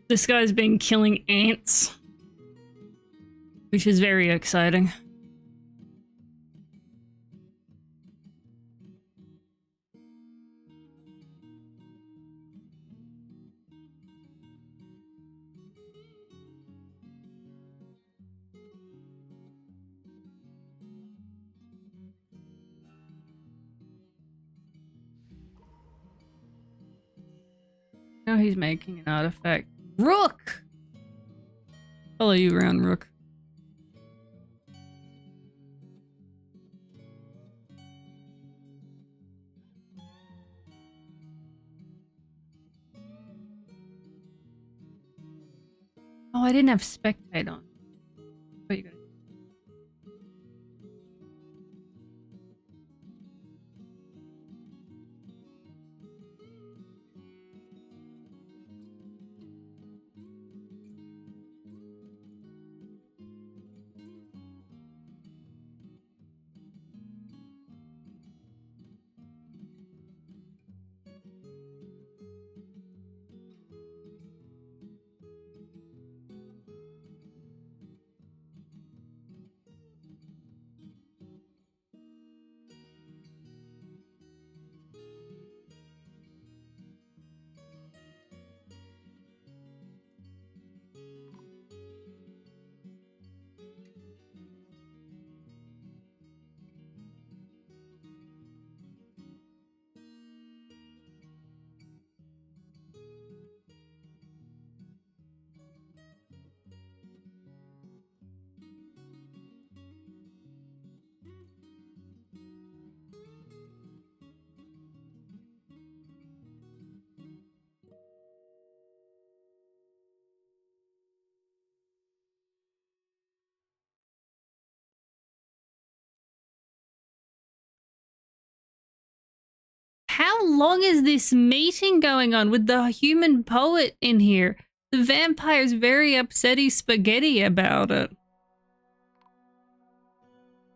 This guy's been killing ants, which is very exciting. Oh, he's making an artifact. Rook! Follow you around, Rook. Oh, I didn't have spectate on. What you got? How long is this meeting going on with the human poet in here? The vampire's very upsetty spaghetti about it.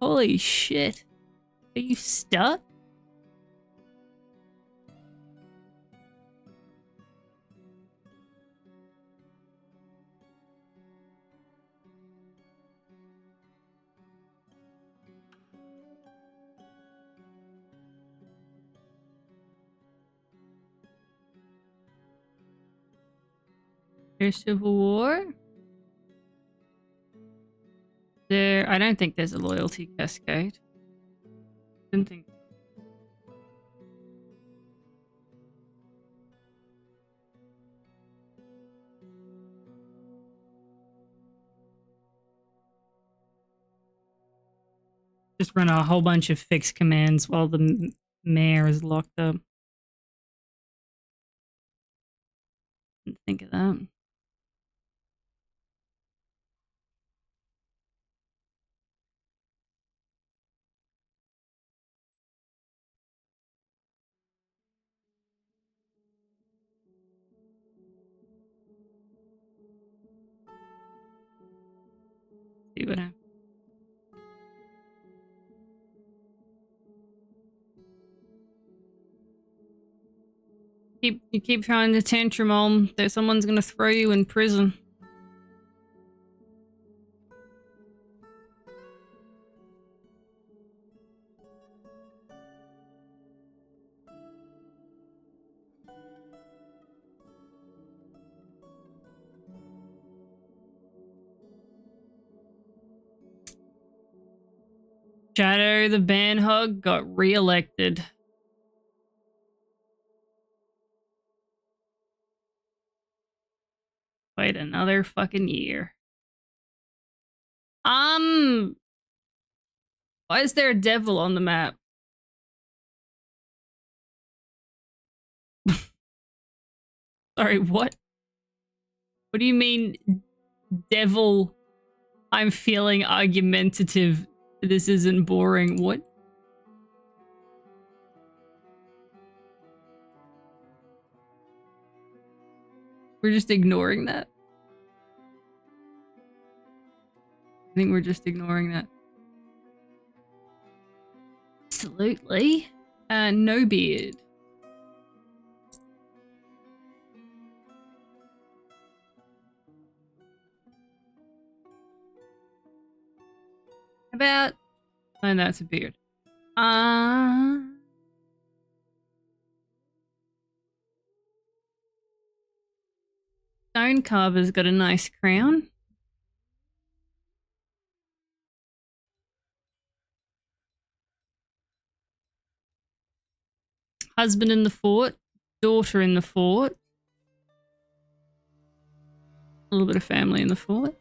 Holy shit. Are you stuck? There's Civil War? I don't think there's a loyalty cascade. I don't think. Just run a whole bunch of fixed commands while the mayor is locked up. Didn't think of that. See what happens. You keep trying to tantrum on that someone's gonna throw you in prison. Shadow the Banhog got re-elected. Wait another fucking year. Why is there a devil on the map? Sorry, what? What do you mean, devil? I'm feeling argumentative. This isn't boring. What? We're just ignoring that. I think we're just ignoring that. Absolutely. No beard. About... Oh, no, it's a beard. Stone Carver's got a nice crown. Husband in the fort. Daughter in the fort. A little bit of family in the fort.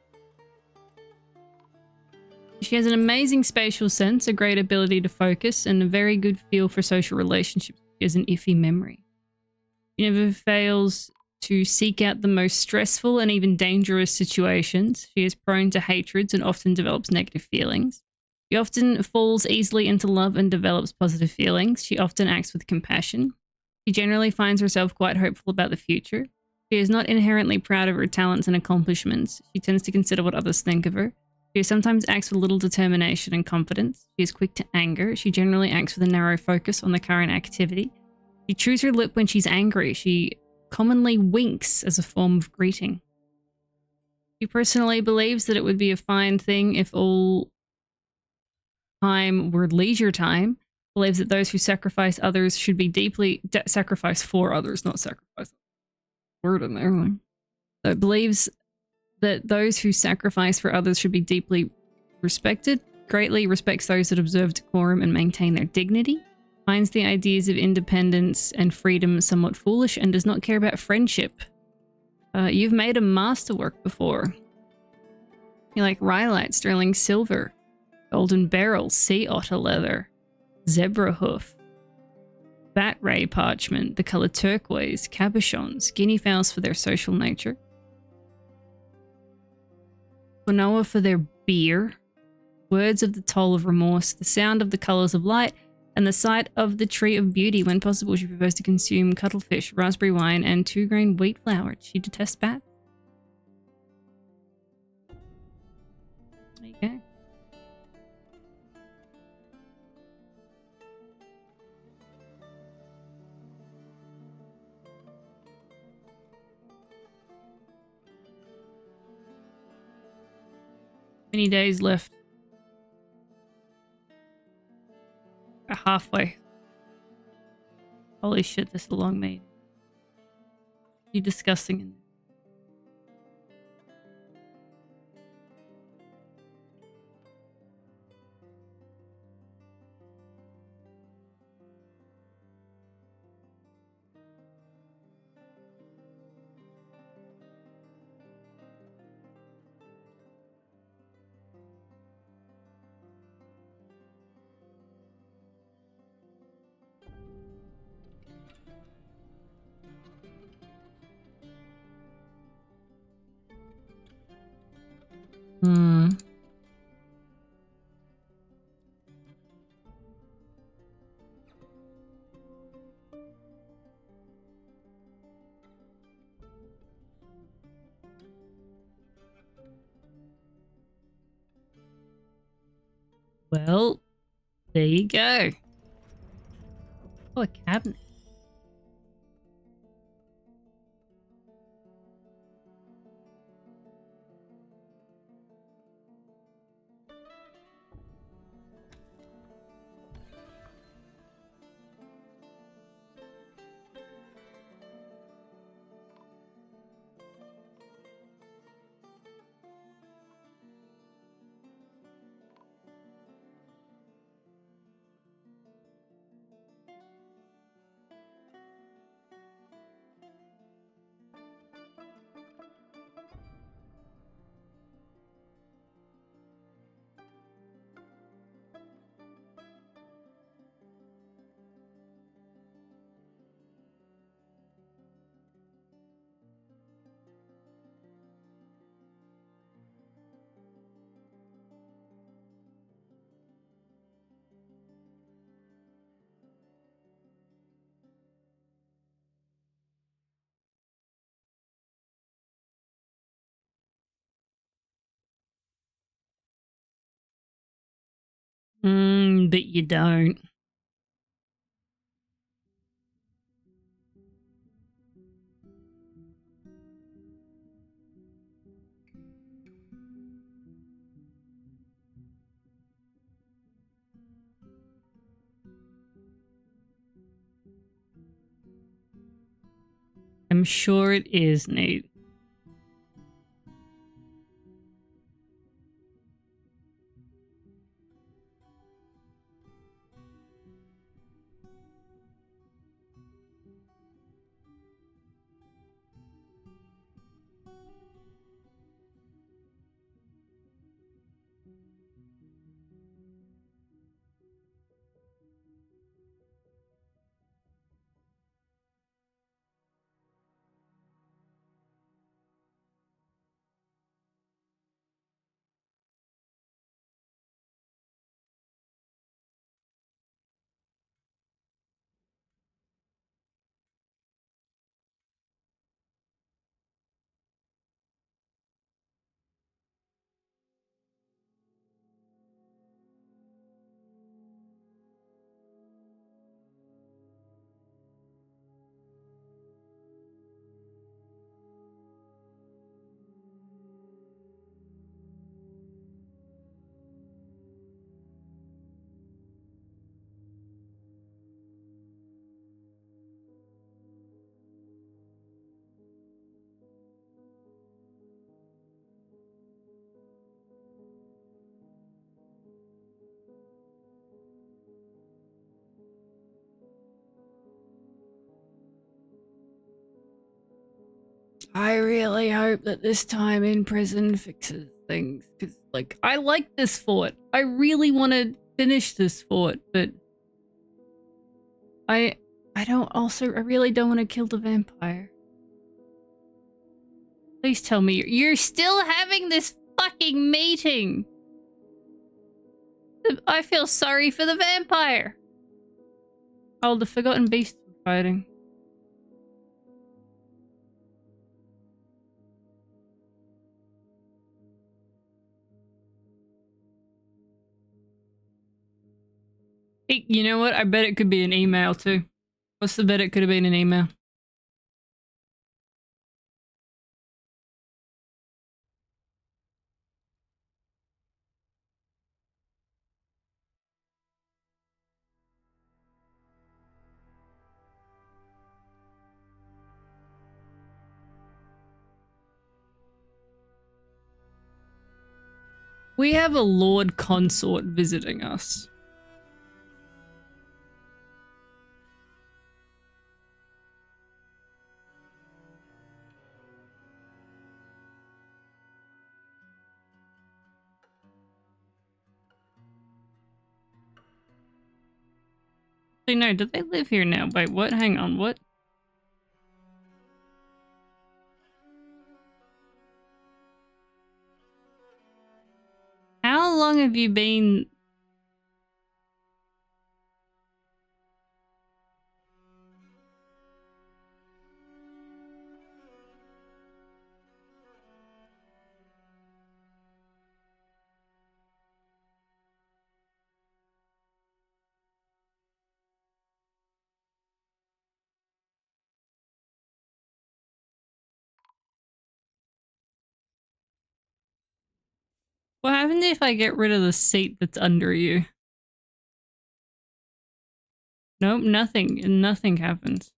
She has an amazing spatial sense, a great ability to focus, and a very good feel for social relationships. She has an iffy memory. She never fails to seek out the most stressful and even dangerous situations. She is prone to hatreds and often develops negative feelings. She often falls easily into love and develops positive feelings. She often acts with compassion. She generally finds herself quite hopeful about the future. She is not inherently proud of her talents and accomplishments. She tends to consider what others think of her. She sometimes acts with little determination and confidence. She is quick to anger. She generally acts with a narrow focus on the current activity. She chews her lip when she's angry. She commonly winks as a form of greeting. She personally believes that it would be a fine thing if all time were leisure time. Believes that those who sacrifice others should be deeply sacrifice for others, not sacrifice. Word in there. So it believes that those who sacrifice for others should be deeply respected, greatly respects those that observe decorum and maintain their dignity, finds the ideas of independence and freedom somewhat foolish, and does not care about friendship. You've made a masterwork before. You like rhyolite, sterling silver, golden beryl, sea otter leather, zebra hoof, bat ray parchment, the color turquoise, cabochons, guinea fowls for their social nature, quinoa for their beer, words of the toll of remorse, the sound of the colors of light, and the sight of the tree of beauty. When possible, she prefers to consume cuttlefish, raspberry wine, and 2-grain wheat flour. She detests bats. There you go. Many days left. Halfway. Holy shit, this is a long meeting. You disgusting in there. Well, there you go. Oh, a cabinet. But you don't. I'm sure it is, Nate. I really hope that this time in prison fixes things, because, like, I like this fort. I really want to finish this fort, but I really don't want to kill the vampire. Please tell me you're still having this fucking meeting. I feel sorry for the vampire. Oh, the forgotten beast fighting. Hey, you know what? I bet it could be an email too. What's the bet it could have been an email? We have a Lord Consort visiting us. No, do they live here now? Wait, what? Hang on, what? How long have you been... What happens if I get rid of the seat that's under you? Nope, nothing. Nothing happens.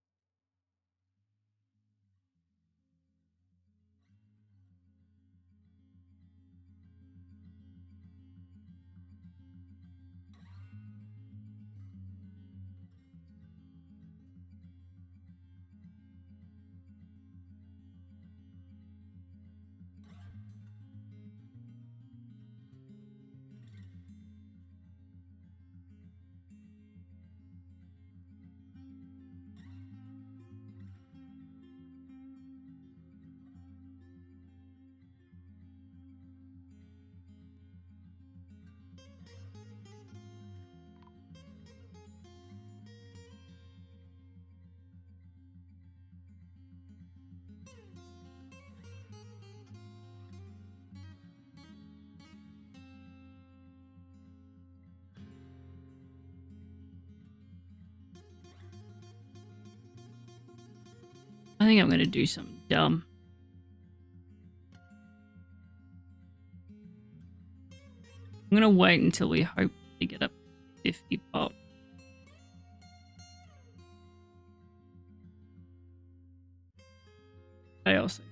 I think I'm gonna do something dumb. I'm gonna wait until we hopefully get up 50 pop. I also...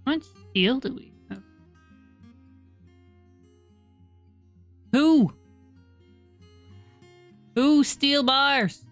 How much steel do we have? Ooh, steel bars.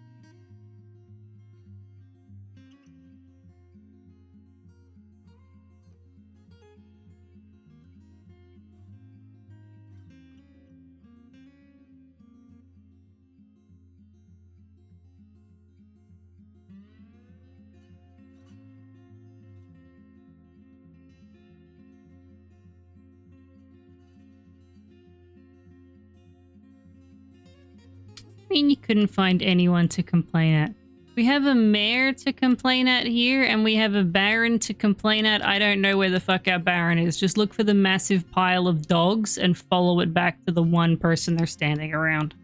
I mean, you couldn't find anyone to complain at. We have a mayor to complain at here, and we have a baron to complain at. I don't know where the fuck our baron is. Just look for the massive pile of dogs and follow it back to the one person they're standing around.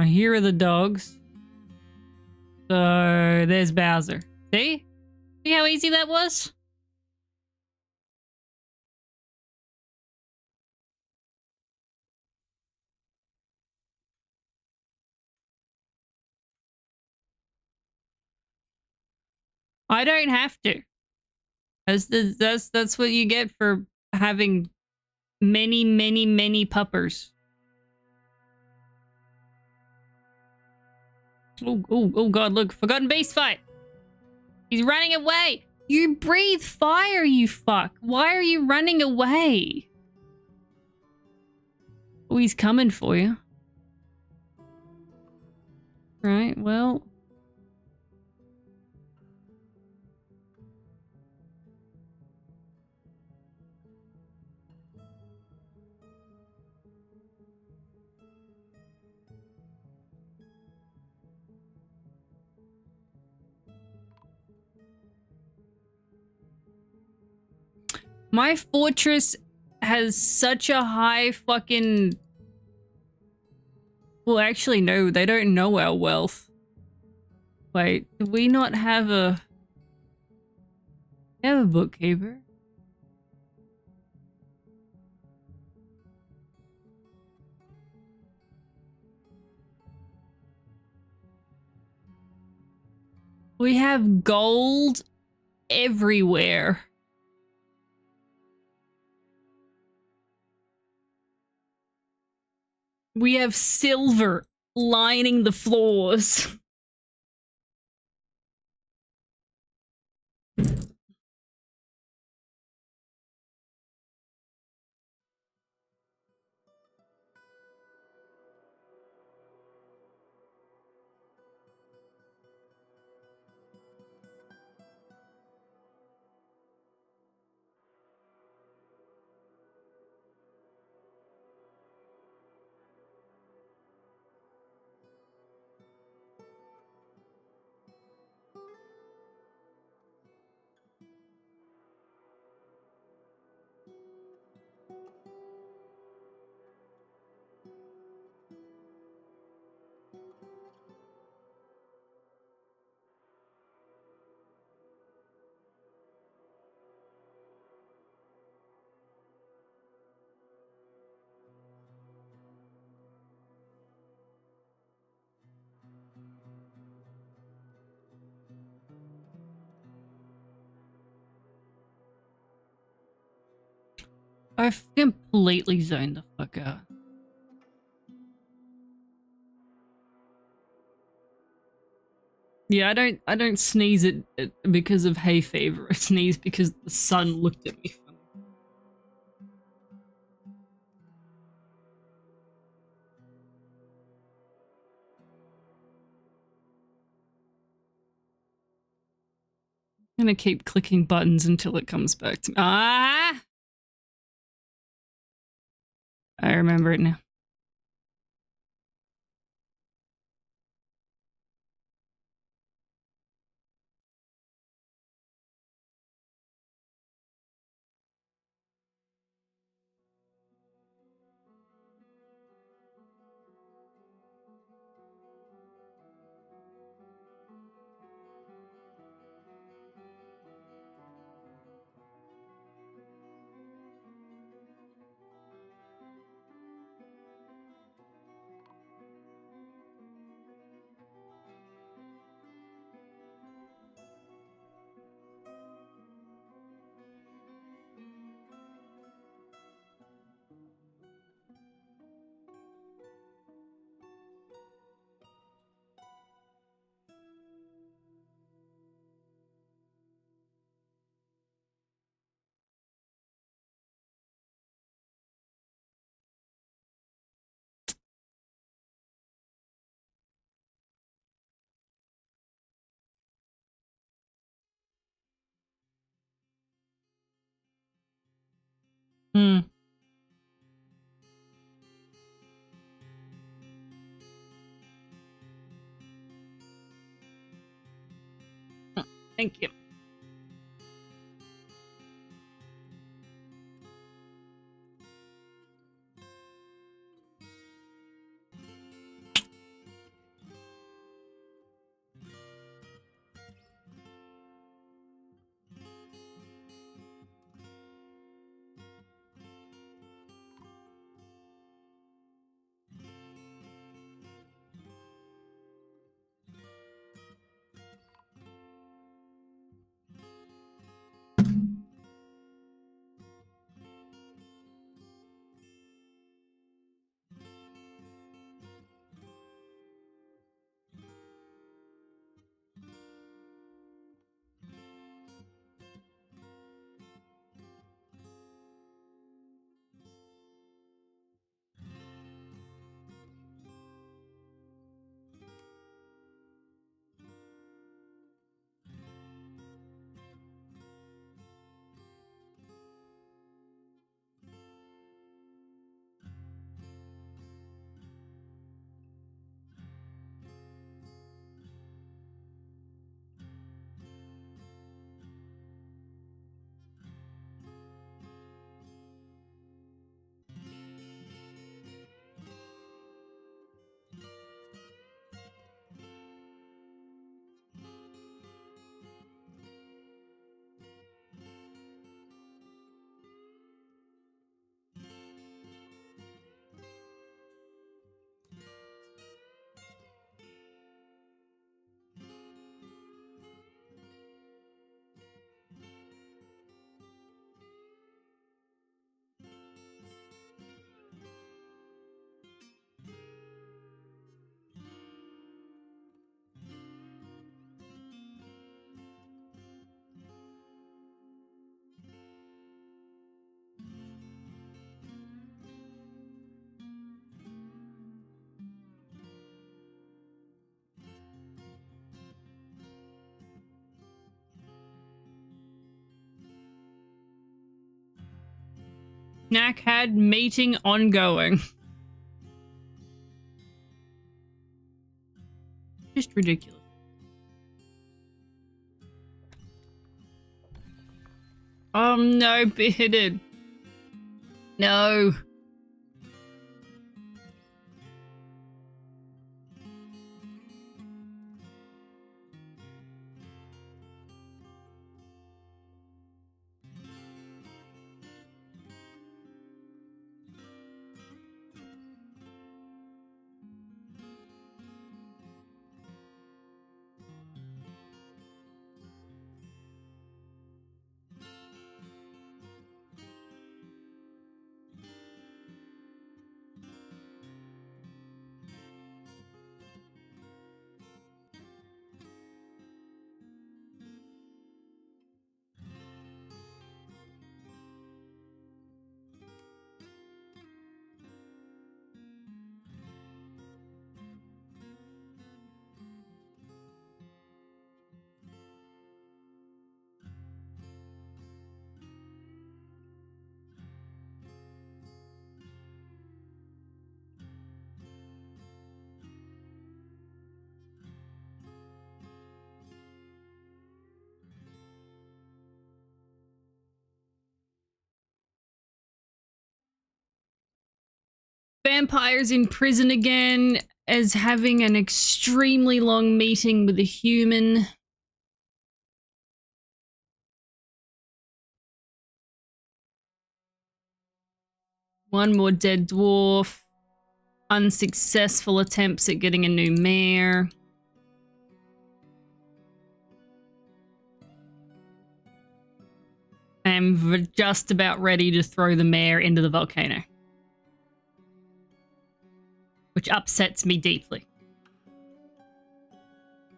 Here are the dogs. So, there's Bowser. See? See how easy that was? I don't have to. That's what you get for having many puppers. Oh god, look, Forgotten Beast fight. He's running away. You breathe fire, you fuck. Why are you running away? Oh, he's coming for you. Right, well. My fortress has such a high fucking... Well, actually, no, they don't know our wealth. Wait, do we not have a... We have a bookkeeper? We have gold everywhere. We have silver lining the floors. I've completely zoned the fuck out. Yeah, I don't sneeze it because of hay fever. I sneeze because the sun looked at me funny. I'm gonna keep clicking buttons until it comes back to me. Ah! I remember it now. Hmm. Thank you. Snack had meeting ongoing. Just ridiculous. Oh no, bearded. No. Vampires in prison again, as having an extremely long meeting with a human. One more dead dwarf. Unsuccessful attempts at getting a new mayor. I'm just about ready to throw the mayor into the volcano. Which upsets me deeply.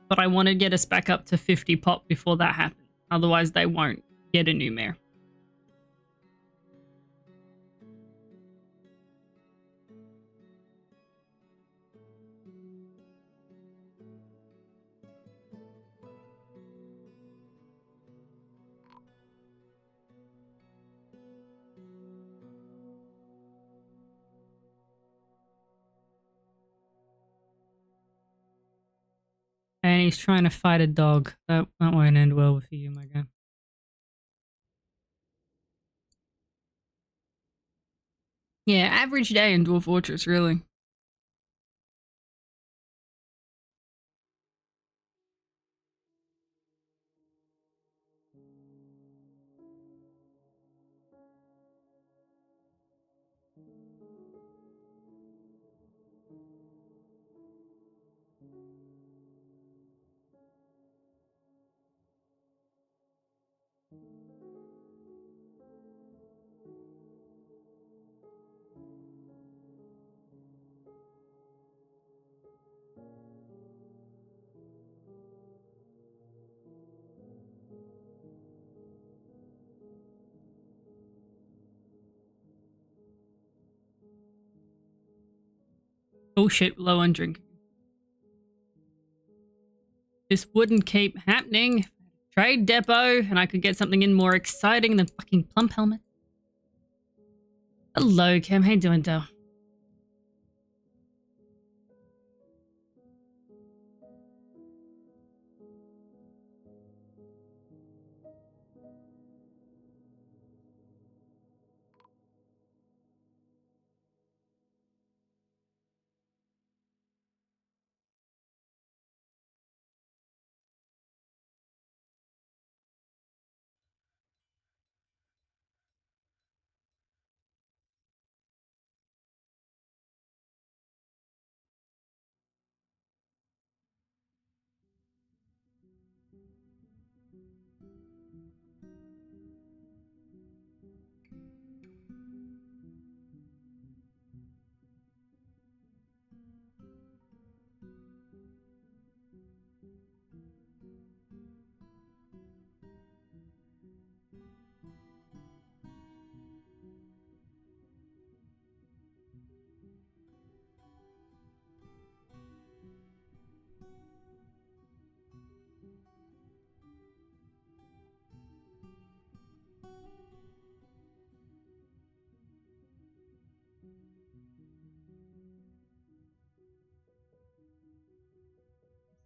But I want to get us back up to 50 pop before that happens. Otherwise, they won't get a new mayor. he's trying to fight a dog. That won't end well for you, my guy. Yeah, average day in Dwarf Fortress, really. Oh shit, low on drink. This wouldn't keep happening. Trade depot, and I could get something in more exciting than fucking plump helmet. Hello, Cam. How you doing, Del?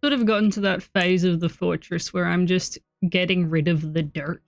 Sort of gotten to that phase of the fortress where I'm just getting rid of the dirt.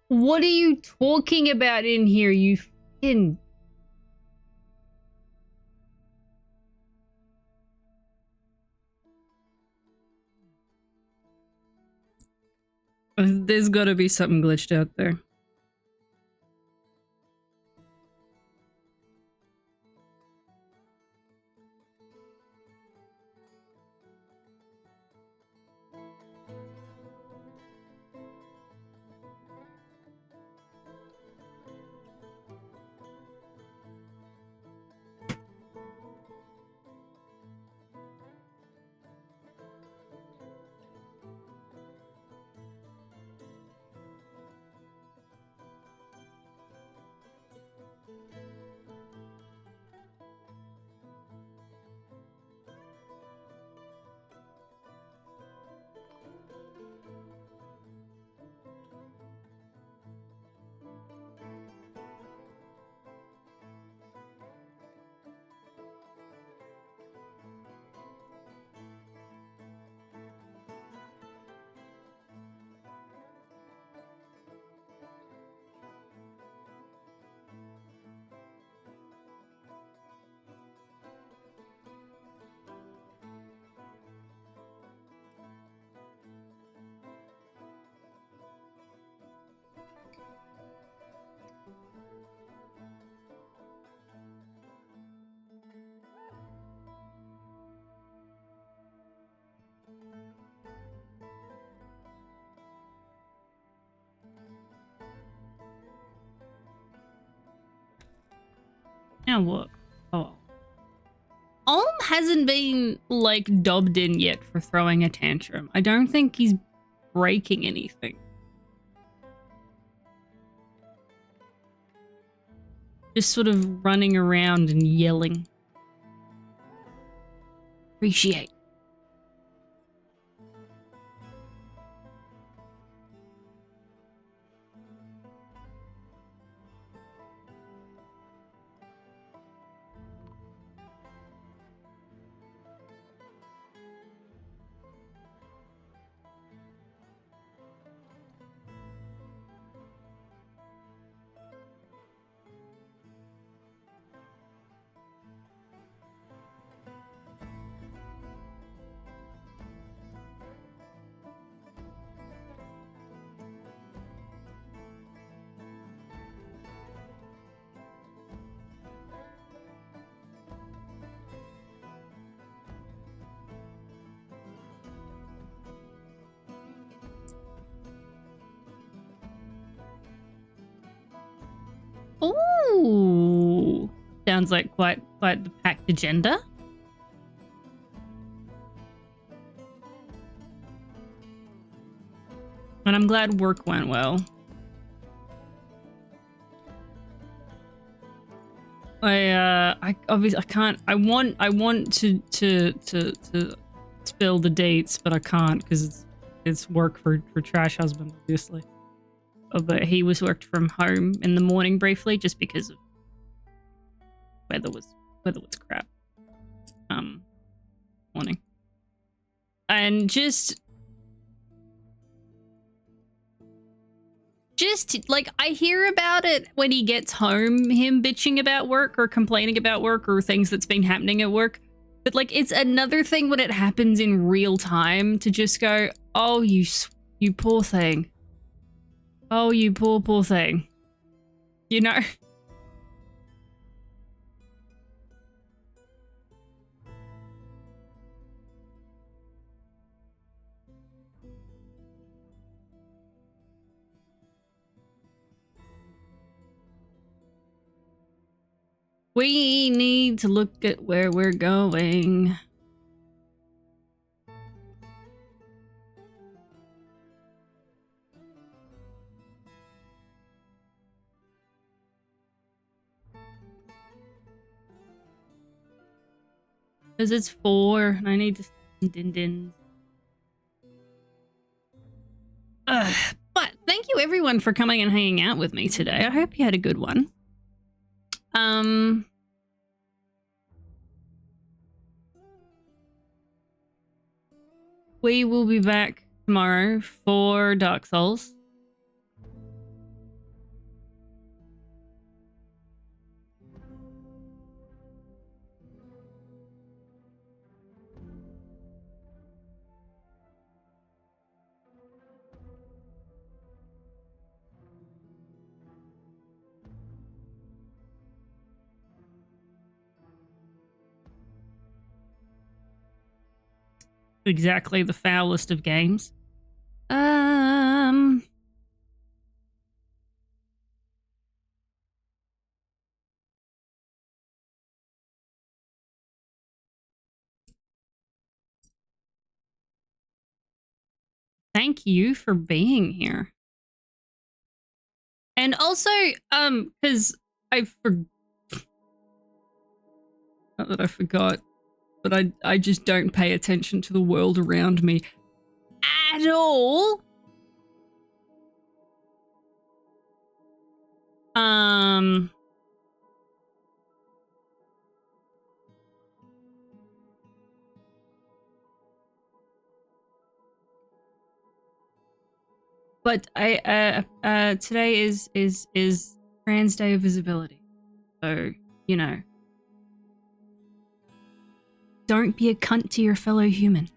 What are you talking about in here, you fucking... There's gotta be something glitched out there. Now what? Oh. Olm hasn't been, like, dobbed in yet for throwing a tantrum. I don't think he's breaking anything. Just sort of running around and yelling. Appreciate. Ooh, sounds like quite the packed agenda. And I'm glad work went well. I obviously I can't. I want to spill the dates, but I can't because it's work for Trash Husband, obviously. But he was worked from home in the morning briefly, just because of weather was crap. Morning, and just like I hear about it when he gets home, him bitching about work or complaining about work or things that's been happening at work. But like it's another thing when it happens in real time to just go, oh you poor thing. Oh, you poor thing. You know? We need to look at where we're going. Because it's 4 and I need to din. But thank you everyone for coming and hanging out with me today. I hope you had a good one. We will be back tomorrow for Dark Souls. Exactly the foulest of games. Thank you for being here. And also, because not that I forgot, but I just don't pay attention to the world around me at all. But today is Trans Day of Visibility. So, you know, don't be a cunt to your fellow human.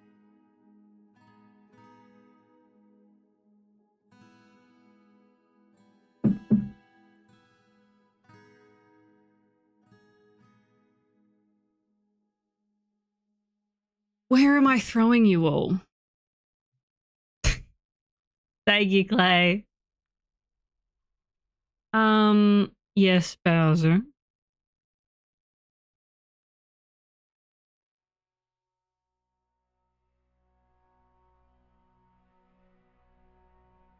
Where am I throwing you all? Thank you, Clay. Yes, Bowser.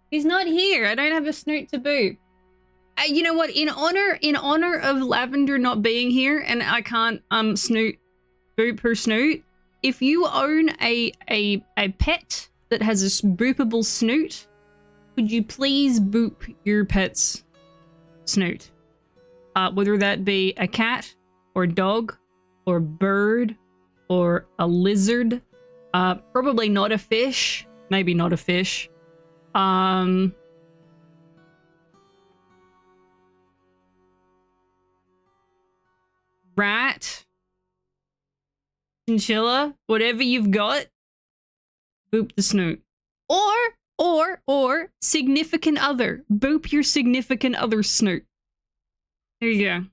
He's not here. I don't have a snoot to boop. You know what? In honor of Lavender not being here, and I can't boop her snoot. If you own a pet that has a boopable snoot, could you please boop your pet's snoot? Whether that be a cat or dog or bird or a lizard, probably not a fish, maybe not a fish. Rat, chinchilla, whatever you've got, boop the snoot. Or significant other, boop your significant other snoot. There you go.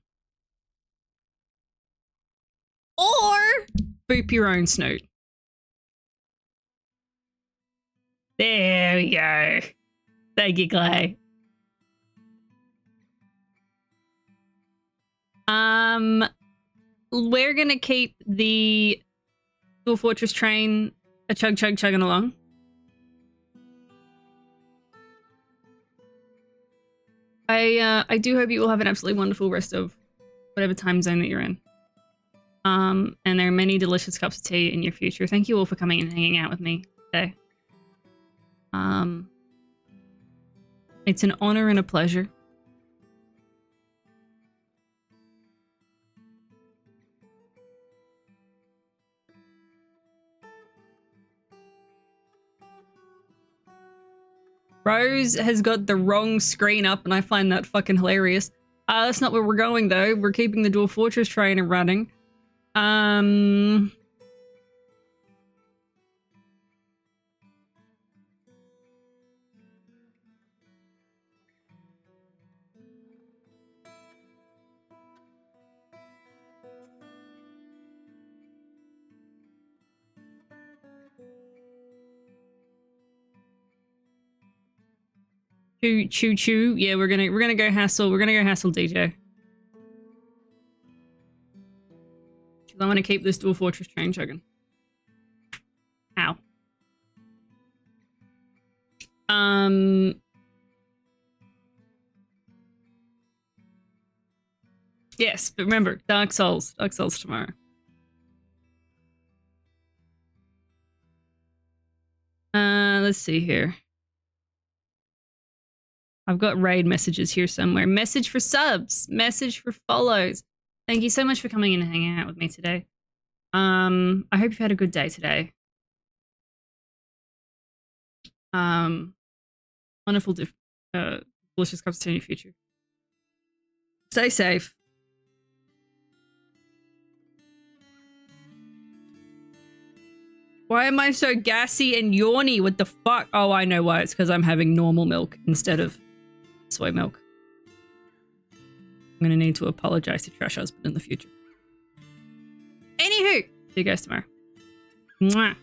Or boop your own snoot. There we go. Thank you, Clay. We're gonna keep the Dwarf Fortress train chugging along. I do hope you all have an absolutely wonderful rest of whatever time zone that you're in. And there are many delicious cups of tea in your future. Thank you all for coming and hanging out with me today. It's an honor and a pleasure. Rose has got the wrong screen up, and I find that fucking hilarious. That's not where we're going, though. We're keeping the Dwarf Fortress train running. Choo. Yeah, we're gonna go hassle. We're gonna go hassle DJ. Because I want to keep this Dwarf Fortress train chugging. Ow. Yes, but remember, Dark Souls tomorrow. Let's see here. I've got raid messages here somewhere. Message for subs. Message for follows. Thank you so much for coming in and hanging out with me today. I hope you've had a good day today. Wonderful, delicious cups of tea in your future. Stay safe. Why am I so gassy and yawny? What the fuck? Oh, I know why. It's because I'm having normal milk instead of soy milk. I'm gonna need to apologize to Trash Husband in the future. Anywho, see you guys tomorrow. Mwah.